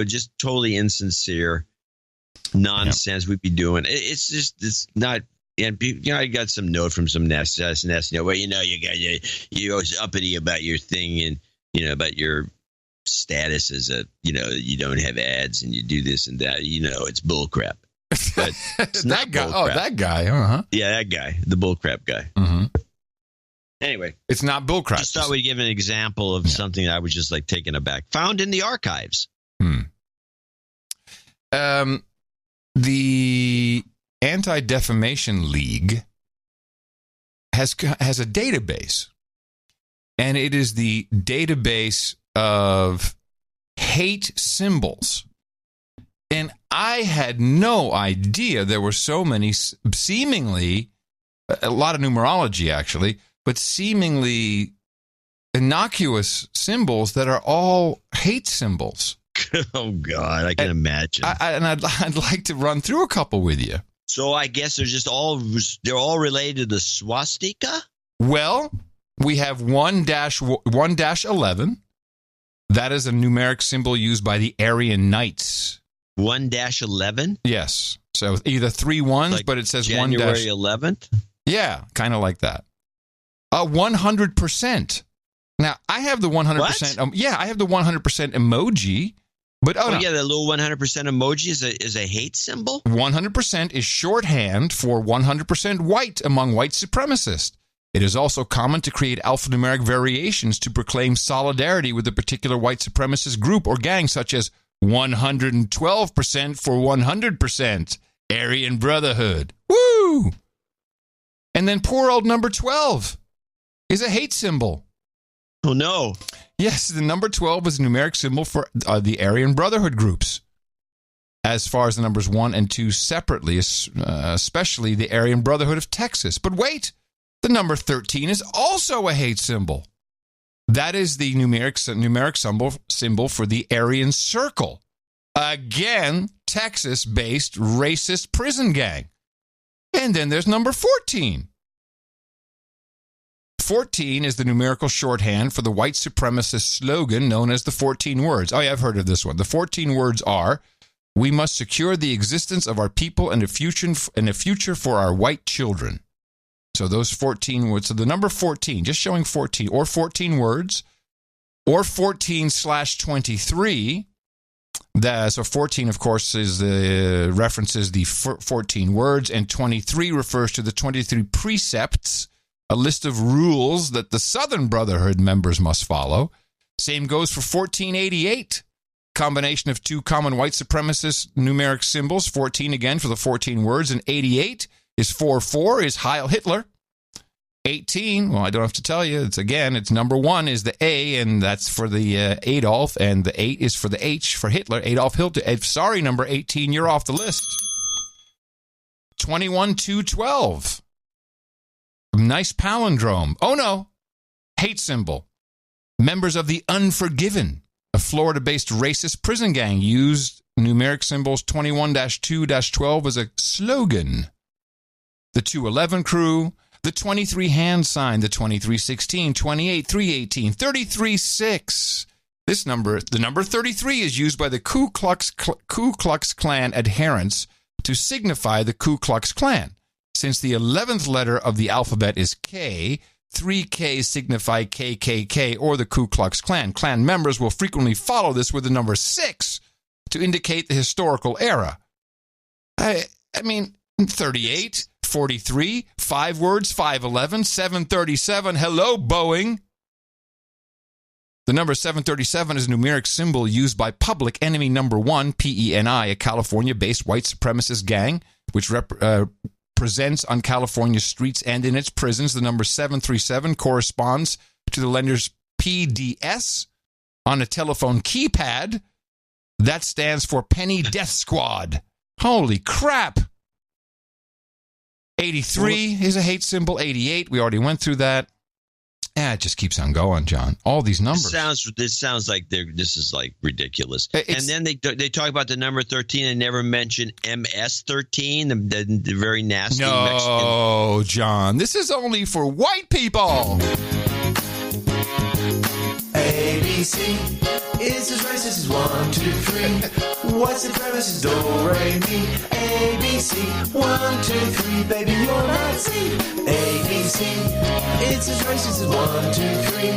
just totally insincere nonsense we'd be doing. It's not. And I got some note from some nest, well, you're always uppity about your thing and, about your status as you don't have ads and you do this and that, it's bullcrap. But it's that guy. Oh, that guy. Uh-huh. Yeah, that guy, the bullcrap guy. Mm-hmm. Anyway, it's not bullcrap. Just thought we'd give an example of something I was just taken aback. Found in the archives. The Anti-Defamation League has a database, and it is the database of hate symbols. And I had no idea there were so many seemingly, a lot of numerology actually, but seemingly innocuous symbols that are all hate symbols. Oh, God, I can imagine. I'd like to run through a couple with you. So I guess they're all related to the swastika? Well, we have 1-11. That is a numeric symbol used by the Aryan Knights. 1-11? Yes. So either 3 1s, but it says January 11th? Yeah, kind of like that. 100%. Now, I have the 100%. Yeah, I have the 100% emoji. But yeah, the little 100% emoji is a hate symbol? 100% is shorthand for 100% white among white supremacists. It is also common to create alphanumeric variations to proclaim solidarity with a particular white supremacist group or gang, such as 112% for 100%. Aryan Brotherhood. Woo! And then poor old number 12 is a hate symbol. Oh, no. Yes, the number 12 is a numeric symbol for the Aryan Brotherhood groups. As far as the numbers 1 and 2 separately, especially the Aryan Brotherhood of Texas. But wait, the number 13 is also a hate symbol. That is the numeric symbol for the Aryan Circle. Again, Texas-based racist prison gang. And then there's number 14. 14 is the numerical shorthand for the white supremacist slogan known as the 14 words. Oh, yeah, I've heard of this one. The 14 words are, we must secure the existence of our people and a future for our white children. So those 14 words. So the number 14, just showing 14, or 14 words, or 14/23. So 14, of course, references the 14 words, and 23 refers to the 23 precepts, a list of rules that the Southern Brotherhood members must follow. Same goes for 1488. Combination of two common white supremacist numeric symbols. 14 again for the 14 words, and 88 is 44 is Heil Hitler. 18, well, I don't have to tell you. It's number 1 is the A, and that's for the Adolf, and the 8 is for the H for Hitler. Adolf Hitler. Sorry, number 18, you're off the list. 21-2-12. Nice palindrome. Oh, no. Hate symbol. Members of the Unforgiven, a Florida-based racist prison gang, used numeric symbols 21-2-12 as a slogan. The 211 crew, the 23 hand sign, the 2316, 28, 318, 33-6. The number 33 is used by the Ku Klux Klan adherents to signify the Ku Klux Klan. Since the 11th letter of the alphabet is K, 3 Ks signify KKK or the Ku Klux Klan. Klan members will frequently follow this with the number 6 to indicate the historical era. I mean, 38, 43, 5 words, 511, 737. Hello, Boeing. The number 737 is a numeric symbol used by Public Enemy Number 1, PENI, a California-based white supremacist gang, which presents on California streets and in its prisons. The number 737 corresponds to the letters PDS on a telephone keypad. That stands for Penny Death Squad. Holy crap. 83 is a hate symbol. 88, we already went through that. It just keeps on going, John. All these numbers. This sounds like this is like ridiculous. And then they talk about the number 13 and never mention MS-13, the very nasty Mexican. No, John. This is only for white people. ABC is as racist as 1, 2, 3. What's the premise is do, re, mi. ABC, 1, 2, 3, baby, you're not C. ABC, it's as racist as 1, 2, 3.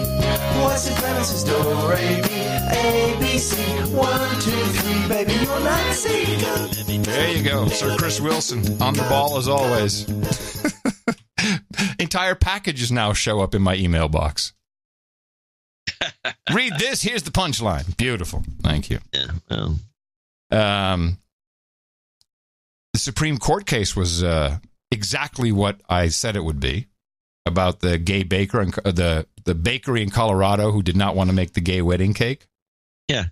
What's the premise is do, re, mi. ABC, 1, 2, 3, baby, you're not C. There you go, Sir Chris Wilson, on the ball as always. Entire packages now show up in my email box. Read this. Here's the punchline. Beautiful. Thank you. Yeah. Well. The Supreme Court case was exactly what I said it would be about the gay baker and the bakery in Colorado who did not want to make the gay wedding cake. Yeah.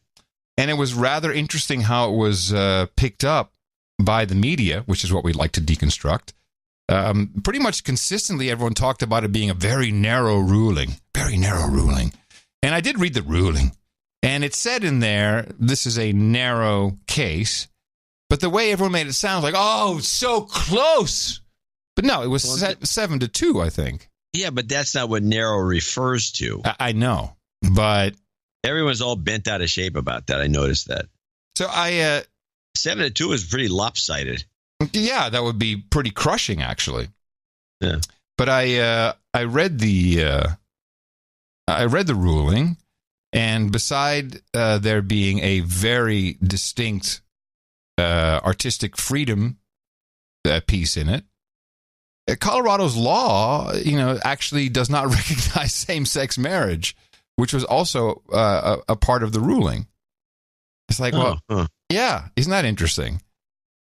And it was rather interesting how it was picked up by the media, which is what we'd like to deconstruct. Pretty much consistently, everyone talked about it being a very narrow ruling. Very narrow ruling. And I did read the ruling, and it said in there, this is a narrow case, but the way everyone made it sound like, oh, so close. But no, it was 7-2, I think. Yeah, but that's not what narrow refers to. I know, but everyone's all bent out of shape about that. I noticed that. So 7-2 is pretty lopsided. Yeah, that would be pretty crushing, actually. Yeah. But I read the ruling, and beside there being a very distinct artistic freedom piece in it, Colorado's law, actually does not recognize same-sex marriage, which was also a part of the ruling. It's like, yeah, isn't that interesting?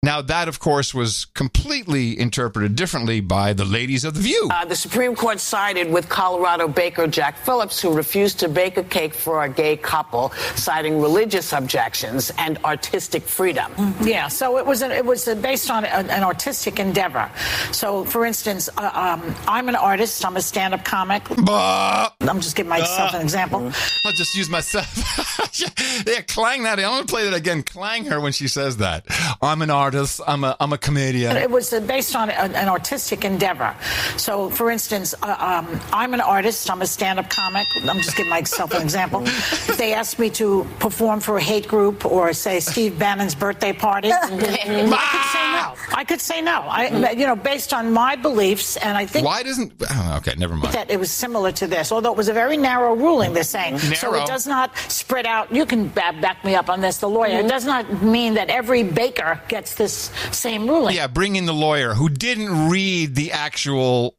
Now, that, of course, was completely interpreted differently by the ladies of The View. The Supreme Court sided with Colorado baker Jack Phillips, who refused to bake a cake for a gay couple, citing religious objections and artistic freedom. Yeah, so it was based on an artistic endeavor. So, for instance, I'm an artist. I'm a stand-up comic. I'm just giving myself an example. I'll just use myself. Yeah, clang that. I'm going to play that again. Clang her when she says that. I'm an artist. I'm a comedian. It was based on an artistic endeavor. So, for instance, I'm an artist. I'm a stand-up comic. I'm just giving myself an example. If they asked me to perform for a hate group or, say, Steve Bannon's birthday party, I could say no. Based on my beliefs, and I think... Why doesn't... Oh, okay, never mind. That it was similar to this, although it was a very narrow ruling, they're saying. So it does not spread out. You can back me up on this, the lawyer. It does not mean that every baker gets this same ruling. Yeah, bring in the lawyer who didn't read the actual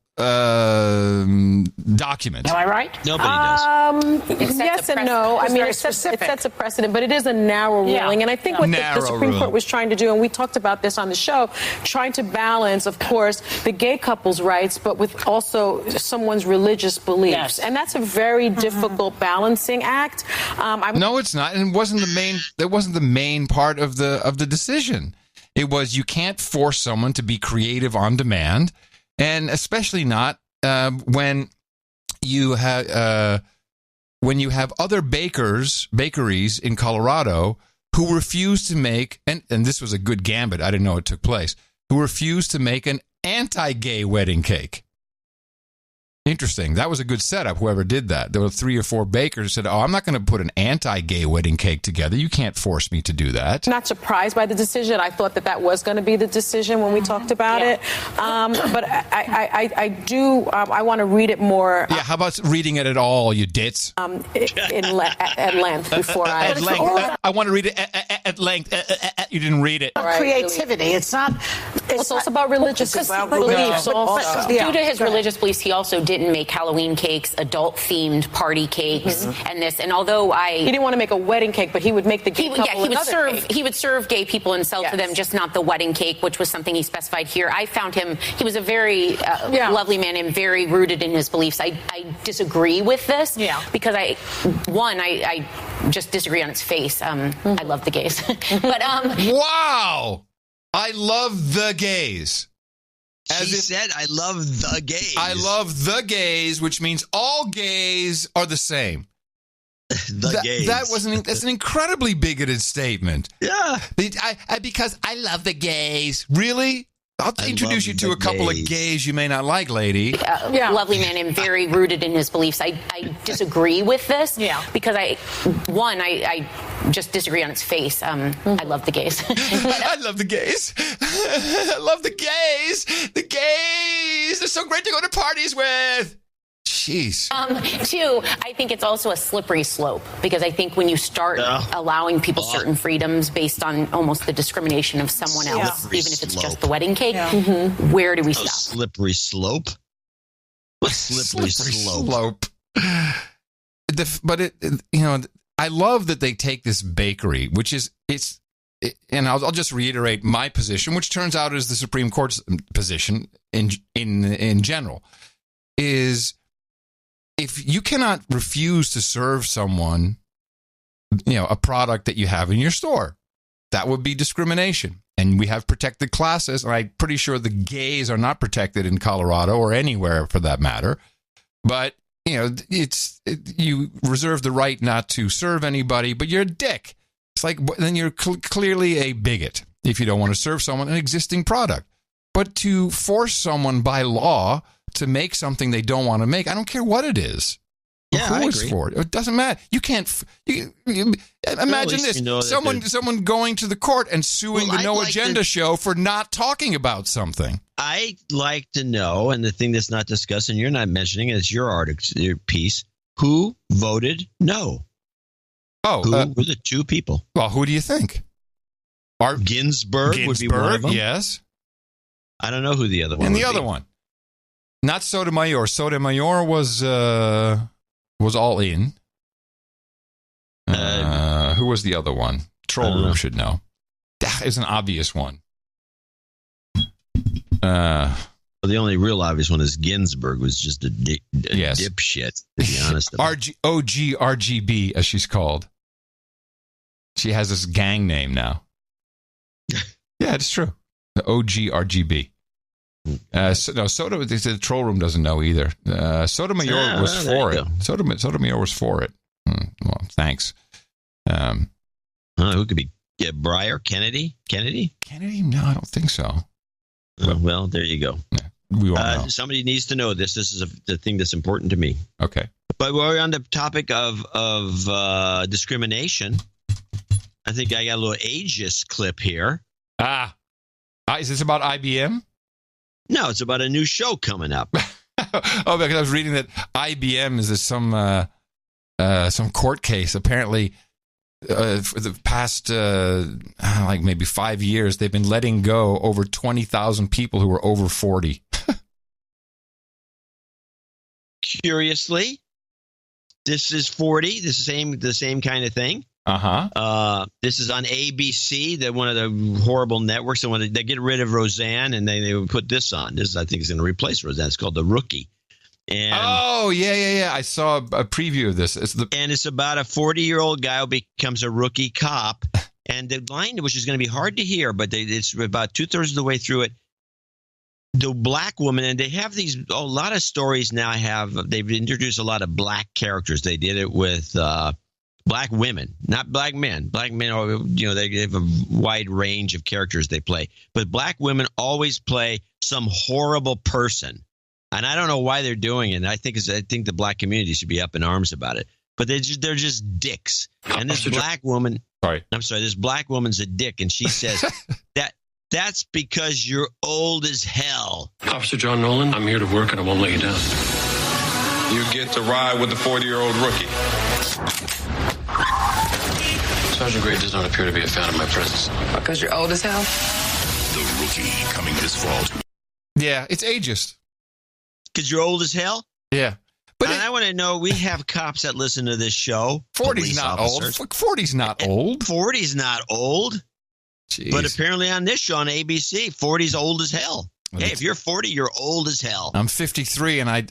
document. Am I right? Nobody does. Yes and no. I mean, it sets a precedent, but it is a narrow ruling. And I think what the Supreme Court was trying to do, and we talked about this on the show, trying to balance, of course, the gay couple's rights, but with also someone's religious beliefs. Yes. And that's a very difficult balancing act. No, it's not. And that wasn't the main part of the decision. It was you can't force someone to be creative on demand. And especially not when you have other bakeries in Colorado who refuse to make, and this was a good gambit, I didn't know it took place, who refused to make an anti-gay wedding cake. Interesting. That was a good setup, whoever did that. There were 3 or 4 bakers who said, I'm not going to put an anti-gay wedding cake together. You can't force me to do that. Not surprised by the decision. I thought that was going to be the decision when we talked about it. But I want to read it more. Yeah, how about reading it at all, you ditz? At length before I... At length. I want to read it at length. You didn't read it. Creativity. It's not... It's also about religious beliefs. Due to his religious beliefs, he also didn't make Halloween cakes, adult-themed party cakes, and although he didn't want to make a wedding cake, but he would make the gay couple he would serve gay people and sell to them, just not the wedding cake, which was something he specified here. I found he was a very lovely man and very rooted in his beliefs. I disagree with this because I just disagree on its face. I love the gays, but wow. I love the gays. She said, I love the gays. I love the gays, which means all gays are the same. Gays. That's an incredibly bigoted statement. Yeah. Because I love the gays. Really? I'll introduce you to a couple of gays you may not like, lady. Lovely man and very rooted in his beliefs. I disagree with this because I just disagree on its face. I love the gays. I love the gays. I love the gays. The gays. They're so great to go to parties with. Jeez. Two, I think it's also a slippery slope because I think when you start allowing people certain freedoms based on almost the discrimination of someone else, even if it's just the wedding cake, where do we stop? Slippery slope? What slippery slope? But I love that they take this bakery, which is and I'll just reiterate my position, which turns out is the Supreme Court's position in general, is if you cannot refuse to serve someone, a product that you have in your store, that would be discrimination. And we have protected classes, and I'm pretty sure the gays are not protected in Colorado or anywhere for that matter. But, you reserve the right not to serve anybody, but you're a dick. It's like, then you're clearly a bigot if you don't want to serve someone an existing product. But to force someone by law to make something they don't want to make, I don't care what it is. Yeah, who is for it? It doesn't matter. You can't. Imagine this: someone going to the court and suing the No Agenda show for not talking about something. I'd like to know, and the thing that's not discussed, and you're not mentioning, is your article, your piece. Who voted no? Oh, who were the 2 people? Well, who do you think? Ginsburg would be one of them. Yes. I don't know who the other one. And the other one, not Sotomayor. Sotomayor was all in. Who was the other one? Troll Room should know. That is an obvious one. The only real obvious one is Ginsburg was just a dipshit, to be honest. RGB, as she's called. She has this gang name now. Yeah, it's true. The OGRGB. The troll room doesn't know either. Sotomayor was for it. Sotomayor was for it. Well, thanks. Who could be? Breyer? Kennedy? Kennedy? No, I don't think so. Well, there you go. Yeah, we won't know. Somebody needs to know this. This is the thing that's important to me. Okay. But we're on the topic of discrimination. I think I got a little ageist clip here. Is this about IBM? No, it's about a new show coming up. Because I was reading that IBM is some court case. Apparently, for the past maybe 5 years, they've been letting go over 20,000 people who were over 40. Curiously, this is 40. This is the same kind of thing. This is on ABC, one of the horrible networks. And when they get rid of Roseanne, and they would put this on. This, I think, is going to replace Roseanne. It's called The Rookie. And yeah. I saw a preview of this. And it's about a 40-year-old guy who becomes a rookie cop. And the line, which is going to be hard to hear, but it's about 2/3 of the way through it. The black woman, and they have a lot of stories now. They've introduced a lot of black characters. They did it with black women, not black men. Black men, they have a wide range of characters they play. But black women always play some horrible person. And I don't know why they're doing it. And I think the black community should be up in arms about it. But they're just dicks. And this black woman, this black woman's a dick. And she says that's because you're old as hell. Officer John Nolan, I'm here to work and I won't let you down. You get to ride with the 40-year-old rookie. Sergeant Gray does not appear to be a fan of my presence. Because you're old as hell? The Rookie, coming this fall. Yeah, it's ageist. Because you're old as hell? Yeah. But I want to know, we have cops that listen to this show. 40's not old. 40's not old. 40's not old. Jeez. But apparently on this show on ABC, 40's old as hell. Hey, if you're 40, you're old as hell. I'm 53, and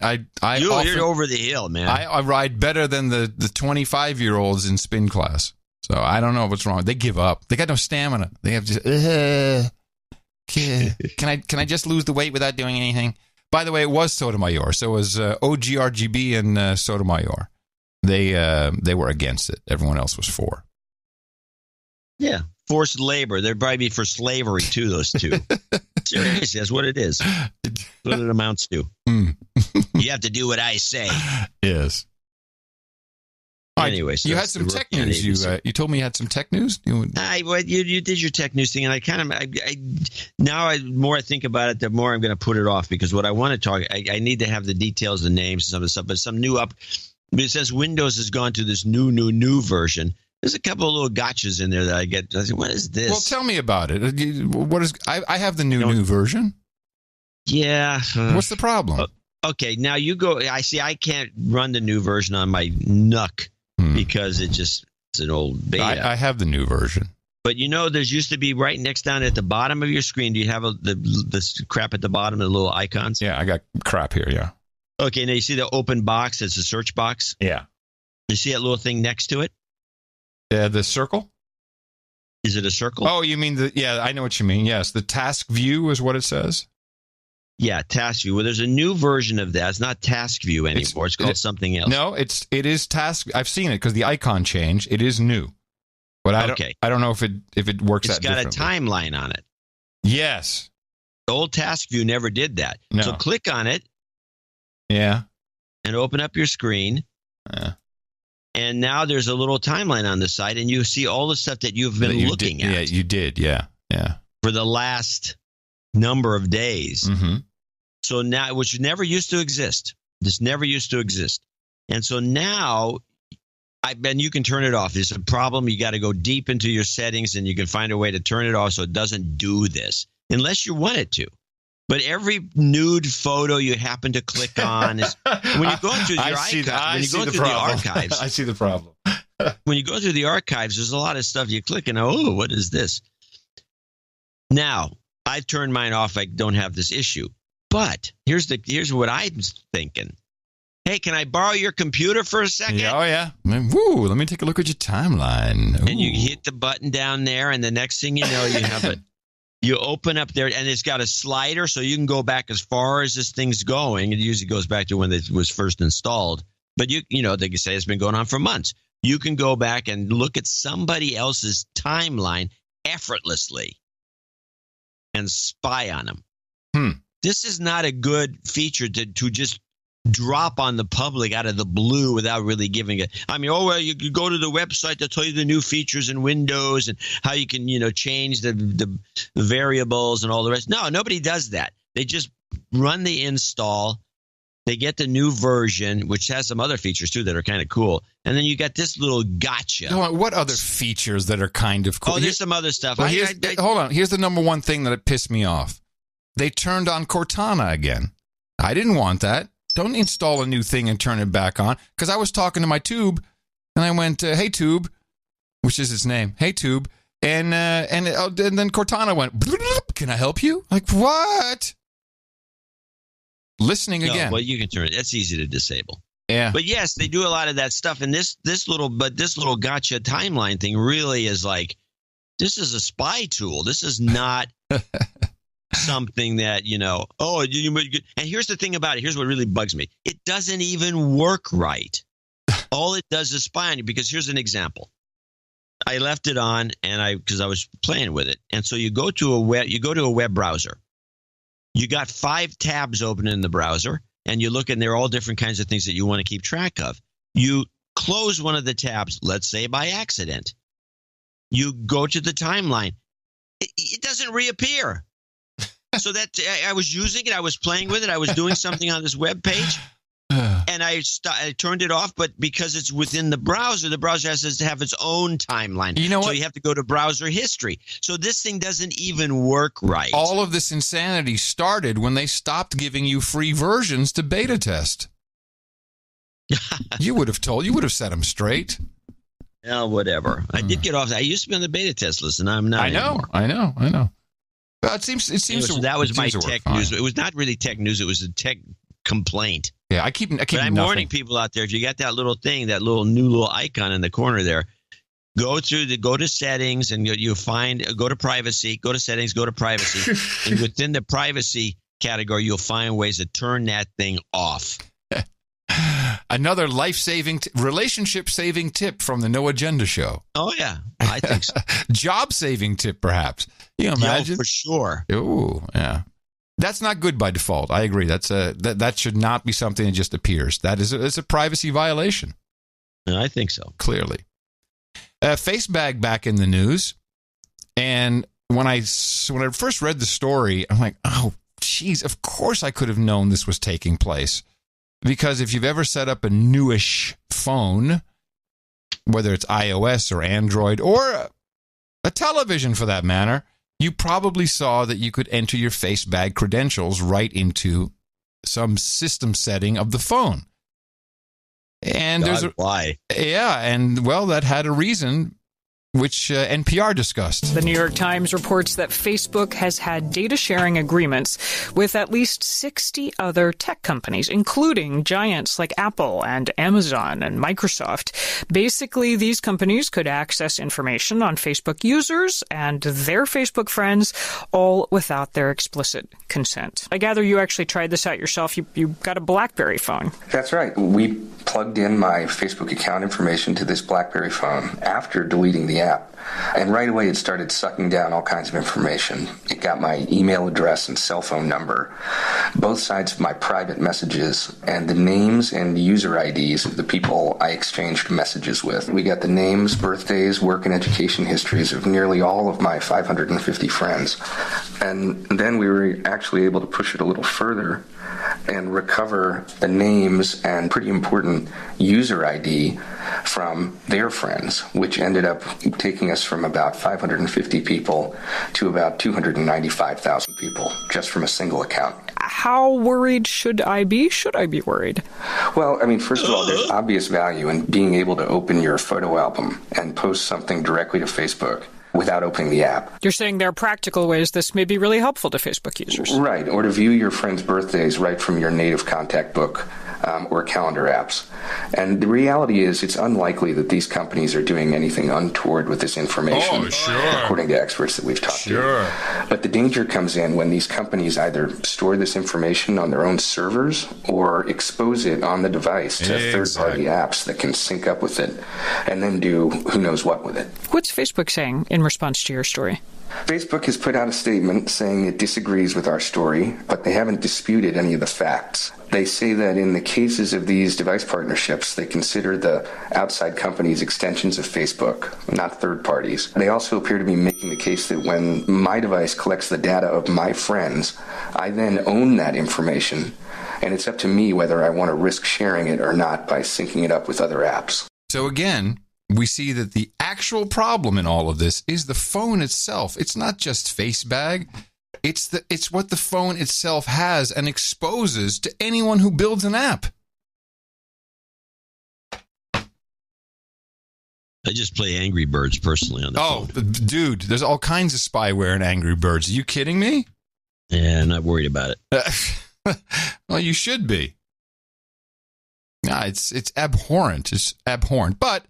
you're over the hill, man. I ride better than the 25-year-olds in spin class. So I don't know what's wrong. They give up. They got no stamina. They have just. Can I just lose the weight without doing anything? By the way, it was Sotomayor. So it was OGRGB and Sotomayor. They were against it. Everyone else was for. Yeah, forced labor. They'd probably be for slavery too. Those two. Seriously, that's what it is. That's what it amounts to. You have to do what I say. Yes. Anyway, so you had some tech news. You told me you had some tech news. You did your tech news thing, and I more I think about it, the more I'm going to put it off, because what I want to talk, I need to have the details, the names, and some of the stuff. But some new it says Windows has gone to this new version. There's a couple of little gotchas in there that I get. I say, what is this? Well, tell me about it. What is? I have the new version. Yeah. What's the problem? Okay, now you go. I see. I can't run the new version on my NUC. Because it's an old beta. I have the new version. But there's used to be right next down at the bottom of your screen. Do you have this crap at the bottom of the little icons? Yeah, I got crap here, yeah. Okay, now you see the open box? It's a search box? Yeah. You see that little thing next to it? The circle? Is it a circle? Oh, you mean I know what you mean. Yes, the task view is what it says. Yeah, task view. Well, there's a new version of that. It's not task view anymore. It's called something else. No, it is task. I've seen it because the icon changed. It is new, but I don't know if it works. It's got a timeline on it. Yes, the old task view never did that. No. So click on it. Yeah, and open up your screen. Yeah. And now there's a little timeline on the side, and you see all the stuff that you've been looking at. Yeah, you did. Yeah. For the last number of days. Mm-hmm. So now, which never used to exist. This never used to exist. And so now, you can turn it off. There's a problem. You got to go deep into your settings, and you can find a way to turn it off so it doesn't do this, unless you want it to. But every nude photo you happen to click on is when you go through the archives. I see the problem. When you go through the archives, there's a lot of stuff you click and what is this? Now, I turned mine off. I don't have this issue. But here's what I'm thinking. Hey, can I borrow your computer for a second? Yeah, oh, yeah. Woo, let me take a look at your timeline. Ooh. And you hit the button down there, and the next thing you know, you have it. You open up there, and it's got a slider, so you can go back as far as this thing's going. It usually goes back to when it was first installed. But, they can say it's been going on for months. You can go back and look at somebody else's timeline effortlessly and spy on them. This is not a good feature to just drop on the public out of the blue without really giving it. I mean, you could go to the website to tell you the new features in Windows and how you can, change the variables and all the rest. No, nobody does that. They just run the install. They get the new version, which has some other features, too, that are kind of cool. And then you got this little gotcha. What other features that are kind of cool? Oh, there's some other stuff. Well, hold on. Here's the number one thing that pissed me off. They turned on Cortana again. I didn't want that. Don't install a new thing and turn it back on. Because I was talking to my tube, and I went, hey, tube, which is its name. Hey, tube. And then Cortana went, can I help you? Like, what? Listening again. Well, you can turn it. That's easy to disable. Yeah. But yes, they do a lot of that stuff. And this little gotcha timeline thing really is like, this is a spy tool. This is not something that, and here's the thing about it. Here's what really bugs me. It doesn't even work right. All it does is spy on you, because here's an example. I left it on because I was playing with it. And so you go to a web browser. You got 5 tabs open in the browser, and you look, and they're all different kinds of things that you want to keep track of. You close one of the tabs, let's say by accident. You go to the timeline. It doesn't reappear. So that I was using it, I was playing with it, I was doing something on this web page, and I turned it off. But because it's within the browser has to have its own timeline. You know what? So you have to go to browser history. So this thing doesn't even work right. All of this insanity started when they stopped giving you free versions to beta test. You would have set them straight. Yeah, whatever. I did get off. I used to be on the beta test list, and I'm not anymore. I know. It seems that was my tech news. It was not really tech news. It was a tech complaint. Yeah, I keep. But I'm warning people out there. If you got that little thing, that new little icon in the corner there, go to settings, and go to privacy. Go to settings. Go to privacy, and within the privacy category, you'll find ways to turn that thing off. Another life-saving, relationship-saving tip from the No Agenda Show. Oh, yeah. I think so. Job-saving tip, perhaps. You imagine? Yeah, for sure. Oh, yeah. That's not good by default. I agree. That should not be something that just appears. It's a privacy violation. I think so. Clearly. Facebag back in the news. And when I first read the story, I'm like, oh, geez, of course I could have known this was taking place. Because if you've ever set up a newish phone, whether it's iOS or Android or a television for that matter, you probably saw that you could enter your Facebag credentials right into some system setting of the phone. And why? Yeah, and well, that had a reason, which NPR discussed. The New York Times reports that Facebook has had data sharing agreements with at least 60 other tech companies, including giants like Apple and Amazon and Microsoft. Basically, these companies could access information on Facebook users and their Facebook friends, all without their explicit consent. I gather you actually tried this out yourself. You got a BlackBerry phone. That's right. We plugged in my Facebook account information to this BlackBerry phone after deleting the app. And right away, it started sucking down all kinds of information. It got my email address and cell phone number, both sides of my private messages, and the names and user IDs of the people I exchanged messages with. We got the names, birthdays, work and education histories of nearly all of my 550 friends. And then we were actually able to push it a little further and recover the names and pretty important user ID from their friends, which ended up taking us from about 550 people to about 295,000 people just from a single account. How worried should I be? Should I be worried? Well, I mean, first of all, there's obvious value in being able to open your photo album and post something directly to Facebook without opening the app. You're saying there are practical ways this may be really helpful to Facebook users. Right, or to view your friends' birthdays right from your native contact book or calendar apps. And the reality is it's unlikely that these companies are doing anything untoward with this information, according to experts that we've talked to. But the danger comes in when these companies either store this information on their own servers or expose it on the device to third-party apps that can sync up with it and then do who knows what with it. What's Facebook saying in response to your story? Facebook has put out a statement saying it disagrees with our story, but they haven't disputed any of the facts. They say that in the cases of these device partnerships, they consider the outside companies extensions of Facebook, not third parties. They also appear to be making the case that when my device collects the data of my friends, I then own that information, and it's up to me whether I want to risk sharing it or not by syncing it up with other apps. So again, we see that the actual problem in all of this is the phone itself. It's not just FaceBag. It's what the phone itself has and exposes to anyone who builds an app. I just play Angry Birds personally on the phone. Oh, dude, there's all kinds of spyware in Angry Birds. Are you kidding me? Yeah, I'm not worried about it. Well, you should be. Yeah, it's abhorrent. It's abhorrent. But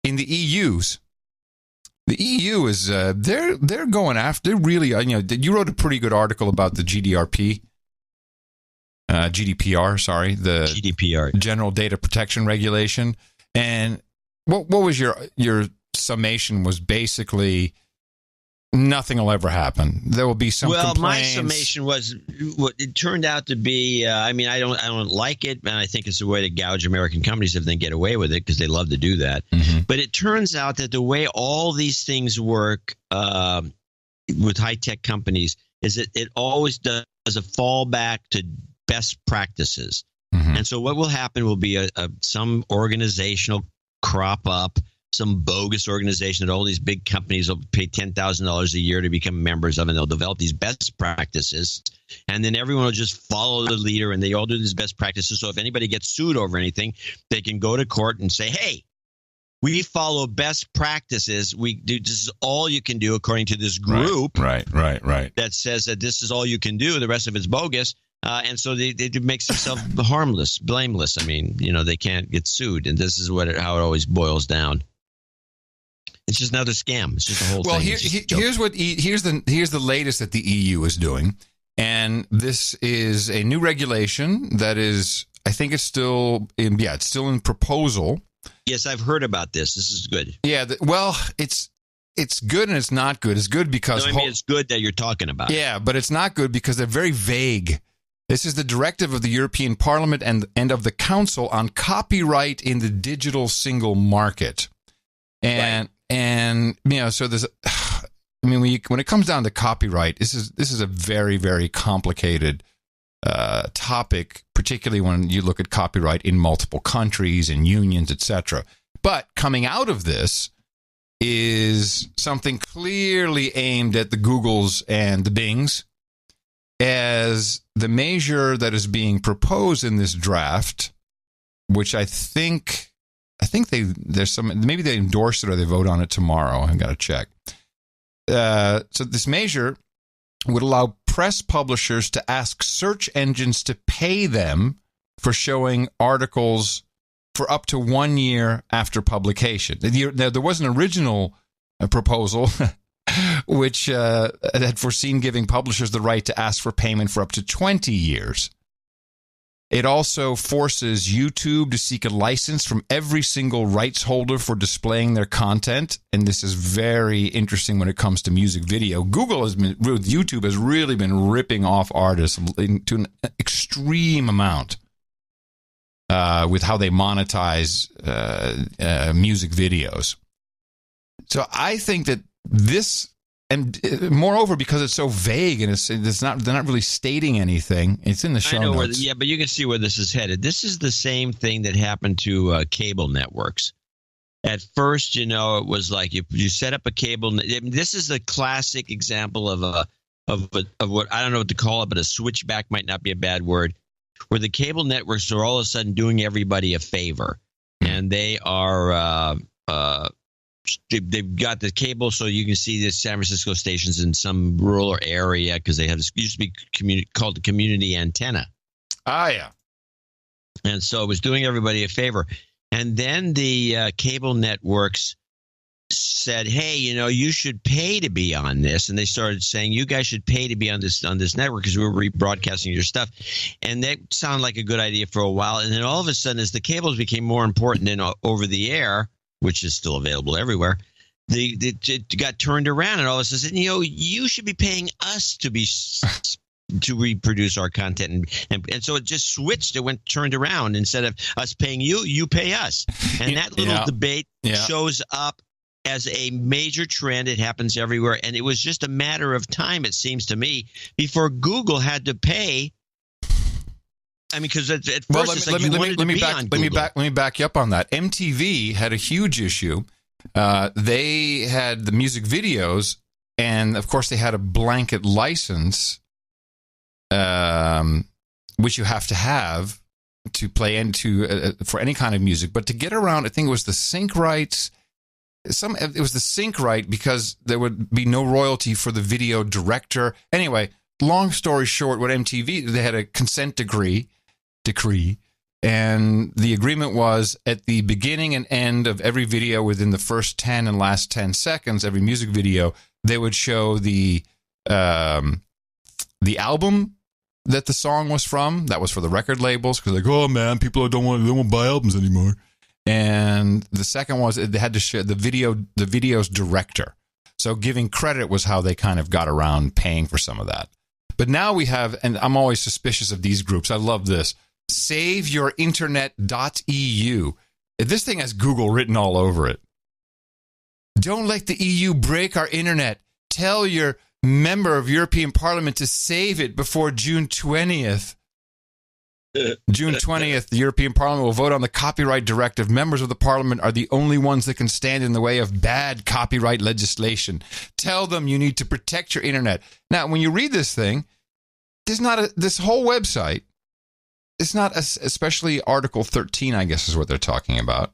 in the EU is they're going after. They're really, you wrote a pretty good article about the GDPR, the GDPR, General Data Protection Regulation. And what was your summation? Was basically nothing will ever happen. There will be some complaints. My summation was what it turned out to be. I don't like it, and I think it's a way to gouge American companies if they get away with it because they love to do that. Mm-hmm. But it turns out that the way all these things work with high-tech companies is that it always does a fallback to best practices. Mm-hmm. And so what will happen will be some organizational crop up, some bogus organization that all these big companies will pay $10,000 a year to become members of, and they'll develop these best practices. And then everyone will just follow the leader, and they all do these best practices. So if anybody gets sued over anything, they can go to court and say, hey, we follow best practices. We do. This is all you can do according to this group. Right. That says that this is all you can do. The rest of it's bogus. And so they makes themselves harmless, blameless. I mean, they can't get sued. And this is how it always boils down. It's just another scam. It's just a whole thing. Well, here's the latest that the EU is doing, and this is a new regulation that is, I think it's still in proposal. Yes, I've heard about this. This is good. Yeah, it's good and it's not good. It's good because it's good that you're talking about. Yeah, but it's not good because they're very vague. This is the directive of the European Parliament and of the Council on copyright in the digital single market, and. Right. And so there's, when it comes down to copyright, this is a very, very complicated topic, particularly when you look at copyright in multiple countries and unions, etc. But coming out of this is something clearly aimed at the Googles and the Bings, as the measure that is being proposed in this draft, which I think maybe they endorse it or they vote on it tomorrow. I've got to check. So this measure would allow press publishers to ask search engines to pay them for showing articles for up to 1 year after publication. There was an original proposal which had foreseen giving publishers the right to ask for payment for up to 20 years. It also forces YouTube to seek a license from every single rights holder for displaying their content. And this is very interesting when it comes to music video. YouTube has really been ripping off artists to an extreme amount with how they monetize music videos. So I think that this, and moreover, because it's so vague and they're not really stating anything. It's in the show notes. But you can see where this is headed. This is the same thing that happened to cable networks. At first, it was like you set up a cable. This is a classic example of what, I don't know what to call it, but a switchback might not be a bad word, where the cable networks are all of a sudden doing everybody a favor, and they are they've got the cable so you can see the San Francisco stations in some rural area because they have this used to be called the community antenna. Ah, yeah. And so it was doing everybody a favor. And then the cable networks said, hey, you should pay to be on this. And they started saying, you guys should pay to be on this network because we're rebroadcasting your stuff. And that sounded like a good idea for a while. And then all of a sudden, as the cables became more important than over the air, which is still available everywhere, it got turned around. And all of a sudden, you should be paying us to reproduce our content. And so it just switched. It turned around. Instead of us paying you, you pay us. And that little debate shows up as a major trend. It happens everywhere. And it was just a matter of time, it seems to me, before Google had to pay. I mean, because at first it's like you wanted to be on Google. Let me back you up on that. MTV had a huge issue. They had the music videos, and of course they had a blanket license, which you have to play into for any kind of music. But to get around, I think it was the sync rights. It was the sync right because there would be no royalty for the video director. Anyway, long story short, what MTV, they had a consent decree, and the agreement was at the beginning and end of every video within the first 10 and last 10 seconds, every music video, they would show the album that the song was from. That was for the record labels because like, oh man, people don't want to buy albums anymore. And the second was they had to show the video's director. So giving credit was how they kind of got around paying for some of that. But now we have, and I'm always suspicious of these groups. I love this. SaveYourInternet.eu. This thing has Google written all over it. Don't let the EU break our internet. Tell your member of European Parliament to save it before June 20th. June 20th, the European Parliament will vote on the copyright directive. Members of the Parliament are the only ones that can stand in the way of bad copyright legislation. Tell them you need to protect your internet. Now, when you read this thing, this whole website, it's not, especially Article 13, I guess is what they're talking about,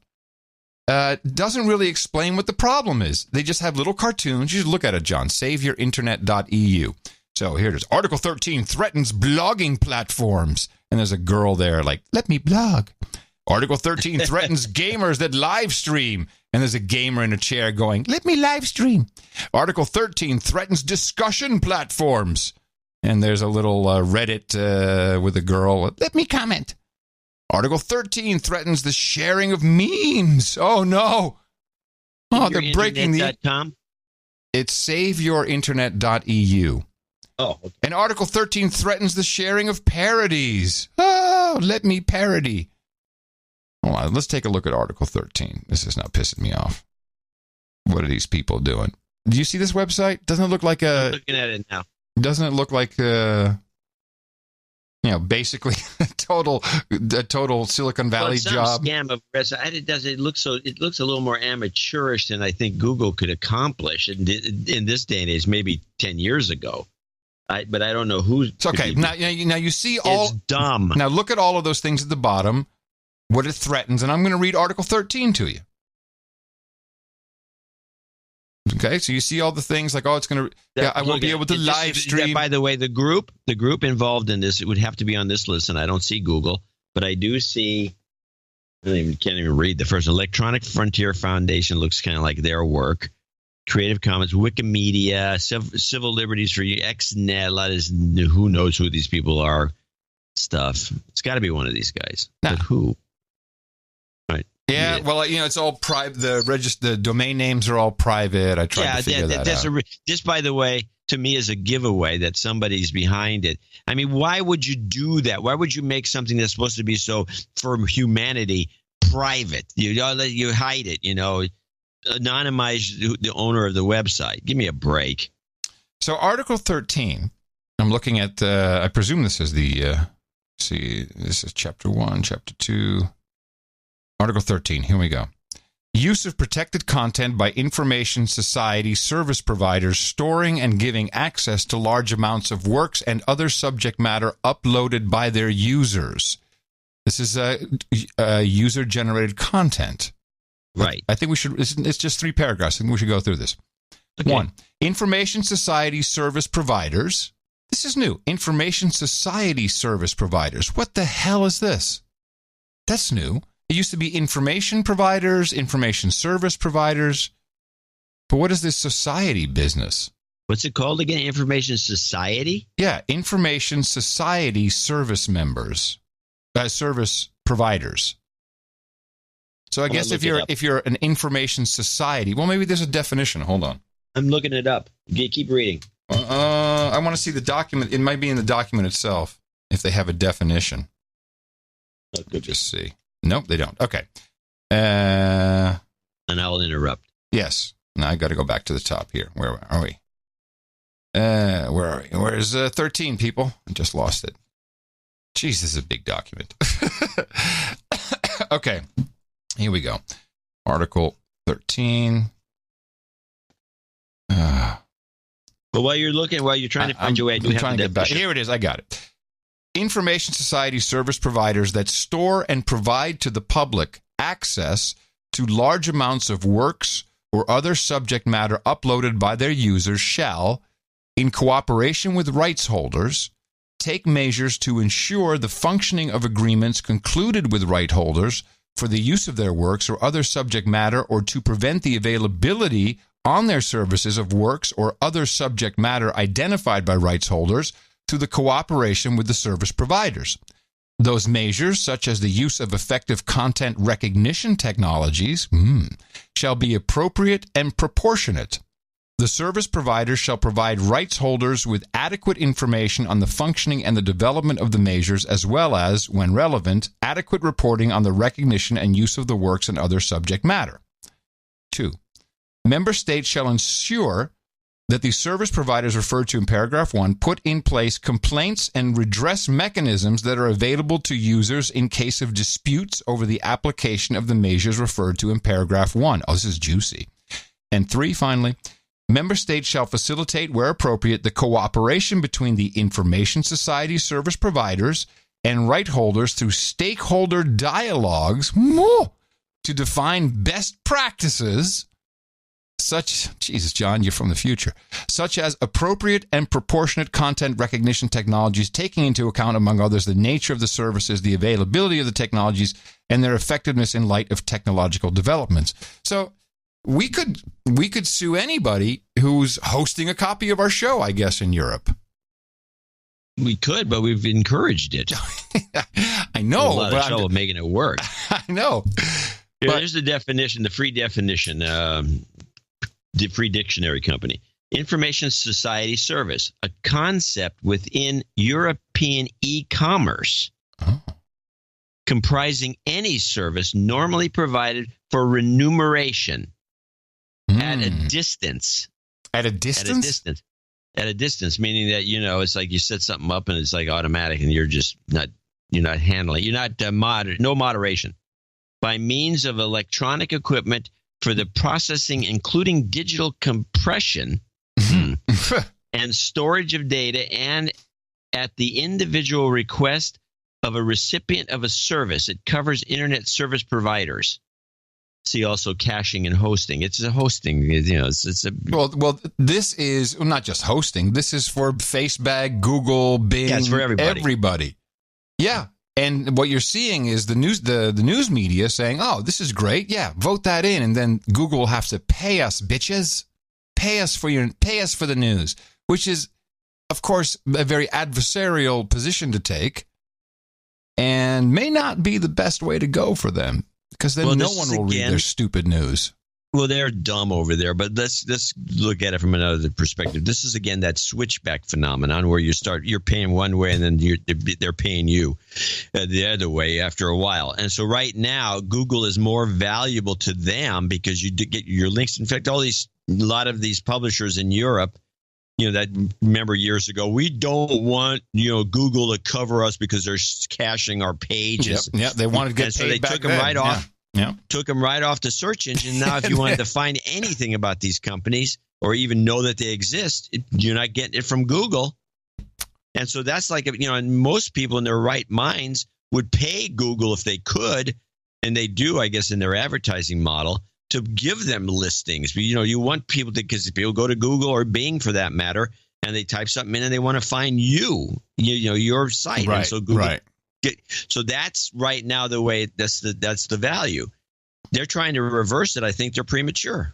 doesn't really explain what the problem is. They just have little cartoons. You should look at it, John. SaveYourInternet.eu. So here it is. Article 13 threatens blogging platforms. And there's a girl there like, let me blog. Article 13 threatens gamers that live stream. And there's a gamer in a chair going, let me live stream. Article 13 threatens discussion platforms. And there's a little Reddit with a girl, let me comment. Article 13 threatens the sharing of memes. Oh, no. Oh, they're breaking the... It's SaveYourInternet.eu. Oh, okay. And Article 13 threatens the sharing of parodies. Oh, let me parody. Hold on, let's take a look at Article 13. This is not pissing me off. What are these people doing? Do you see this website? Doesn't it look like I'm looking at it now. Doesn't it look like basically a total Silicon Valley job? Scam of it looks a little more amateurish than I think Google could accomplish in this day and age, maybe 10 years ago. But I don't know who's. It's okay. Now you see all. It's dumb. Now look at all of those things at the bottom, what it threatens, and I'm going to read Article 13 to you. Okay, so you see all the things like, it's going to. I won't be able to live stream. By the way, the group involved in this, it would have to be on this list, and I don't see Google, but I do see. I can't even read the first. Electronic Frontier Foundation looks kind of like their work. Creative Commons, Wikimedia, Civil Liberties for XNet, a lot of who knows who these people are stuff. It's got to be one of these guys. But who? Right. Yeah, well, it's all private. The domain names are all private. I tried to figure that out. This, by the way, to me is a giveaway that somebody's behind it. I mean, why would you do that? Why would you make something that's supposed to be so for humanity private? You hide it, anonymize the owner of the website. Give me a break. So Article 13, I'm looking at, I presume this is this is Chapter 1, Chapter 2. Article 13, here we go. Use of protected content by information society service providers storing and giving access to large amounts of works and other subject matter uploaded by their users. This is user-generated content. Right. I think we should. It's just 3 paragraphs. I think we should go through this. Okay. 1. Information society service providers. This is new. Information society service providers. What the hell is this? That's new. It used to be information providers, information service providers. But what is this society business? What's it called again? Information society? Yeah, information society service members, service providers. So I guess if you're an information society, well, maybe there's a definition. Hold on. I'm looking it up. Keep reading. I want to see the document. It might be in the document itself if they have a definition. Let's just see. Nope, they don't. Okay. And I'll interrupt. Yes. Now I got to go back to the top here. Where are we? Where are we? Where's 13, people? I just lost it. Jeez, this is a big document. Okay. Here we go. Article 13. But while you're trying to find your way, I'm trying to get back. Here it is. I got it. Information society service providers that store and provide to the public access to large amounts of works or other subject matter uploaded by their users shall, in cooperation with rights holders, take measures to ensure the functioning of agreements concluded with right holders for the use of their works or other subject matter, or to prevent the availability on their services of works or other subject matter identified by rights holders through the cooperation with the service providers. Those measures, such as the use of effective content recognition technologies, shall be appropriate and proportionate. The service providers shall provide rights holders with adequate information on the functioning and the development of the measures, as well as, when relevant, adequate reporting on the recognition and use of the works and other subject matter. 2. Member states shall ensure that the service providers referred to in paragraph 1 put in place complaints and redress mechanisms that are available to users in case of disputes over the application of the measures referred to in paragraph 1. Oh, this is juicy. And 3, finally, member states shall facilitate, where appropriate, the cooperation between the information society service providers and right holders through stakeholder dialogues to define best practices such, Jesus, John, you're from the future, such as appropriate and proportionate content recognition technologies, taking into account, among others, the nature of the services, the availability of the technologies, and their effectiveness in light of technological developments. So we could sue anybody who's hosting a copy of our show, I guess, in Europe. We could, but we've encouraged it. I know. A lot of trouble making it work. I know. Here's the definition, the free definition. The Free Dictionary Company. Information Society Service, a concept within European e-commerce comprising any service normally provided for remuneration at a distance. At a distance? At a distance, meaning that, it's like you set something up and it's like automatic and you're not handling. You're not no moderation. By means of electronic equipment for the processing, including digital compression and storage of data, and at the individual request of a recipient of a service. It covers internet service providers. See also caching and hosting. It's a hosting, it's a... Well, this is not just hosting. This is for Facebag, Google, Bing, it's for everybody. Yeah. And what you're seeing is the news media saying, "Oh, this is great. Yeah, vote that in." And then Google will have to pay us, bitches. Pay us for the news, which is, of course, a very adversarial position to take, and may not be the best way to go for them, because then no one will read their stupid news. Well, they're dumb over there, but let's look at it from another perspective. This is, again, that switchback phenomenon where you're paying one way and then they're paying you the other way after a while. And so right now, Google is more valuable to them because you get your links. In fact, a lot of these publishers in Europe, that remember years ago, we don't want, Google to cover us because they're caching our pages. Yeah, they wanted to get paid so they back took them then. right off. Yeah. Took them right off the search engine. Now, if you wanted to find anything about these companies or even know that they exist, you're not getting it from Google. And so that's like, and most people in their right minds would pay Google if they could, and they do, I guess, in their advertising model. to give them listings. You want people to, because people go to Google or Bing for that matter, and they type something in and they want to find your site. Right. And so Google, right. So that's right now the way. That's the value. They're trying to reverse it. I think they're premature.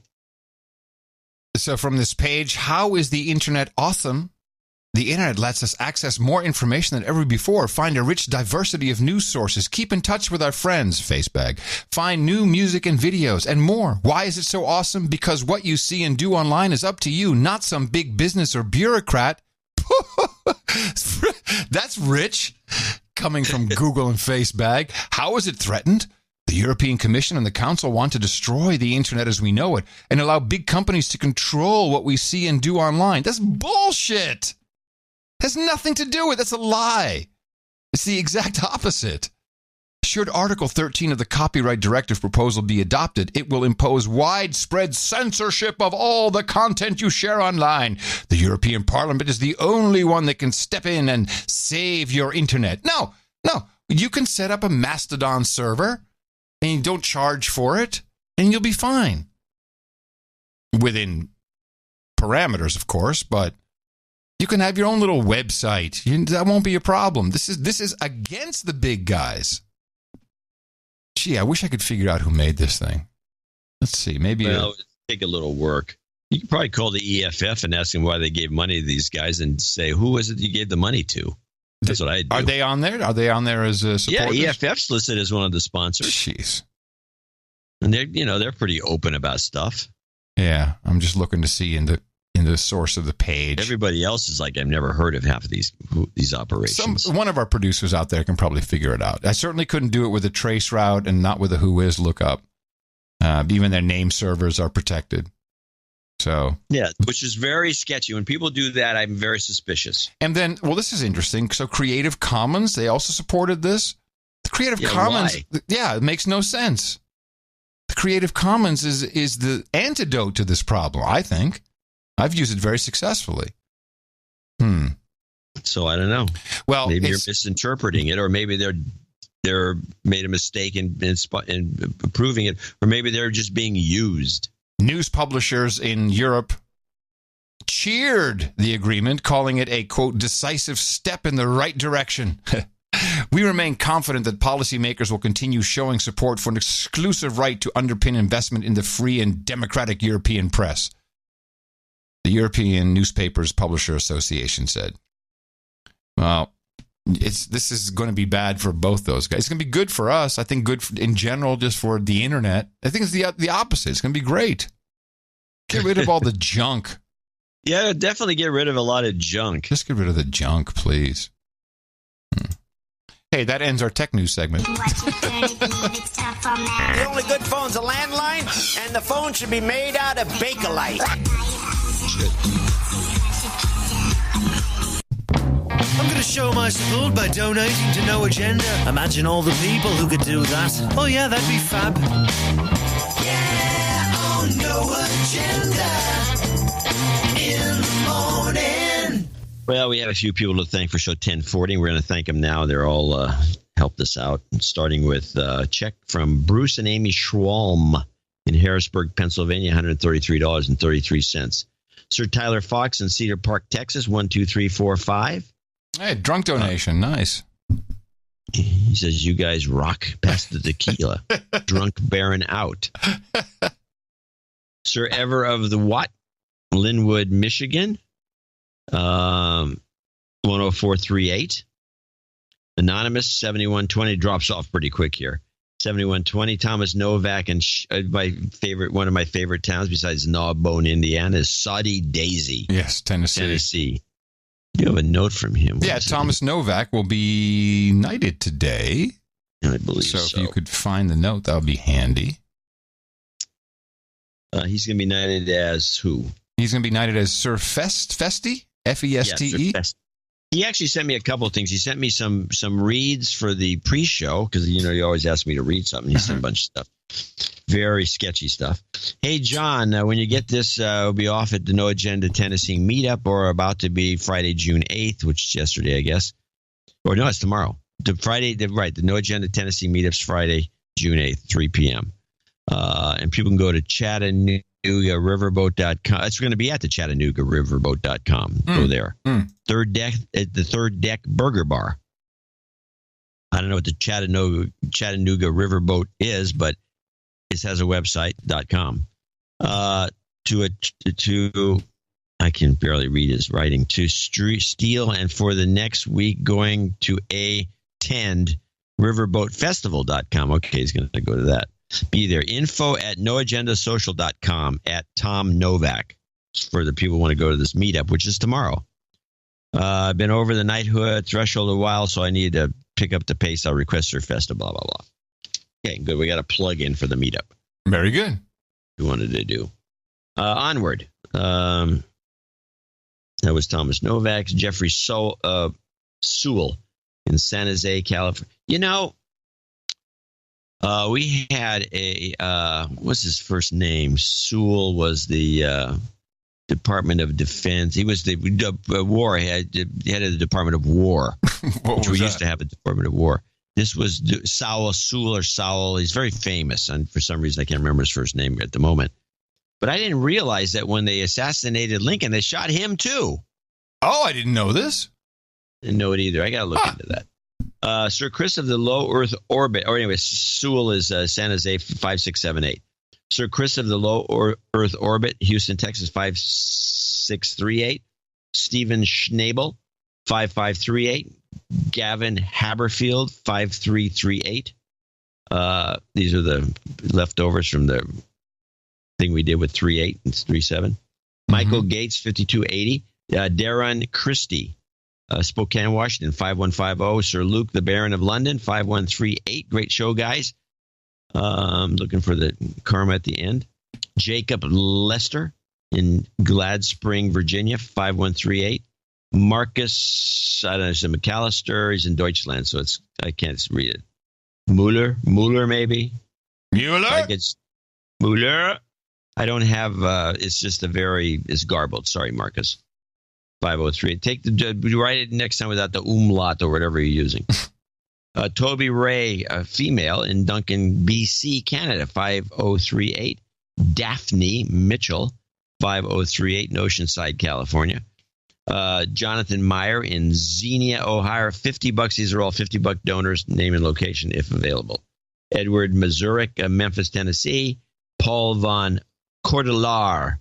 So from this page, how is the internet awesome? The internet lets us access more information than ever before, find a rich diversity of news sources, keep in touch with our friends, Facebag, find new music and videos, and more. Why is it so awesome? Because what you see and do online is up to you, not some big business or bureaucrat. That's rich, coming from Google and Facebag. How is it threatened? The European Commission and the Council want to destroy the internet as we know it and allow big companies to control what we see and do online. That's bullshit. Has nothing to do with it. That's a lie. It's the exact opposite. Should Article 13 of the Copyright Directive proposal be adopted, it will impose widespread censorship of all the content you share online. The European Parliament is the only one that can step in and save your internet. No. You can set up a Mastodon server and you don't charge for it, and you'll be fine. Within parameters, of course, but you can have your own little website. That won't be a problem. This is against the big guys. Gee, I wish I could figure out who made this thing. Let's see. Maybe it'll take a little work. You could probably call the EFF and ask them why they gave money to these guys and say, who was it you gave the money to? That's what I do. Are they on there? Are they on there as supporters? Yeah, EFF's listed as one of the sponsors. Jeez. And they're pretty open about stuff. Yeah, I'm just looking to see in the source of the page. Everybody else is like, I've never heard of half of these operations. One of our producers out there can probably figure it out. I certainly couldn't do it with a trace route and not with a whois lookup. Even their name servers are protected. So yeah, which is very sketchy. When people do that, I'm very suspicious. And then, well, this is interesting. So Creative Commons, they also supported this. The Creative Commons, it makes no sense. The Creative Commons is the antidote to this problem, I think. I've used it very successfully. So I don't know. Well, maybe you're misinterpreting it, or maybe they're made a mistake in approving it, or maybe they're just being used. News publishers in Europe cheered the agreement, calling it a, quote, decisive step in the right direction. We remain confident that policymakers will continue showing support for an exclusive right to underpin investment in the free and democratic European press. The European Newspapers Publisher Association said. Well, this is going to be bad for both those guys. It's going to be good for us. I think good in general, just for the internet. I think it's the opposite. It's going to be great. Get rid of all the junk. Yeah, definitely get rid of a lot of junk. Just get rid of the junk, please. Hey, that ends our tech news segment. The only good phone's a landline, and the phone should be made out of Bakelite. I'm going to show my support by donating to No Agenda. Imagine all the people who could do that. Oh yeah, that'd be fab. Yeah, on No Agenda in the morning. Well, we have a few people to thank for show 1040. We're going to thank them now. They're all helped us out, starting with a check from Bruce and Amy Schwalm in Harrisburg, Pennsylvania, $133.33. Sir Tyler Fox in Cedar Park, Texas, 12345. Hey, drunk donation. Nice. He says, you guys rock past the tequila. Drunk Baron out. Sir Ever of the Watt, Linwood, Michigan, 10438. Anonymous, 7120. Drops off pretty quick here. 7120. Thomas Novak, and one of my favorite towns besides Gnawbone, Indiana, is Saudi Daisy. Yes, Tennessee. You have a note from him. Yeah, Thomas Novak will be knighted today. I believe so. So if you could find the note, that would be handy. He's going to be knighted as who? He's going to be knighted as Sir Feste? F-E-S-T-E? Yeah, he actually sent me a couple of things. He sent me some reads for the pre-show, because, you always ask me to read something. He sent a bunch of stuff. Very sketchy stuff. Hey, John, when you get this, we'll be off at the No Agenda Tennessee meetup, or about to be Friday, June 8th, which is yesterday, I guess. Or no, it's tomorrow. The No Agenda Tennessee meetup's Friday, June 8th, 3 p.m. And people can go to ChattanoogaRiverboat.com. It's going to be at the ChattanoogaRiverboat.com. Go there. Third Deck at the Third Deck Burger Bar. I don't know what the Chattanooga Riverboat is, but it has a website.com. I can barely read his writing. To steal and for the next week going to attend riverboatfestival.com. Okay, he's going to go to that. Be there. Info at noagendasocial.com at Tom Novak for the people who want to go to this meetup, which is tomorrow. I've been over the knighthood threshold a while, so I need to pick up the pace. I'll request Sir Festa, blah, blah, blah. Okay, good. We got a plug in for the meetup. Very good. We wanted to do. Onward. That was Thomas Novak. Jeffrey Sewell in San Jose, California. You know, we had what's his first name? Sewell was the Department of Defense. He was the war head of the Department of War, which we used to have a Department of War. This was Sewell. He's very famous, and for some reason I can't remember his first name at the moment. But I didn't realize that when they assassinated Lincoln, they shot him too. Oh, I didn't know this. Didn't know it either. I got to look into that. Sir Chris of the Low Earth Orbit. Or anyway, Sewell is San Jose 5678. Sir Chris of the Low Earth Orbit, Houston, Texas 5638. Stephen Schnabel 5538. Gavin Haberfield 5338. These are the leftovers from the thing we did with 38 and 37. Michael Gates 5280. Darren Christie, Spokane, Washington 5150. Sir Luke the Baron of London 5138. Great show, guys. I'm looking for the karma at the end. Jacob Lester in Glad Spring, Virginia 5138. Marcus, I don't know, it's McAllister. He's in Deutschland, so I can't read it. Mueller maybe. Mueller. Mueller. I don't have. It's just it's garbled. Sorry, Marcus. 503. Write it next time without the umlaut or whatever you're using. Toby Ray, a female in Duncan, BC, Canada, 5038. Daphne Mitchell, 5038, in Oceanside, California. Jonathan Meyer in Xenia, Ohio, $50. These are all $50 donors, name and location if available. Edward Mazurek, Memphis, Tennessee. Paul von Cordelar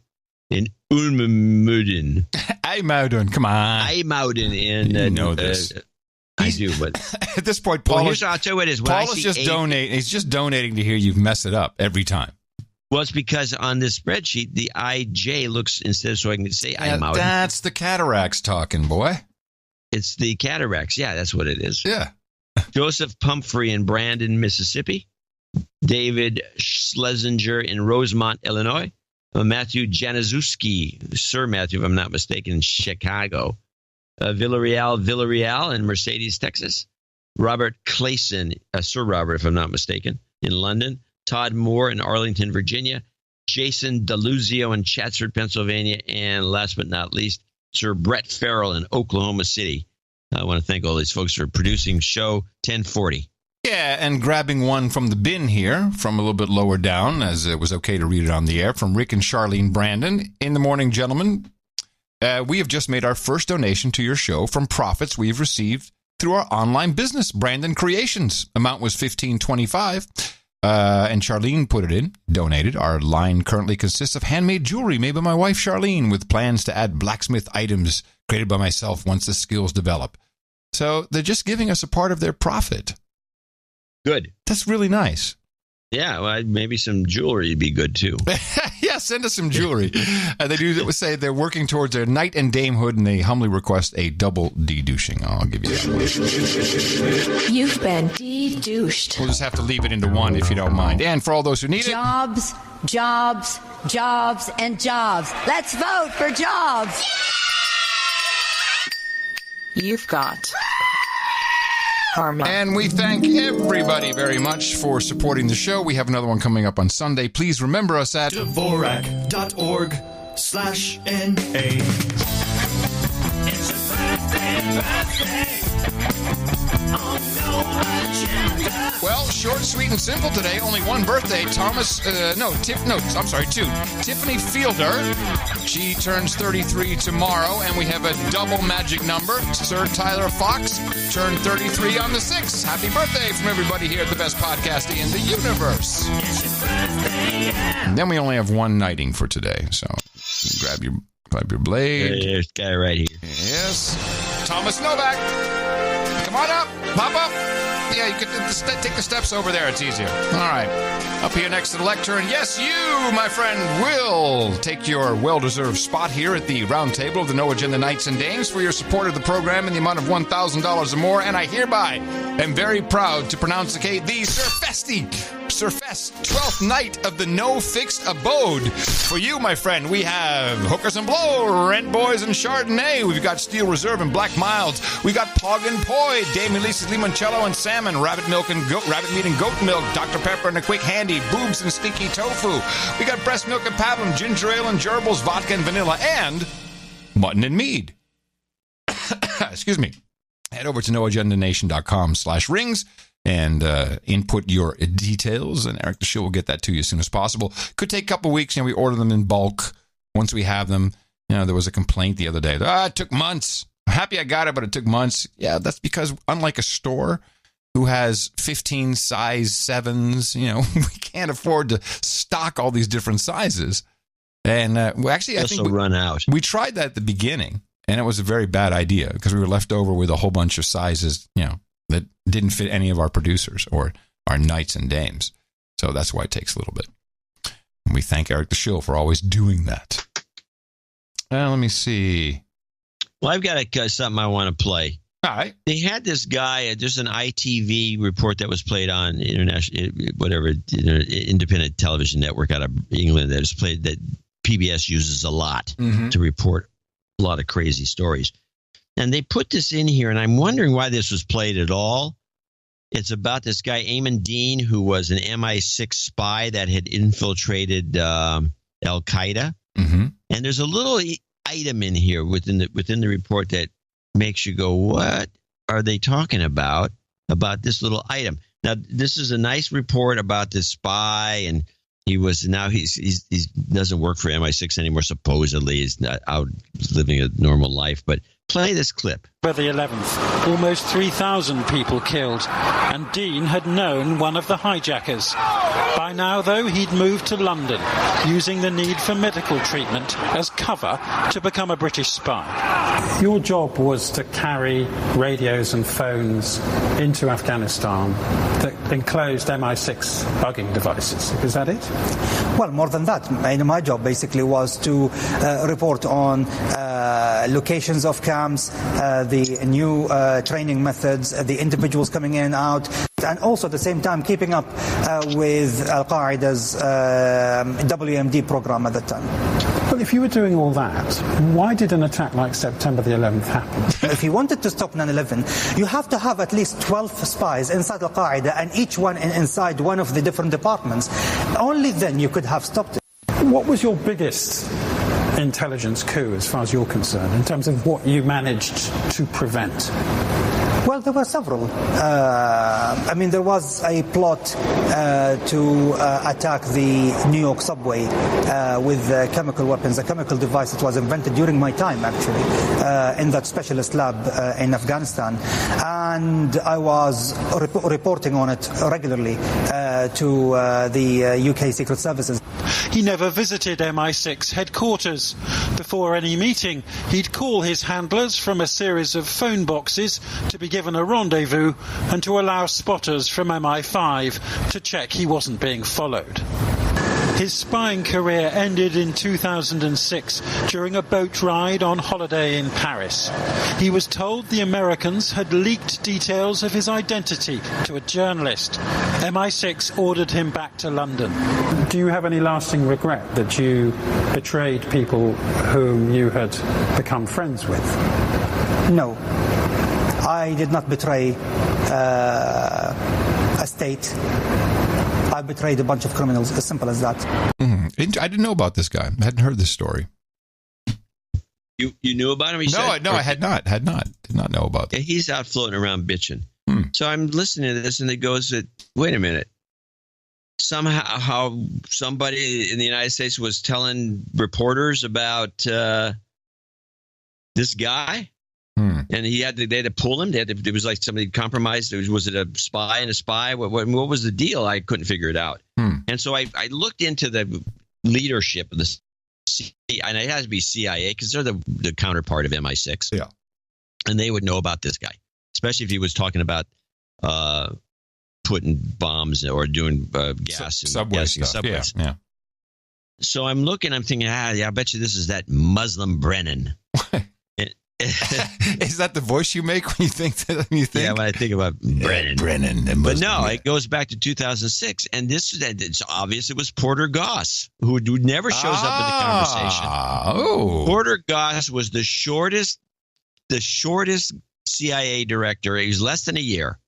in Ulmuden. Eimouden, come on. Eimouden in... You know this. I do, but... At this point, Paul I'll tell you what it is. Paul is just donating. He's just donating to hear you mess it up every time. Well, it's because on this spreadsheet, the IJ looks, instead of so I can say Eimouden. That's the cataracts talking, boy. It's the cataracts. Yeah, that's what it is. Yeah. Joseph Pumphrey in Brandon, Mississippi. David Schlesinger in Rosemont, Illinois. Matthew Januszewski, Sir Matthew, if I'm not mistaken, in Chicago. Villarreal in Mercedes, Texas. Robert Clayson, Sir Robert, if I'm not mistaken, in London. Todd Moore in Arlington, Virginia. Jason Deluzio in Chatsford, Pennsylvania. And last but not least, Sir Brett Farrell in Oklahoma City. I want to thank all these folks for producing show 1040. Yeah, and grabbing one from the bin here, from a little bit lower down, as it was okay to read it on the air, from Rick and Charlene Brandon. In the morning, gentlemen, we have just made our first donation to your show from profits we've received through our online business, Brandon Creations. Amount was $15.25, and Charlene put it in, donated. Our line currently consists of handmade jewelry made by my wife, Charlene, with plans to add blacksmith items created by myself once the skills develop. So they're just giving us a part of their profit. Good. That's really nice. Yeah, well, maybe some jewelry would be good, too. Yeah, send us some jewelry. They do say they're working towards their knight and damehood, and they humbly request a double de-douching. I'll give you that. You've been de-douched. We'll just have to leave it into one if you don't mind. And for all those who need jobs, jobs, jobs, and jobs. Let's vote for jobs. You've got... karma. And we thank everybody very much for supporting the show. We have another one coming up on Sunday. Please remember us at Dvorak.org/NA. It's a birthday on No Agenda. Well, short, sweet, and simple today. Only one birthday. Two. Tiffany Fielder. She turns 33 tomorrow, and we have a double magic number. Sir Tyler Fox turned 33 on the 6th. Happy birthday from everybody here at the best podcast in the universe. And then we only have one knighting for today, so grab your blade. There's a guy right here. Yes. Thomas Novak. Come on up. Pop up. Yeah, you can take the steps over there. It's easier. All right. Up here next to the lectern. Yes, you, my friend, will take your well-deserved spot here at the round table of the No Agenda Knights and Dames for your support of the program in the amount of $1,000 or more. And I hereby am very proud to pronounceate the Surfest 12th night of the No Fixed Abode. For you, my friend, we have Hookers and Blow, Rent Boys and Chardonnay. We've got Steel Reserve and Black Milds. We got Pog and Poi, Dame Elisa's Limoncello and Salmon, Rabbit Meat and Goat Milk, Dr. Pepper and a Quick Handy, Boobs and Stinky Tofu. We got Breast Milk and Pablum, Ginger Ale and Gerbils, Vodka and Vanilla, and Mutton and Mead. Excuse me. Head over to noagendanation.com/rings and input your details, and Eric the Shield will get that to you as soon as possible. Could take a couple weeks. We order them in bulk. Once we have them, there was a complaint the other day. It took months. I'm happy I got it, but it took months. Yeah, that's because unlike a store who has 15 size 7s, we can't afford to stock all these different sizes. And I think run out. We tried that at the beginning, and it was a very bad idea because we were left over with a whole bunch of sizes, that didn't fit any of our producers or our knights and dames. So that's why it takes a little bit. And we thank Eric the Shill for always doing that. Let me see. Well, I've got something I want to play. All right. They had this guy, there's an ITV report that was played on independent television network out of England that is played, that PBS uses a lot to report a lot of crazy stories. And they put this in here, and I'm wondering why this was played at all. It's about this guy, Ayman Dean, who was an MI6 spy that had infiltrated Al-Qaeda. Mm-hmm. And there's a little item in here within the report that makes you go, what are they talking about this little item? Now, this is a nice report about this spy, and he doesn't work for MI6 anymore, supposedly. He's not out living a normal life, but play this clip. By the 11th, almost 3,000 people killed, and Dean had known one of the hijackers. By now, though, he'd moved to London, using the need for medical treatment as cover to become a British spy. Your job was to carry radios and phones into Afghanistan that enclosed MI6 bugging devices. Is that it? Well, more than that. My job basically was to report on locations of camps, the new training methods, the individuals coming in and out, and also at the same time keeping up with Al-Qaeda's WMD program at the time. Well, if you were doing all that, why did an attack like September the 11th happen? If you wanted to stop 9/11, you have to have at least 12 spies inside Al-Qaeda, and each one inside one of the different departments. Only then you could have stopped it. What was your biggest intelligence coup, as far as you're concerned, in terms of what you managed to prevent? Well, there were several. There was a plot to attack the New York subway with chemical weapons, a chemical device that was invented during my time, actually, in that specialist lab in Afghanistan. And I was reporting on it regularly to the UK Secret Services. He never visited MI6 headquarters. Before any meeting, he'd call his handlers from a series of phone boxes to be given a rendezvous and to allow spotters from MI5 to check he wasn't being followed. His spying career ended in 2006 during a boat ride on holiday in Paris. He was told the Americans had leaked details of his identity to a journalist. MI6 ordered him back to London. Do you have any lasting regret that you betrayed people whom you had become friends with? No. I did not betray a state. I betrayed a bunch of criminals, as simple as that. Mm-hmm. I didn't know about this guy. I hadn't heard this story. You knew about him? No, I had not. Did not know about him. He's out floating around bitching. So I'm listening to this, and it goes that, wait a minute. Somehow somebody in the United States was telling reporters about this guy, and they had to pull him. It was like somebody compromised. Was it a spy and a spy? What was the deal? I couldn't figure it out. And so I looked into the leadership of the CIA, and it has to be CIA because they're the counterpart of MI6. Yeah, and they would know about this guy, especially if he was talking about putting bombs or doing gas and subway stuff. Yeah. So I'm looking, I'm thinking, I bet you this is that Muslim Brennan. Is that the voice you make when you think that? Yeah, when I think about Brennan. Brennan. But no, it goes back to 2006. And it's obvious it was Porter Goss, who never shows up in the conversation. Porter Goss was the shortest CIA director. He was less than a year.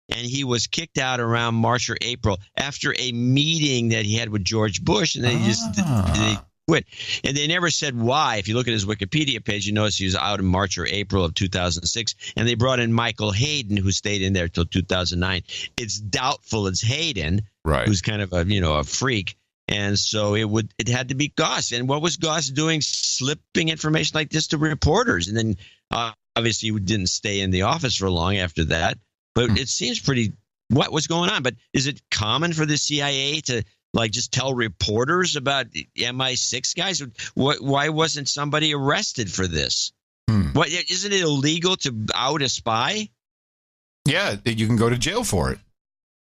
And he was kicked out around March or April after a meeting that he had with George Bush. And then he just they quit. And they never said why. If you look at his Wikipedia page, you notice he was out in March or April of 2006. And they brought in Michael Hayden, who stayed in there till 2009. It's doubtful it's Hayden, who's kind of a freak. And so it had to be Goss. And what was Goss doing? Slipping information like this to reporters. And then obviously he didn't stay in the office for long after that. But it seems pretty. What was going on? But is it common for the CIA to just tell reporters about MI6 guys? Why wasn't somebody arrested for this? What isn't it illegal to out a spy? Yeah, you can go to jail for it.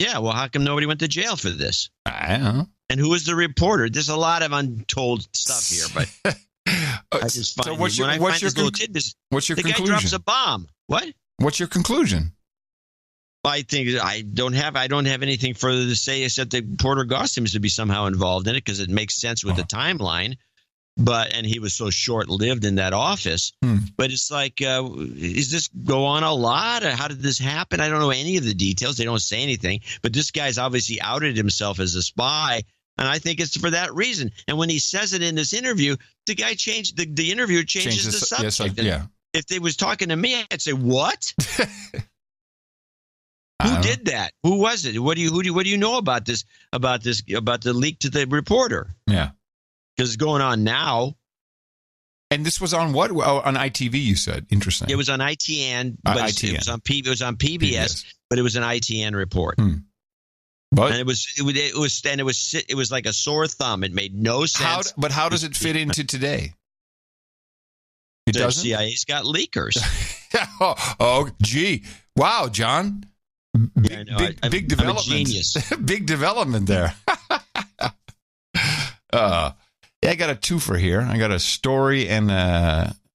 Yeah, well, how come nobody went to jail for this? I don't know. And who was the reporter? There's a lot of untold stuff here, but I just find so what's your conclusion? The guy drops a bomb. What? What's your conclusion? I think I don't have anything further to say except that Porter Goss seems to be somehow involved in it because it makes sense with the timeline. And he was so short-lived in that office. But it's like, is this go on a lot? Or how did this happen? I don't know any of the details. They don't say anything. But this guy's obviously outed himself as a spy, and I think it's for that reason. And when he says it in this interview, the guy the interviewer changes the subject. If they was talking to me, I'd say, what? Who did that? Who was it? What do you know about this? About the leak to the reporter? Yeah, because it's going on now. And this was on what? Oh, on ITV, you said. Interesting. It was on ITN, but it was on PBS, but it was an ITN report. But and it was like a sore thumb. It made no sense. But how does it fit into today? It doesn't. The CIA's got leakers. Oh, gee! Wow, John. Big development. I'm a genius. Big development there. I got a twofer here. I got a story and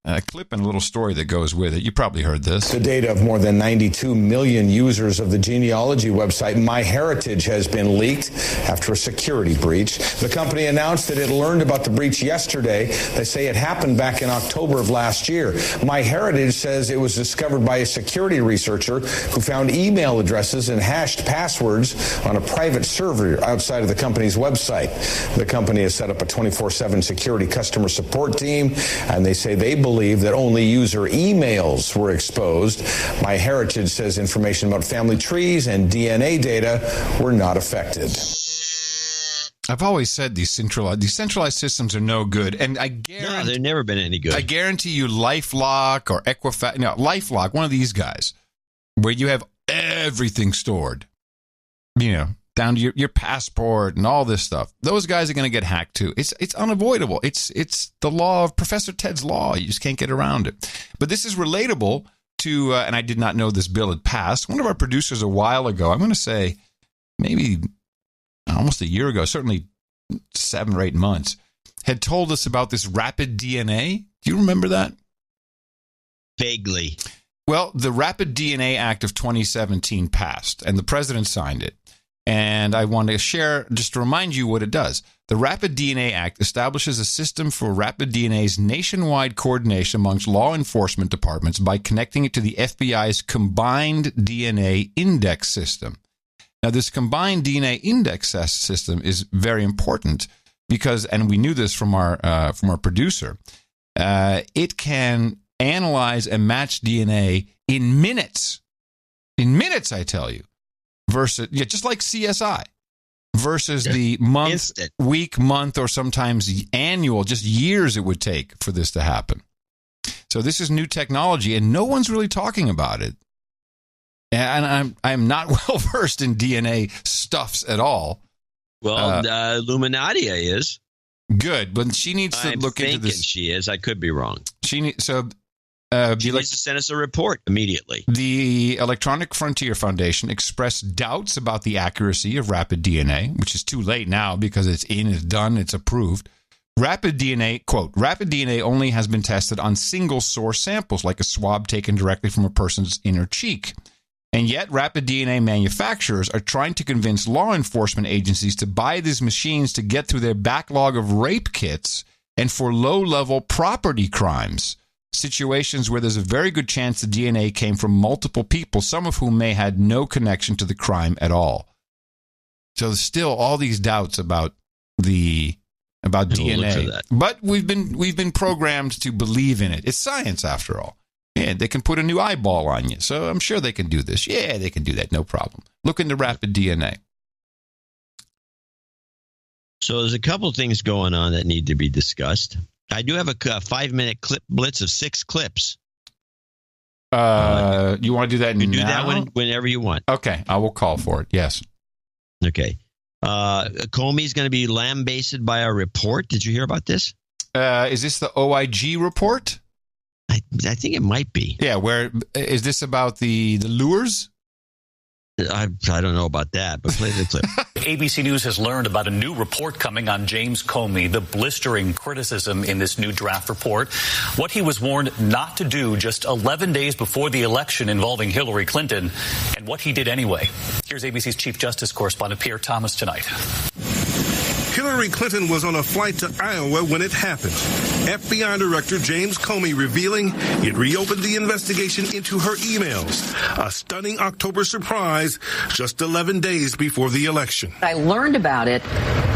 a clip and a little story that goes with it. You probably heard this. The data of more than 92 million users of the genealogy website MyHeritage has been leaked after a security breach. The company announced that it learned about the breach yesterday. They say it happened back in October of last year. MyHeritage says it was discovered by a security researcher who found email addresses and hashed passwords on a private server outside of the company's website. The company has set up a 24/7 security customer support team, and they say they believe that only user emails were exposed. MyHeritage says information about family trees and DNA data were not affected. I've always said these centralized systems are no good, and I guarantee they've never been any good. I guarantee you, LifeLock or Equifax, LifeLock, one of these guys, where you have everything stored, down to your passport and all this stuff. Those guys are going to get hacked too. It's unavoidable. It's the law of Professor Ted's law. You just can't get around it. But this is relatable to, and I did not know this bill had passed. One of our producers a while ago, I'm going to say maybe almost a year ago, certainly 7 or 8 months, had told us about this rapid DNA. Do you remember that? Vaguely. Well, the Rapid DNA Act of 2017 passed, and the president signed it. And I want to share, just to remind you what it does. The Rapid DNA Act establishes a system for rapid DNA's nationwide coordination amongst law enforcement departments by connecting it to the FBI's Combined DNA Index System. Now, this Combined DNA Index System is very important because, and we knew this from our producer, it can analyze and match DNA in minutes. In minutes, I tell you. Versus, just like CSI. Versus the month, week, month, or sometimes annual, just years it would take for this to happen. So this is new technology, and no one's really talking about it. And I'm not well versed in DNA stuffs at all. Well, Illuminatia is. Good, but she needs to look into this. She is. I could be wrong. She needs to send us a report immediately. The Electronic Frontier Foundation expressed doubts about the accuracy of rapid DNA, which is too late now because it's done, it's approved. Rapid DNA, quote, rapid DNA only has been tested on single source samples, like a swab taken directly from a person's inner cheek. And yet, rapid DNA manufacturers are trying to convince law enforcement agencies to buy these machines to get through their backlog of rape kits and for low-level property crimes, situations where there's a very good chance the DNA came from multiple people, some of whom may had no connection to the crime at all. So there's still all these doubts about DNA. But we've been programmed to believe in it. It's science, after all. Yeah, they can put a new eyeball on you. So I'm sure they can do this. Yeah, they can do that. No problem. Look into rapid DNA. So there's a couple things going on that need to be discussed. I do have a 5-minute clip blitz of 6 clips. You want to do that now? Do that whenever you want. Okay, I will call for it. Yes. Okay. Comey's going to be lambasted by a report. Did you hear about this? Is this the OIG report? I think it might be. Yeah, where is this about the lures? I don't know about that, but play the clip. ABC News has learned about a new report coming on James Comey, the blistering criticism in this new draft report, what he was warned not to do just 11 days before the election involving Hillary Clinton, and what he did anyway. Here's ABC's Chief Justice correspondent Pierre Thomas tonight. Hillary Clinton was on a flight to Iowa when it happened. FBI Director James Comey revealing it reopened the investigation into her emails. A stunning October surprise just 11 days before the election. I learned about it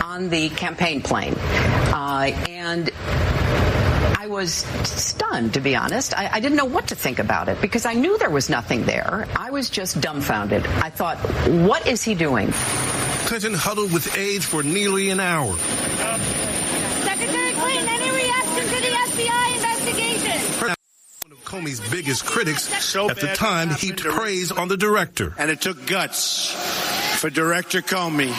on the campaign plane, and I was stunned, to be honest. I didn't know what to think about it because I knew there was nothing there. I was just dumbfounded. I thought, what is he doing? Clinton huddled with aides for nearly an hour. Secretary Clinton, any reaction to the FBI investigation? One of Comey's biggest critics at the time heaped praise on the director. And it took guts for Director Comey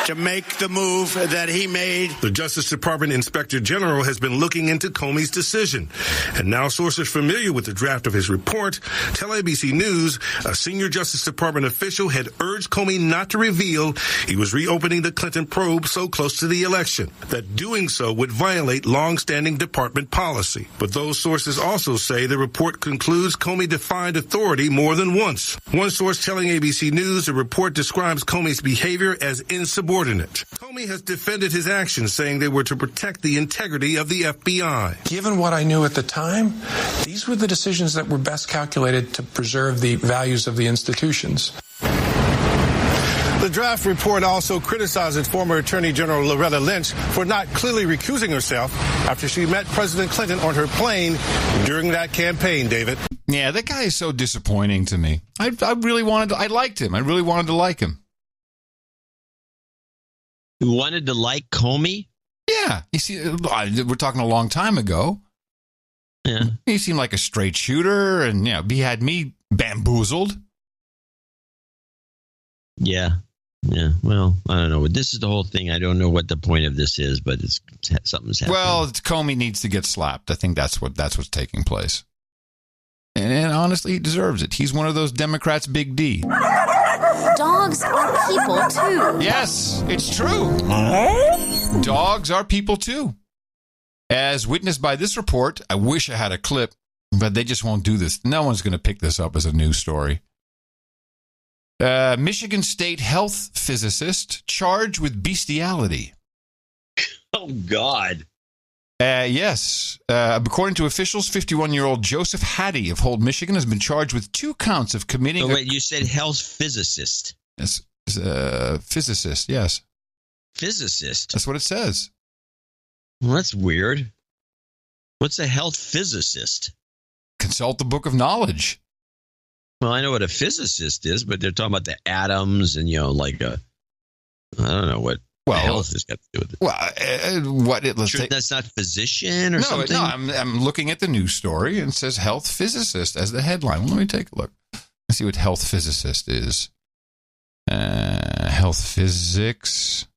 to make the move that he made. The Justice Department Inspector General has been looking into Comey's decision. And now sources familiar with the draft of his report tell ABC News a senior Justice Department official had urged Comey not to reveal he was reopening the Clinton probe so close to the election, that doing so would violate long-standing department policy. But those sources also say the report concludes Comey defied authority more than once. One source telling ABC News the report describes Comey's behavior as insubordinate. Comey has defended his actions, saying they were to protect the integrity of the FBI. Given what I knew at the time, these were the decisions that were best calculated to preserve the values of the institutions. The draft report also criticizes former Attorney General Loretta Lynch for not clearly recusing herself after she met President Clinton on her plane during that campaign, David. Yeah, that guy is so disappointing to me. I liked him. I really wanted to like him. You wanted to like Comey? Yeah. You see, we're talking a long time ago. Yeah. He seemed like a straight shooter, and he had me bamboozled. Yeah. Yeah. Well, I don't know. This is the whole thing. I don't know what the point of this is, but something's happening. Well, Comey needs to get slapped. I think that's what's taking place. And honestly, he deserves it. He's one of those Democrats, Big D. Dogs are people, too. Yes, it's true. Dogs are people, too. As witnessed by this report, I wish I had a clip, but they just won't do this. No one's going to pick this up as a news story. Michigan State health physicist charged with bestiality. Oh, God. Yes. According to officials, 51-year-old Joseph Hattie of Holt, Michigan, has been charged with 2 counts of committing... Oh, wait, you said health physicist. Yes. Physicist, yes. Physicist? That's what it says. Well, that's weird. What's a health physicist? Consult the Book of Knowledge. Well, I know what a physicist is, but they're talking about the atoms and, like I don't know what health has got to do with it. Well, that's not physician or something? No, I'm looking at the news story and it says health physicist as the headline. Well, let me take a look. Let's see what health physicist is. Health physics.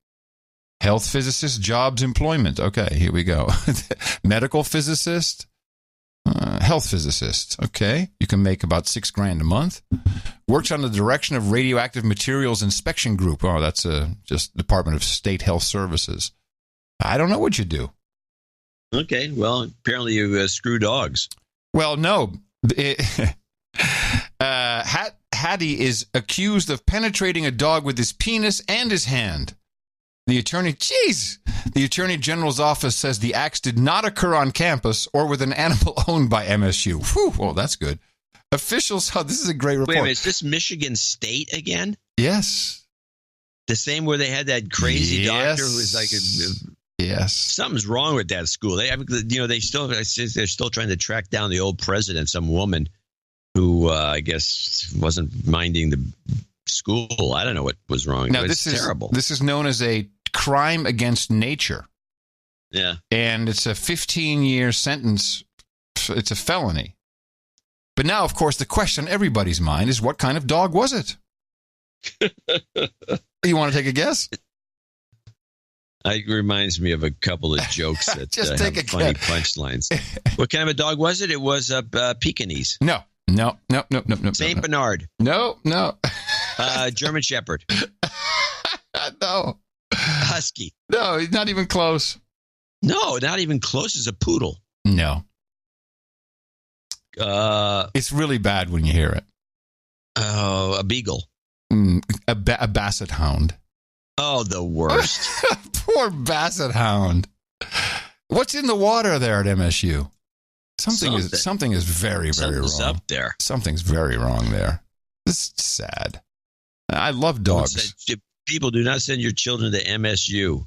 Health physicist, jobs, employment. Okay, here we go. Medical physicist. Health physicist. Okay. You can make about $6,000 a month. Works on the direction of radioactive materials inspection group. Oh, that's just Department of State Health Services. I don't know what you do. Okay. Well, apparently you screw dogs. Well, no. Hattie is accused of penetrating a dog with his penis and his hand. The Attorney General's office says the acts did not occur on campus or with an animal owned by MSU. Whew, well, that's good. Officials, this is a great report. Wait a minute, is this Michigan State again? Yes. The same where they had that crazy doctor who was like yes. Something's wrong with that school. They're still trying to track down the old president, some woman who I guess wasn't minding the school. I don't know what was wrong. Now, it's terrible. This is known as a crime against nature. Yeah. And it's a 15-year sentence. It's a felony. But now, of course, the question on everybody's mind is, what kind of dog was it? You want to take a guess? It reminds me of a couple of jokes that Just take have a funny guess. punchlines. What kind of a dog was it? It was a Pekingese. No. Saint Bernard. No. German Shepherd. No. Husky. No, he's not even close. No, not even close. It's a poodle. No. It's really bad when you hear it. Oh, a beagle. A basset hound. Oh, the worst. Poor basset hound. What's in the water there at MSU? Something is very, very wrong. Up there. Something's very wrong there. This is sad. I love dogs. People, do not send your children to MSU.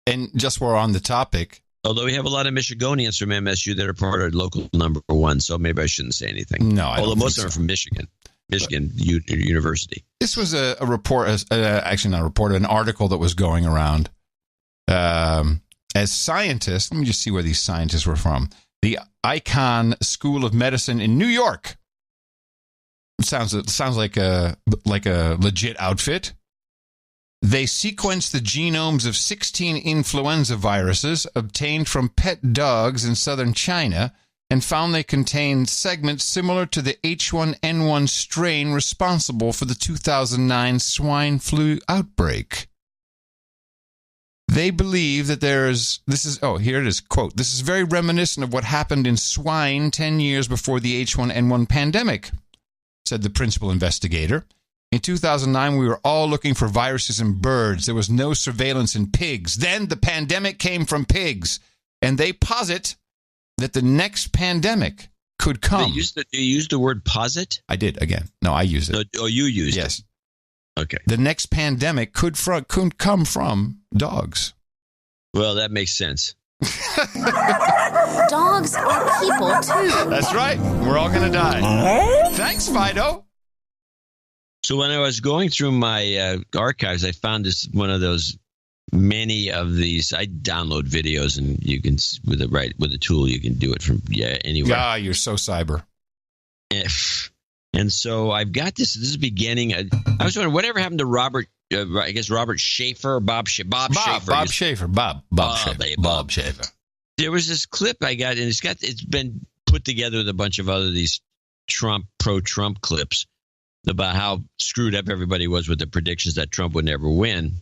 And just we're on the topic. Although we have a lot of Michigonians from MSU that are part of local number 1, so maybe I shouldn't say anything. No, although most of them are from Michigan University. This was a report, actually not a report, an article that was going around. As scientists, let me just see where these scientists were from. The Icahn School of Medicine in New York. It sounds like a legit outfit. They sequenced the genomes of 16 influenza viruses obtained from pet dogs in southern China and found they contained segments similar to the H1N1 strain responsible for the 2009 swine flu outbreak. They believe that here it is, quote, "This is very reminiscent of what happened in swine 10 years before the H1N1 pandemic," said the principal investigator. In 2009, we were all looking for viruses in birds. There was no surveillance in pigs. Then the pandemic came from pigs. And they posit that the next pandemic could come. You used the word posit? I did, again. No, I used it. Oh, you used it? Yes. Okay. The next pandemic could come from dogs. Well, that makes sense. Dogs are people, too. That's right. We're all going to die. Thanks, Fido. So when I was going through my archives, I found one of those many of these. I download videos, and you can with a tool you can do it from anywhere. Ah, you're so cyber. And so I've got this. This is beginning. I was wondering whatever happened to Robert. I guess Robert Schaefer, Bob Schaefer. Bob Schaefer. There was this clip I got, and it's been put together with a bunch of other these pro-Trump clips about how screwed up everybody was with the predictions that Trump would never win.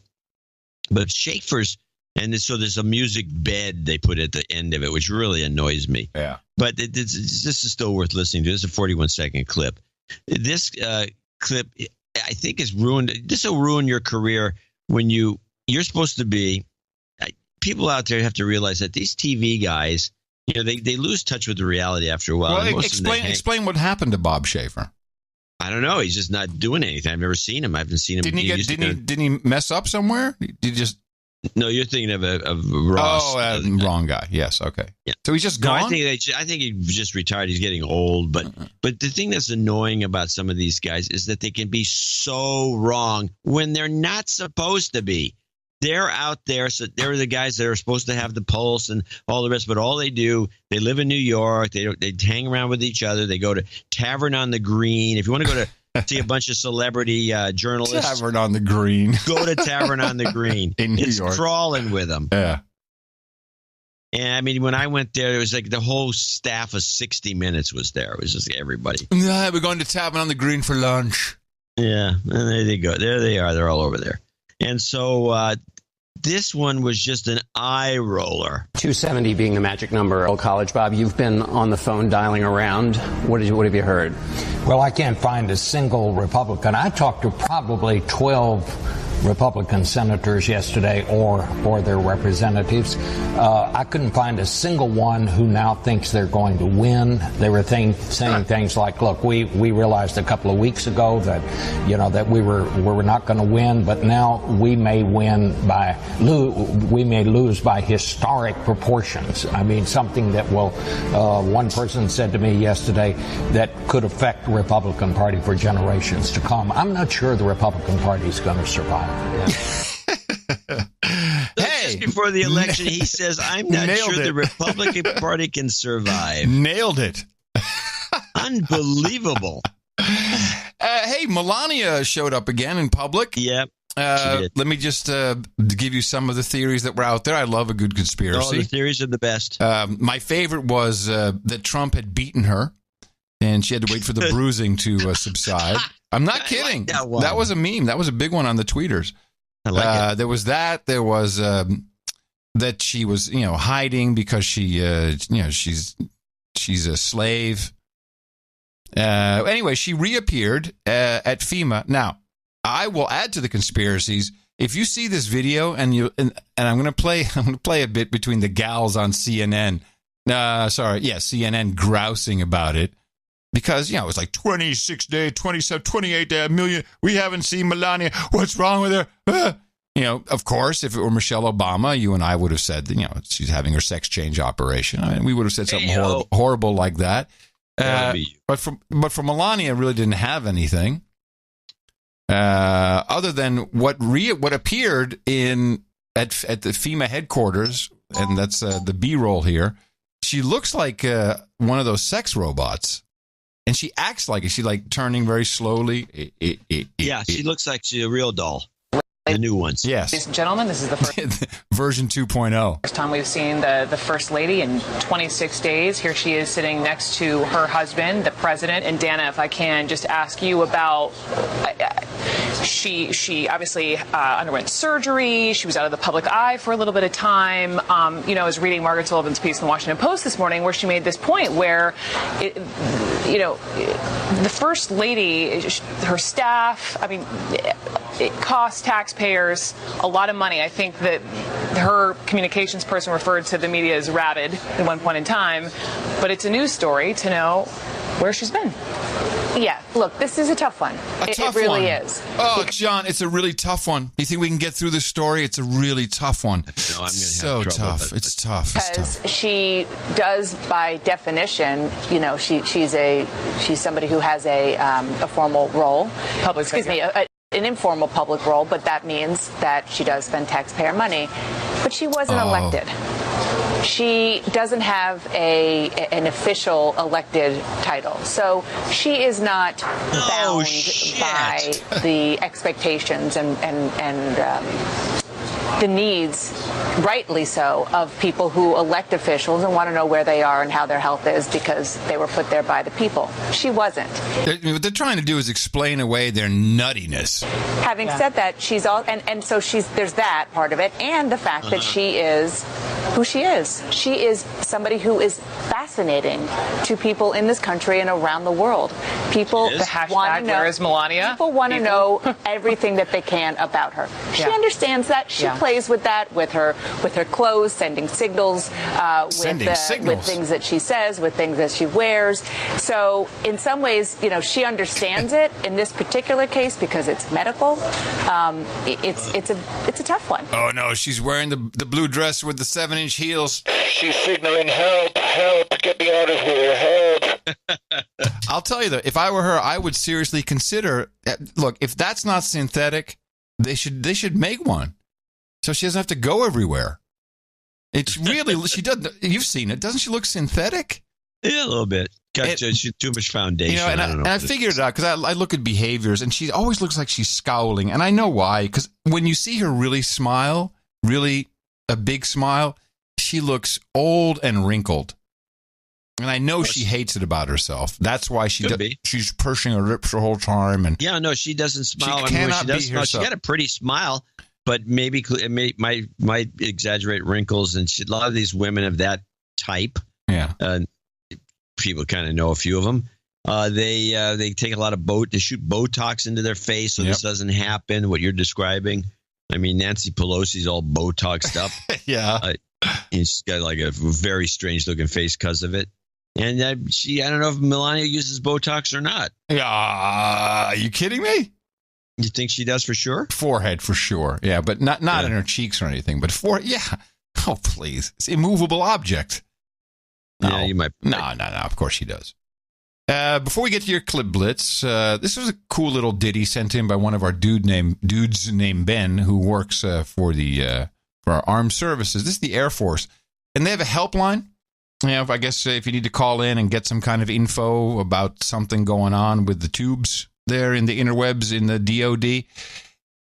But Schaefer's, and so there's a music bed they put at the end of it, which really annoys me. Yeah. But this is still worth listening to. This is a 41-second clip. This clip, I think, is ruined. This will ruin your career when you're supposed to be. People out there have to realize that these TV guys, they lose touch with the reality after a while. Well, explain what happened to Bob Schaefer. I don't know. He's just not doing anything. I've never seen him. I haven't seen him. Didn't he mess up somewhere? Did he just? No, you're thinking of Ross. Oh, wrong guy. Yes, okay. Yeah. So he's just gone? I think he just retired. He's getting old. But the thing that's annoying about some of these guys is that they can be so wrong when they're not supposed to be. They're out there, so they're the guys that are supposed to have the pulse and all the rest. But all they do, they live in New York. They hang around with each other. They go to Tavern on the Green. If you want to go to see a bunch of celebrity journalists, Tavern on the Green. Go to Tavern on the Green in New York. It's crawling with them. Yeah. And I mean, when I went there, it was like the whole staff of 60 Minutes was there. It was just everybody. Yeah, we're going to Tavern on the Green for lunch. Yeah, and there they go. There they are. They're all over there. And so this one was just an eye roller. 270 being the magic number. Old College, Bob, you've been on the phone dialing around. What have you heard? Well, I can't find a single Republican. I talked to probably 12 Republican senators yesterday or their representatives. I couldn't find a single one who now thinks they're going to win. They were saying things like, look, we realized a couple of weeks ago that, that we were not going to win, but now we may lose by historic proportions. I mean, something that will, one person said to me yesterday, that could affect the Republican Party for generations to come. I'm not sure the Republican Party is going to survive. Just before the election, he says, I'm not sure the Republican Party can survive. Nailed it. Unbelievable. Hey, Melania showed up again in public. Yep. Let me just give you some of the theories that were out there. I love a good conspiracy. Oh, the theories are the best. My favorite was that Trump had beaten her, and she had to wait for the bruising to subside. I'm not kidding. Like that was a meme. That was a big one on the tweeters. I like it. There was that. There was that she was, hiding because she's a slave. Anyway, she reappeared at FEMA. Now, I will add to the conspiracies. If you see this video, and I'm going to play a bit between the gals on CNN. CNN grousing about it. Because, it was like 26 day, 27, 28 day, a million. We haven't seen Melania. What's wrong with her? Of course, if it were Michelle Obama, you and I would have said, she's having her sex change operation. I mean, we would have said something horrible like that. But for Melania, really didn't have anything other than what appeared at the FEMA headquarters, and that's the B-roll here. She looks like one of those sex robots. And she acts like it. She's like turning very slowly. Yeah, she looks like she's a real doll. The new ones. Yes. Ladies and gentlemen, this is the first version 2.0. First time we've seen the First Lady in 26 days. Here she is sitting next to her husband, the president. And Dana, if I can just ask you about, she obviously underwent surgery. She was out of the public eye for a little bit of time. I was reading Margaret Sullivan's piece in the Washington Post this morning where she made this point where, the First Lady, her staff, it costs taxpayers a lot of money. I think that her communications person referred to the media as rabid at one point in time, but it's a news story to know where she's been. Yeah, look, this is a tough one. It really is. Oh, John, it's a really tough one. You think we can get through this story? It's a really tough one. No, I'm going to have so trouble tough. With it. It's tough. Because she does, by definition, she's somebody who has a formal role. An informal public role, but that means that she does spend taxpayer money. But she wasn't elected. She doesn't have an official elected title. So she is not bound by the expectations and the needs, rightly so, of people who elect officials and want to know where they are and how their health is because they were put there by the people. She wasn't. What they're trying to do is explain away their nuttiness. Having said that, she's all, and so there's that part of it, and the fact that she is who she is. She is somebody who is fascinating to people in this country and around the world. People want to know. Where is Melania? People want to know everything that they can about her. She understands that. She plays with that, with her clothes, sending signals, with things that she says, with things that she wears. So in some ways, she understands it. In this particular case, because it's medical, it's a tough one. Oh no, she's wearing the blue dress with the 7-inch heels. She's signaling, help, get me out of here, help. I'll tell you though, if I were her, I would seriously consider. Look, if that's not synthetic, they should make one, so she doesn't have to go everywhere. It's really she does. You've seen it, doesn't she look synthetic? Yeah, a little bit. Got too much foundation. And I figured it out because I look at behaviors, and she always looks like she's scowling, and I know why. Because when you see her really smile, really a big smile, she looks old and wrinkled. And I know she hates it about herself. That's why she's pursing her lips the whole time. And she doesn't smile. She cannot be herself. She got a pretty smile, but maybe it might exaggerate wrinkles. And a lot of these women of that type, people kind of know a few of them. They take a lot of they shoot Botox into their face, so this doesn't happen. What you're describing, I mean, Nancy Pelosi's all Botoxed up. And she's got like a very strange looking face because of it. And I don't know if Melania uses Botox or not. Are you kidding me? You think she does for sure? Forehead for sure. Yeah, but not in her cheeks or anything. But oh please, it's an immovable object. No, yeah, you might. No. Of course she does. Before we get to your clip blitz, this was a cool little ditty sent in by one of our dudes named Ben, who works for our armed services. This is the Air Force, and they have a helpline. I guess if you need to call in and get some kind of info about something going on with the tubes there in the interwebs in the DOD.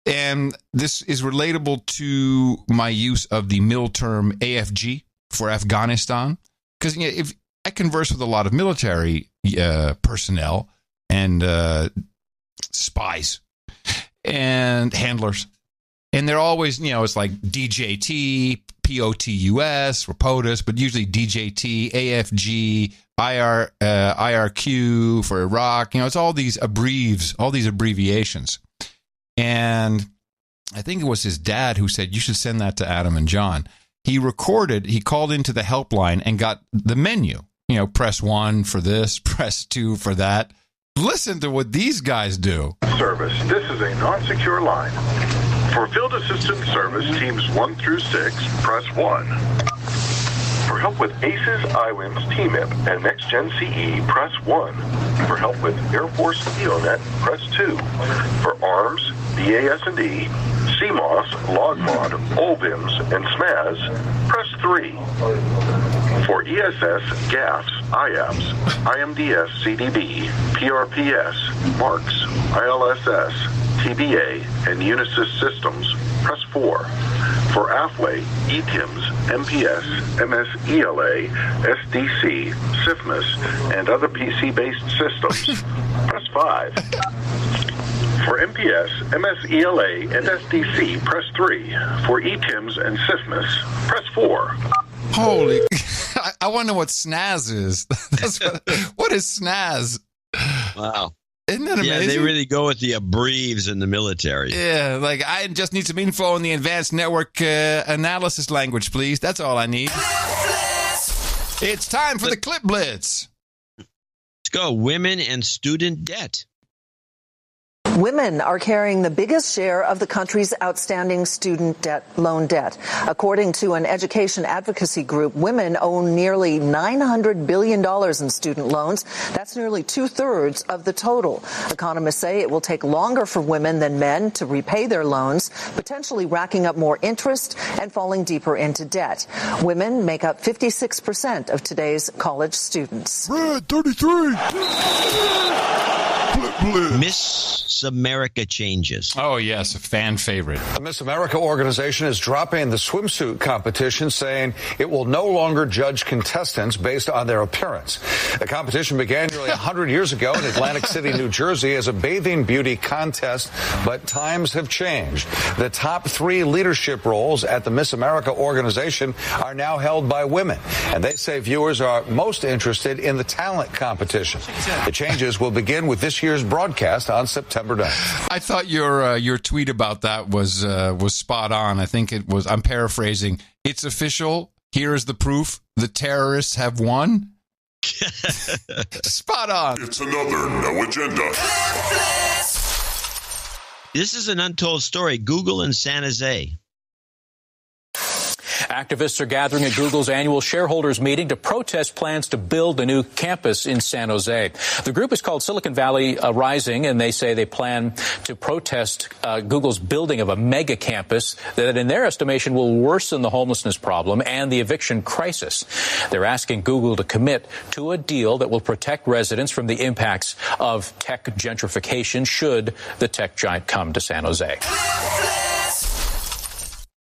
And this is relatable to my use of the MIL term AFG for Afghanistan. Because if I converse with a lot of military personnel and spies and handlers, and they're always, it's like DJT, POTUS, or POTUS, but usually DJT, AFG, IRQ for Iraq. It's all these abbreviations. And I think it was his dad who said, you should send that to Adam and John. He called into the helpline and got the menu. Press 1 for this, press 2 for that. Listen to what these guys do. Service. This is a non-secure line. For field assistance service, teams 1 through 6, press 1. For help with ACES, IWIMS, TMIP, and Next Gen CE, press 1. For help with Air Force EONet, press 2. For ARMS, BAS&E, CMOS, LogMod, OLBIMS, and SMAS, press 3. For ESS, GAFs, IAPS, IMDS, CDB, PRPS, MARCS, ILSS, TBA, and Unisys systems, press 4. For AFWay, ETIMS, MPS, MSELA, SDC, SIFMAS, and other PC-based systems, press 5. For MPS, MSELA, and SDC, press 3. For ETIMS and SIFMAS, press 4. Holy... I want to know what SNAS is. What is SNAS? Wow. Isn't that amazing? Yeah, they really go with the abbreviations in the military. Yeah, like I just need some info in the advanced network analysis language, please. That's all I need. It's time for the Clip Blitz. Let's go. Women and student debt. Women are carrying the biggest share of the country's outstanding student loan debt. According to an education advocacy group, women own nearly $900 billion in student loans. That's nearly 2/3 of the total. Economists say it will take longer for women than men to repay their loans, potentially racking up more interest and falling deeper into debt. Women make up 56% of today's college students. Red 33. Miss America changes. Oh, yes, a fan favorite. The Miss America organization is dropping the swimsuit competition, saying it will no longer judge contestants based on their appearance. The competition began nearly 100 years ago in Atlantic City, New Jersey, as a bathing beauty contest, but times have changed. The top 3 leadership roles at the Miss America organization are now held by women, and they say viewers are most interested in the talent competition. The changes will begin with this year's broadcast on September 9th. I thought your tweet about that was spot on. I think it was, I'm paraphrasing, it's official. Here is the proof. The terrorists have won. Spot on. It's another No Agenda. This is an untold story. Google in San Jose. Activists are gathering at Google's annual shareholders meeting to protest plans to build a new campus in San Jose. The group is called Silicon Valley Rising, and they say they plan to protest Google's building of a mega campus that, in their estimation, will worsen the homelessness problem and the eviction crisis. They're asking Google to commit to a deal that will protect residents from the impacts of tech gentrification should the tech giant come to San Jose.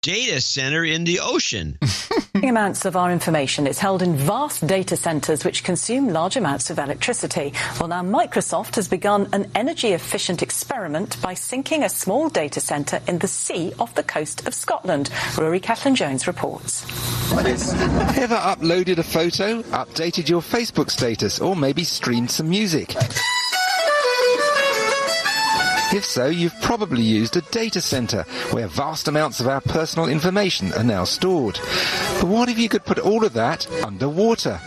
Data center in the ocean. Amounts of our information is held in vast data centers which consume large amounts of electricity. Well, now Microsoft has begun an energy-efficient experiment by sinking a small data center in the sea off the coast of Scotland. Rory Catlin-Jones reports. Ever uploaded a photo, updated your Facebook status, or maybe streamed some music? If so, you've probably used a data center where vast amounts of our personal information are now stored. But what if you could put all of that underwater?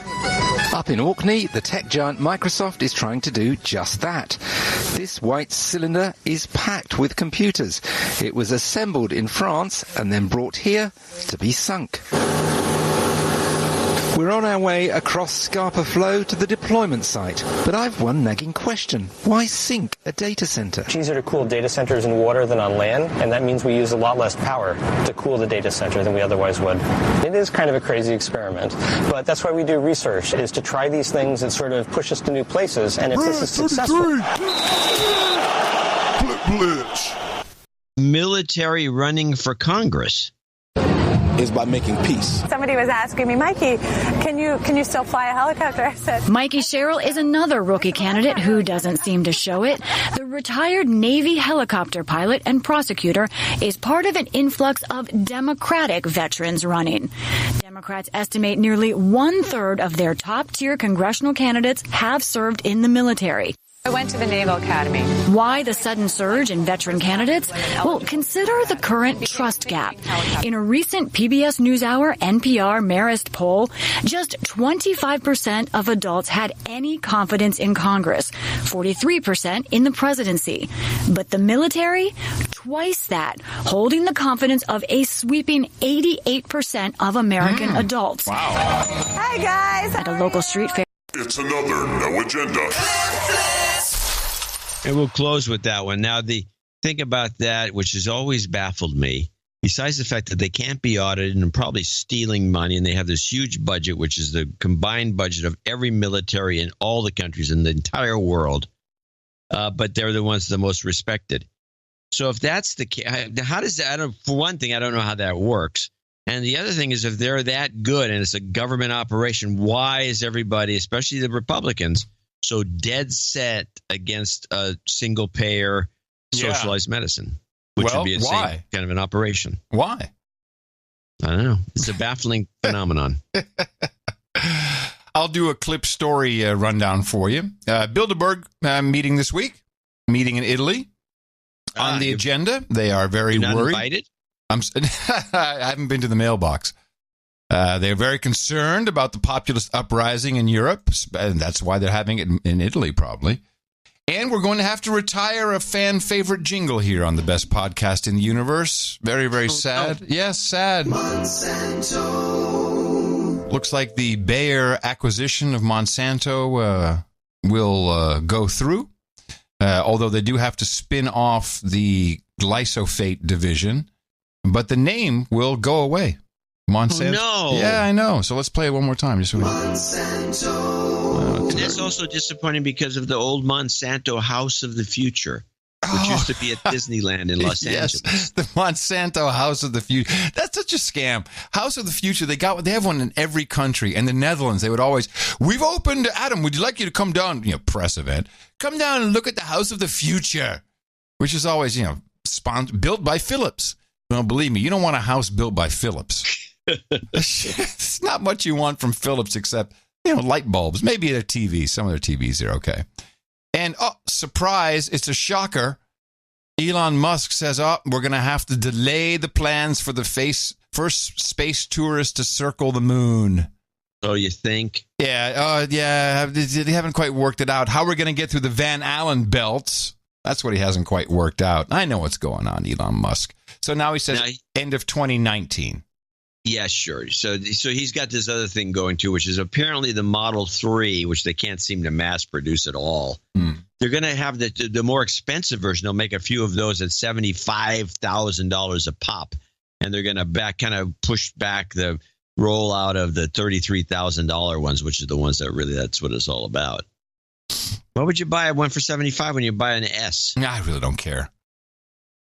Up in Orkney, the tech giant Microsoft is trying to do just that. This white cylinder is packed with computers. It was assembled in France and then brought here to be sunk. We're on our way across Scarpa Flow to the deployment site, but I've one nagging question. Why sink a data center? It's easier to cool data centers in water than on land, and that means we use a lot less power to cool the data center than we otherwise would. It is kind of a crazy experiment, but that's why we do research, is to try these things and sort of push us to new places, and if this is successful... Military running for Congress. Is by making peace. Somebody was asking me, Mikey, can you still fly a helicopter? I said, Mikey Sherrill is another rookie candidate who doesn't seem to show it. The retired Navy helicopter pilot and prosecutor is part of an influx of Democratic veterans running. Democrats estimate nearly 1/3 of their top-tier congressional candidates have served in the military. I went to the Naval Academy. Why the sudden surge in veteran candidates? Well, consider the current trust gap. In a recent PBS NewsHour NPR Marist poll, just 25% of adults had any confidence in Congress, 43% in the presidency. But the military, twice that, holding the confidence of a sweeping 88% of American adults. Wow. Hi, guys. At a local street fair. It's another No Agenda. And we'll close with that one. Now, the thing about that, which has always baffled me, besides the fact that they can't be audited and probably stealing money, and they have this huge budget, which is the combined budget of every military in all the countries in the entire world, but they're the ones the most respected. So if that's the case, how does that, for one thing, I don't know how that works. And the other thing is, if they're that good and it's a government operation, why is everybody, especially the Republicans, so dead set against a single payer socialized medicine, which would be the same kind of an operation? Why? I don't know. It's a baffling phenomenon. I'll do a clip story rundown for you. Bilderberg meeting this week, meeting in Italy. On the agenda, they are very worried. Invited? I haven't been to the mailbox. They're very concerned about the populist uprising in Europe, and that's why they're having it in Italy, probably. And we're going to have to retire a fan favorite jingle here on the best podcast in the universe. Very, very sad. Oh. Yes, sad. Monsanto. Looks like the Bayer acquisition of Monsanto will go through, although they do have to spin off the glyphosate division, but the name will go away. Monsanto. Oh, no. Yeah, I know. So let's play it one more time. Just so Monsanto. And that's also disappointing because of the old Monsanto House of the Future, which used to be at Disneyland in Los Angeles. The Monsanto House of the Future. That's such a scam. House of the Future, they have one in every country. And the Netherlands, they would always, we've opened, Adam, would you like you to come down, press event, come down and look at the House of the Future, which is always, built by Philips. Well, believe me, you don't want a house built by Philips. It's not much you want from Philips except, light bulbs, maybe a TV. Some of their TVs are okay. And, surprise, it's a shocker. Elon Musk says, we're going to have to delay the plans for the first space tourist to circle the moon. Oh, you think? Yeah, they haven't quite worked it out. How we're going to get through the Van Allen belts, that's what he hasn't quite worked out. I know what's going on, Elon Musk. So now he says end of 2019. Yeah, sure. So he's got this other thing going too, which is apparently the Model 3, which they can't seem to mass produce at all. They're going to have the more expensive version. They'll make a few of those at $75,000 a pop, and they're going to kind of push back the rollout of the $33,000 ones, which are the ones that's what it's all about. Why would you buy one for $75 when you buy an S? I really don't care.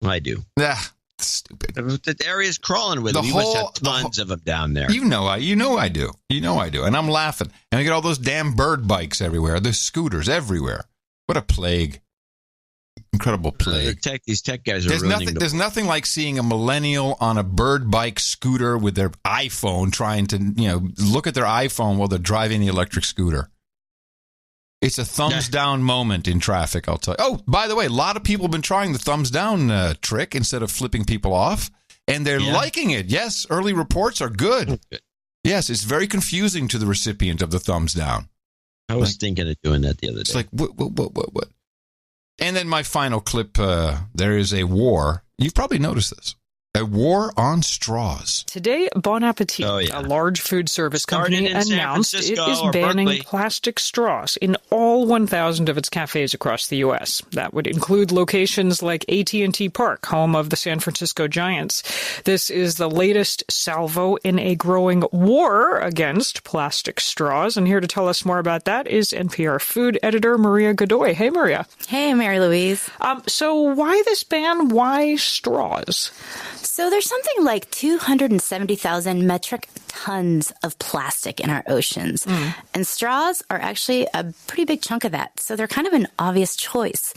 I do. Yeah. Stupid. The area's crawling with them. You must have tons of them down there. You know I do. And I'm laughing. And I get all those damn bird bikes everywhere. The scooters everywhere. What a plague. Incredible plague. These tech guys are There's nothing like seeing a millennial on a bird bike scooter with their iPhone trying to, look at their iPhone while they're driving the electric scooter. It's a thumbs down moment in traffic, I'll tell you. Oh, by the way, a lot of people have been trying the thumbs down trick instead of flipping people off, and they're liking it. Yes, early reports are good. Yes, it's very confusing to the recipient of the thumbs down. I was thinking of doing that the other day. It's like, what? And then my final clip, there is a war. You've probably noticed this. A war on straws. Today, Bon Appetit, a large food service company, announced it is banning plastic straws in all 1,000 of its cafes across the U.S. That would include locations like AT&T Park, home of the San Francisco Giants. This is the latest salvo in a growing war against plastic straws. And here to tell us more about that is NPR food editor Maria Godoy. Hey, Maria. Hey, Mary Louise. So why this ban? Why straws? So there's something like 270,000 metric tons of plastic in our oceans. And straws are actually a pretty big chunk of that. So they're kind of an obvious choice.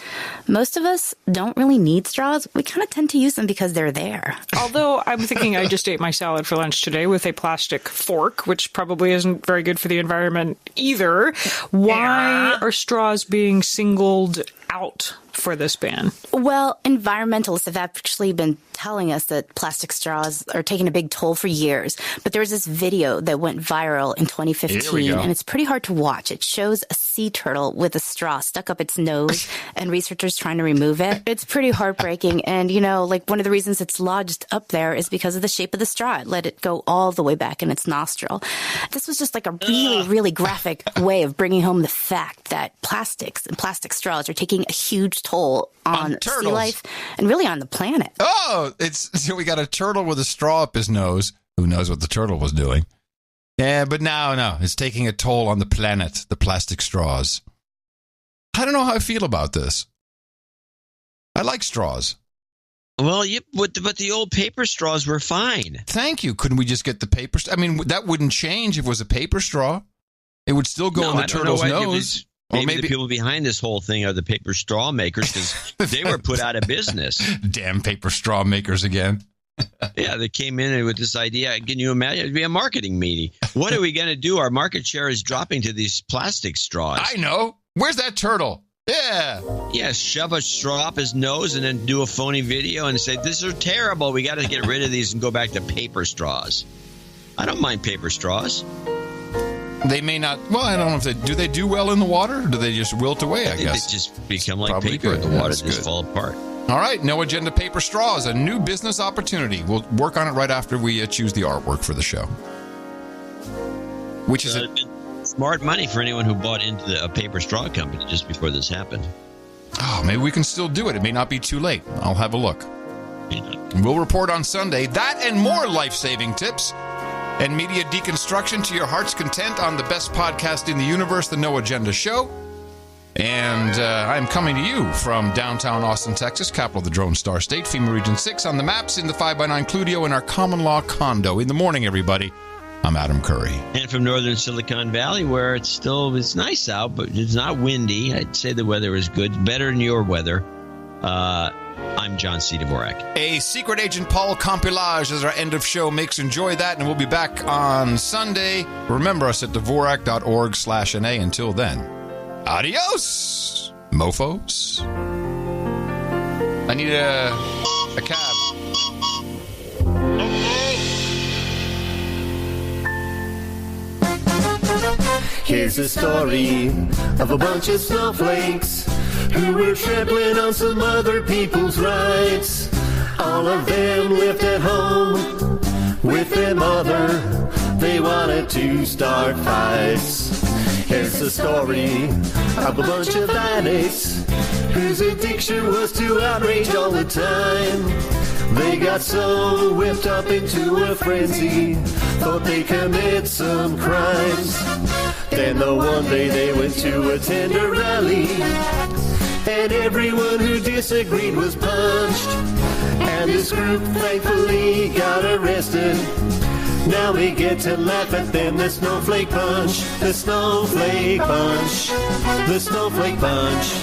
Most of us don't really need straws. We kind of tend to use them because they're there. Although I'm thinking I just ate my salad for lunch today with a plastic fork, which probably isn't very good for the environment either. Why are straws being singled out for this ban? Well, environmentalists have actually been telling us that plastic straws are taking a big toll for years. But there was this video that went viral in 2015, and it's pretty hard to watch. It shows a sea turtle with a straw stuck up its nose and researchers trying to remove it. It's pretty heartbreaking. And, one of the reasons it's lodged up there is because of the shape of the straw. It let it go all the way back in its nostril. This was just like a really, really graphic way of bringing home the fact that plastics and plastic straws are taking a huge toll on sea life and really on the planet. So we got a turtle with a straw up his nose. Who knows what the turtle was doing? Yeah, but no, it's taking a toll on the planet, the plastic straws. I don't know how I feel about this. I like straws. Well, but the old paper straws were fine. Thank you. Couldn't we just get the paper? I mean, that wouldn't change if it was a paper straw. It would still go in the turtle's nose. Maybe the people behind this whole thing are the paper straw makers because they were put out of business. Damn paper straw makers again. Yeah, they came in with this idea. Can you imagine? It'd be a marketing meeting. What are we going to do? Our market share is dropping to these plastic straws. I know. Where's that turtle? Yeah. Yeah, shove a straw up his nose and then do a phony video and say, this is terrible. We got to get rid of these and go back to paper straws. I don't mind paper straws. They may not. Well, I don't know if they do well in the water, or do they just wilt away? I guess they just become like paper. The water just fall apart. All right, No Agenda Paper Straws, a new business opportunity. We'll work on it right after we choose the artwork for the show. Which is smart money for anyone who bought into a paper straw company just before this happened. Oh, maybe we can still do it. It may not be too late. I'll have a look. We'll report on Sunday. That and more life-saving tips and media deconstruction to your heart's content on the best podcast in the universe, the No Agenda Show. And I'm coming to you from downtown Austin, Texas, capital of the Drone Star State, FEMA Region 6, on the maps in the 5x9 Cludio in our common law condo. In the morning, everybody, I'm Adam Curry. And from northern Silicon Valley, where it's nice out, but it's not windy. I'd say the weather is good, better than your weather. I'm John C. Dvorak. A Secret Agent Paul compilage as our end of show mix. Enjoy that, and we'll be back on Sunday. Remember us at Dvorak.org/NA. Until then, adios, mofos. I need a cab. Here's the story of a bunch of snowflakes who were trampling on some other people's rights. All of them lived at home with their mother. They wanted to start fights. Here's the story of a bunch of addicts whose addiction was to outrage all the time. They got so whipped up into a frenzy, thought they commit some crimes. Then the one day they went to attend a rally, and everyone who disagreed was punched. And this group thankfully got arrested. Now we get to laugh at them, the Snowflake Bunch, the Snowflake Bunch, the Snowflake Bunch.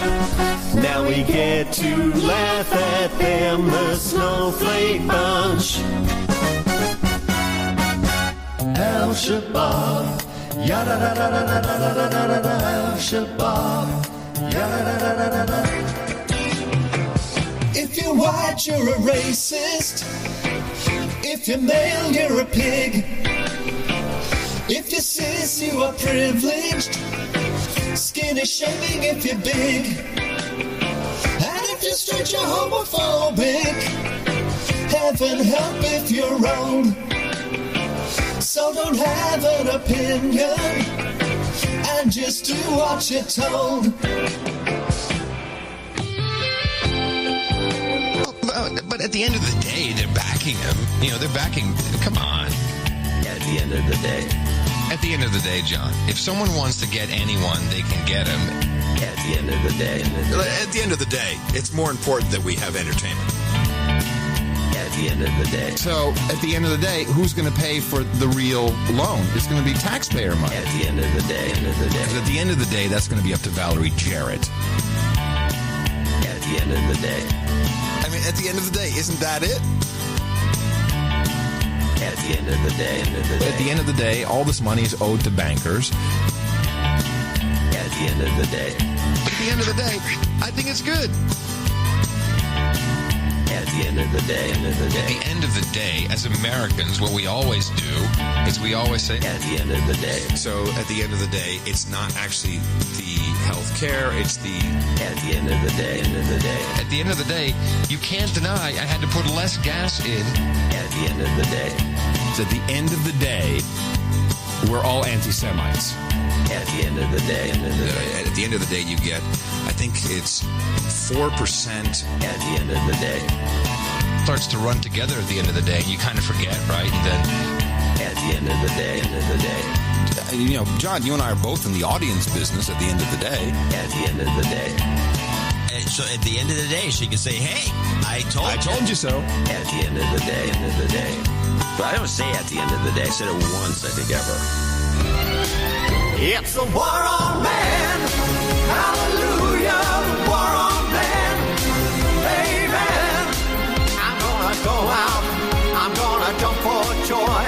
Now we get to laugh at them, the Snowflake Bunch. Al-Shabaab, yada-da-da-da-da-da-da-da-da, Al-Shabaab, yada-da-da-da-da-da. If you're white, you're a racist. If you're male, you're a pig. If you're cis, you are privileged. Skinny shaming if you're big. And if you're straight, you're homophobic. Heaven help if you're wrong. So don't have an opinion and just do what you're told. But at the end of the day, they're backing him. They're backing. Come on. At the end of the day. At the end of the day, John, if someone wants to get anyone, they can get him. At the end of the day. At the end of the day, it's more important that we have entertainment. At the end of the day. So, at the end of the day, who's going to pay for the real loan? It's going to be taxpayer money. At the end of the day. Because at the end of the day, that's going to be up to Valerie Jarrett. At the end of the day. I mean, at the end of the day, isn't that it? At the end of the day. At the end of the day, all this money is owed to bankers. At the end of the day. At the end of the day, I think it's good. At the end of the day. At the end of the day, as Americans, what we always do is we always say, at the end of the day. So at the end of the day, it's not actually the health care, it's the... At the end of the day. At the end of the day, you can't deny I had to put less gas in. At the end of the day. So at the end of the day, we're all anti-Semites. At the end of the day. At the end of the day, you get, I think it's 4%. At the end of the day. Starts to run together at the end of the day, and you kind of forget, right? And then... At the end of the day. John, you and I are both in the audience business at the end of the day. At the end of the day. So at the end of the day, she can say, hey, I told you so. At the end of the day. But I don't say at the end of the day. I said it once, I think, ever. It's a war on man. Hallelujah. War on man. Amen. I'm gonna go out. I'm gonna jump for joy.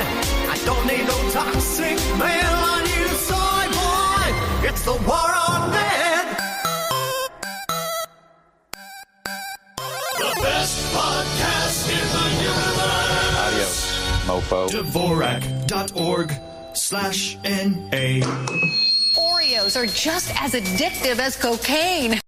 I don't need no toxic man on you, soy boy. It's the war on man. The best podcast in the universe. Adios, mofo. Dvorak.org/NA. Oreos are just as addictive as cocaine.